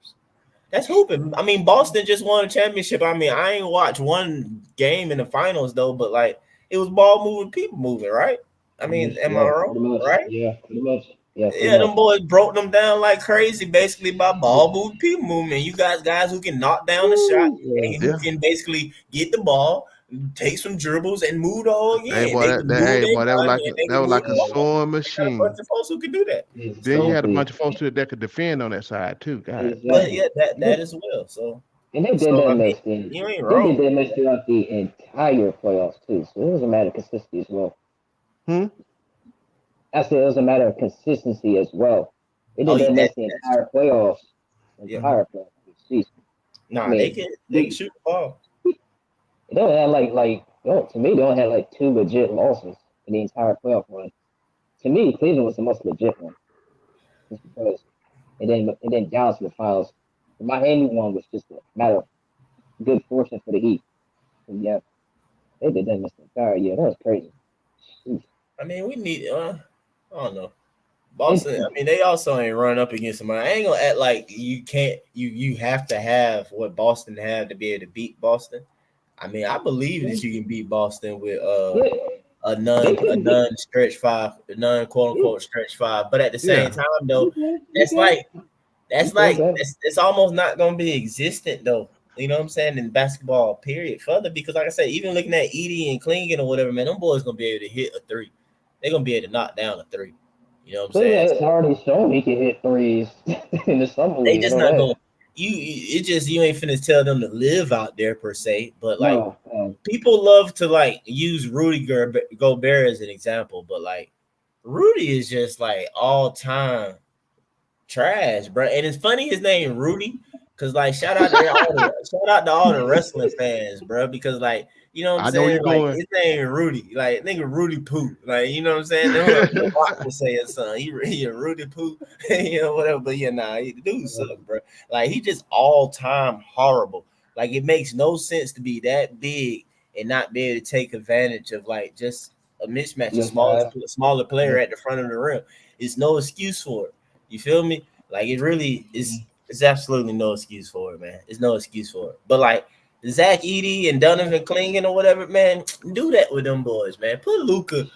Speaker 15: That's hooping. I mean, Boston just won a championship. I mean, I ain't watched one game in the finals though, but like it was ball moving, people moving, right? I mean, am I wrong? Right?
Speaker 9: Yeah, pretty much. Yeah,
Speaker 15: them boys broke them down like crazy, basically by ball moving, people moving. You guys who can knock down the shot and who can basically get the ball, take some dribbles, and move the whole game.
Speaker 13: Hey, boy, that was like a sewing machine.
Speaker 15: A bunch of folks who can do that.
Speaker 13: Then you had a bunch of folks that could defend on that side too. God.
Speaker 15: But yeah, that as well. So
Speaker 9: and they did that mess.
Speaker 15: You ain't
Speaker 9: They
Speaker 15: wrong.
Speaker 9: did that mess throughout the entire playoffs too. So it was a matter of consistency as well. I said it was a matter of consistency as well. They did that mess the entire playoffs. Jeez.
Speaker 15: Nah, they can shoot the ball.
Speaker 9: They don't have to me, they don't have like 2 legit losses in the entire playoff run. To me, Cleveland was the most legit one. Just because and then Dallas in the finals. The Miami one was just a matter of good fortune for the Heat. And yeah, they did that mess the entire year. That was crazy. Jeez.
Speaker 15: I mean, we need I don't know. Boston, I mean, they also ain't run up against somebody. I ain't gonna act like you can't you have to have what Boston have to be able to beat Boston. I mean, I believe that you can beat Boston with a non stretch 5, a non quote unquote stretch 5. But at the same time though, it's almost not gonna be existent though. You know what I'm saying, in basketball, period. Further, because like I said, even looking at Edie and Clingan or whatever, man, them boys gonna be able to hit a 3. They're gonna be able to knock down a 3. You know what I'm saying?
Speaker 9: It's already shown he can hit threes in the summer league.
Speaker 15: They just not going. You ain't finna tell them to live out there per se, but like people love to like use Rudy Gobert as an example, but like Rudy is just like all time trash, bro. And it's funny his name Rudy. Cause like shout out to all the wrestling fans, bro. Because like you know what I'm saying, like his name Rudy, like nigga Rudy Poo, like you know what I'm saying. The Rock was saying something. He a Rudy Poo, you know whatever. But yeah, the dude sucks, bro. Like he just all time horrible. Like it makes no sense to be that big and not be able to take advantage of like just a mismatch, a smaller player at the front of the rim. It's no excuse for it. You feel me? Like it really is. It's absolutely no excuse for it, man. It's no excuse for it. But like Zach Edey and Donovan Clingan or whatever, man, do that with them boys, man. Put Luka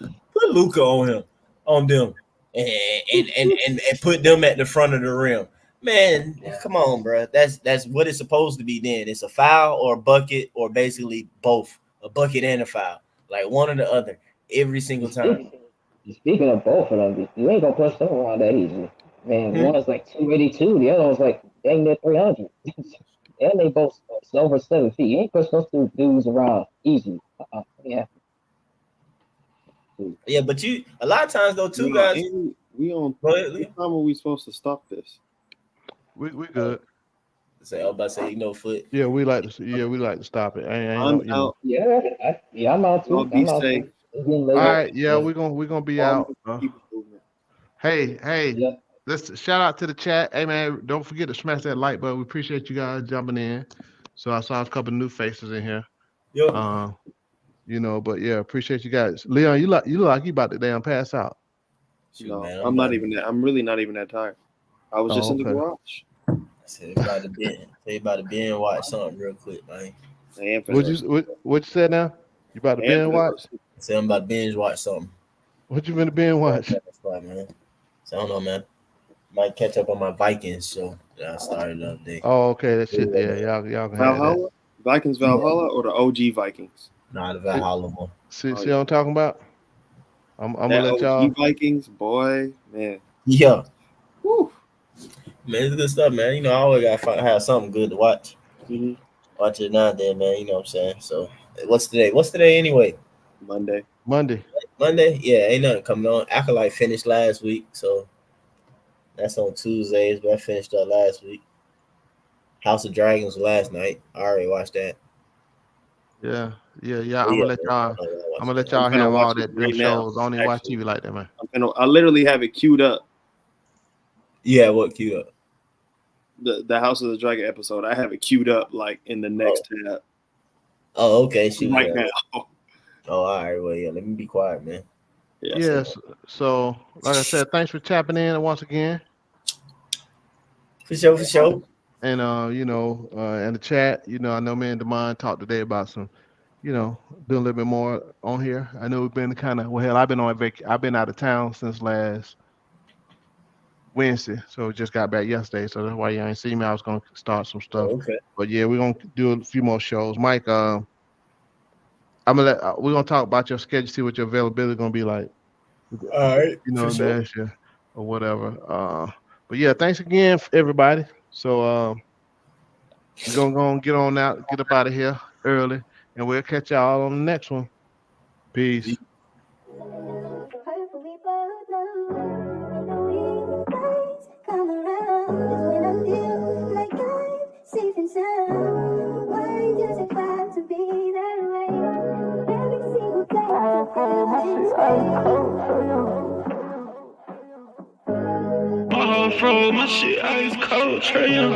Speaker 15: on them, and put them at the front of the rim, man. Come on, bro. That's what it's supposed to be. Then it's a foul or a bucket or basically both, a bucket and a foul, like one or the other every single time.
Speaker 9: Speaking of both of them, you ain't gonna push them around that easy. Man, one is like 282, the other one's like dang near 300. And they both over 7 feet. You ain't push those 2 dudes around easy. Yeah.
Speaker 15: Yeah, but a lot of times though, guys.
Speaker 14: We on. What time are we supposed to stop this?
Speaker 13: We good.
Speaker 15: I'm about to say, foot.
Speaker 13: Yeah, we like to stop it.
Speaker 14: I'm out.
Speaker 9: Yeah, I'm out too.
Speaker 14: Be safe.
Speaker 13: All right, yeah, we're gonna be out. Hey. Yeah. Let's shout out to the chat. Hey man, don't forget to smash that like button. We appreciate you guys jumping in. So I saw a couple of new faces in here.
Speaker 15: Yeah.
Speaker 13: But yeah, appreciate you guys. Leon, you look like you about to damn pass out.
Speaker 14: No, I'm not even that. I'm really not even that tired. I was just in the garage.
Speaker 15: I said about to binge watch something real quick, man.
Speaker 13: What you said now? You about to binge watch?
Speaker 15: I said I'm about to binge watch something.
Speaker 13: What you been binge watch?
Speaker 15: That's right, man. So I don't know, man. Might catch up on my Vikings show that I started the other day.
Speaker 13: Oh, okay. That shit. Yeah, y'all can
Speaker 14: Valhalla? That. Vikings Valhalla or the OG Vikings?
Speaker 15: Nah, the Valhalla one.
Speaker 13: See what I'm talking about? I'm gonna let y'all.
Speaker 14: OG Vikings, boy, man.
Speaker 15: Yeah. Woo. Man, it's good stuff, man. I always gotta have something good to watch.
Speaker 14: Mm-hmm.
Speaker 15: Watch it now and then, man. You know what I'm saying? So, what's today? What's today anyway?
Speaker 14: Monday.
Speaker 15: Yeah, ain't nothing coming on. Acolyte finished last week, so. That's on Tuesdays, but I finished up last week. House of Dragons last night. I already watched that.
Speaker 13: Yeah. I'm gonna let y'all have all that good shows. I don't even watch TV like that, man.
Speaker 14: I literally have it queued up.
Speaker 15: Yeah, what queued up?
Speaker 14: The House of the Dragon episode. I have it queued up like in the next tab.
Speaker 15: Oh, okay.
Speaker 14: Right now.
Speaker 15: Oh, all right. Well, yeah. Let me be quiet, man.
Speaker 13: Yes. So, like I said, thanks for tapping in once again.
Speaker 15: For sure.
Speaker 13: And in the chat, I know me and Demond talked today about some, doing a little bit more on here. I know we've been I've been on I've been out of town since last Wednesday, so just got back yesterday. So that's why you ain't see me. I was gonna start some stuff.
Speaker 15: Okay.
Speaker 13: But yeah, we're gonna do a few more shows. Mike, we're gonna talk about your schedule, see what your availability gonna be like.
Speaker 15: All right.
Speaker 13: Next year or whatever. But yeah, thanks again, everybody. So we're gonna get on out, get up out of here early, and we'll catch y'all on the next one. Peace.
Speaker 1: Come around is when I feel like I'm safe and sound. Why does it have to be that way? Every single day I feel this way.
Speaker 2: My heart froze, my shit ice cold, Trae Young.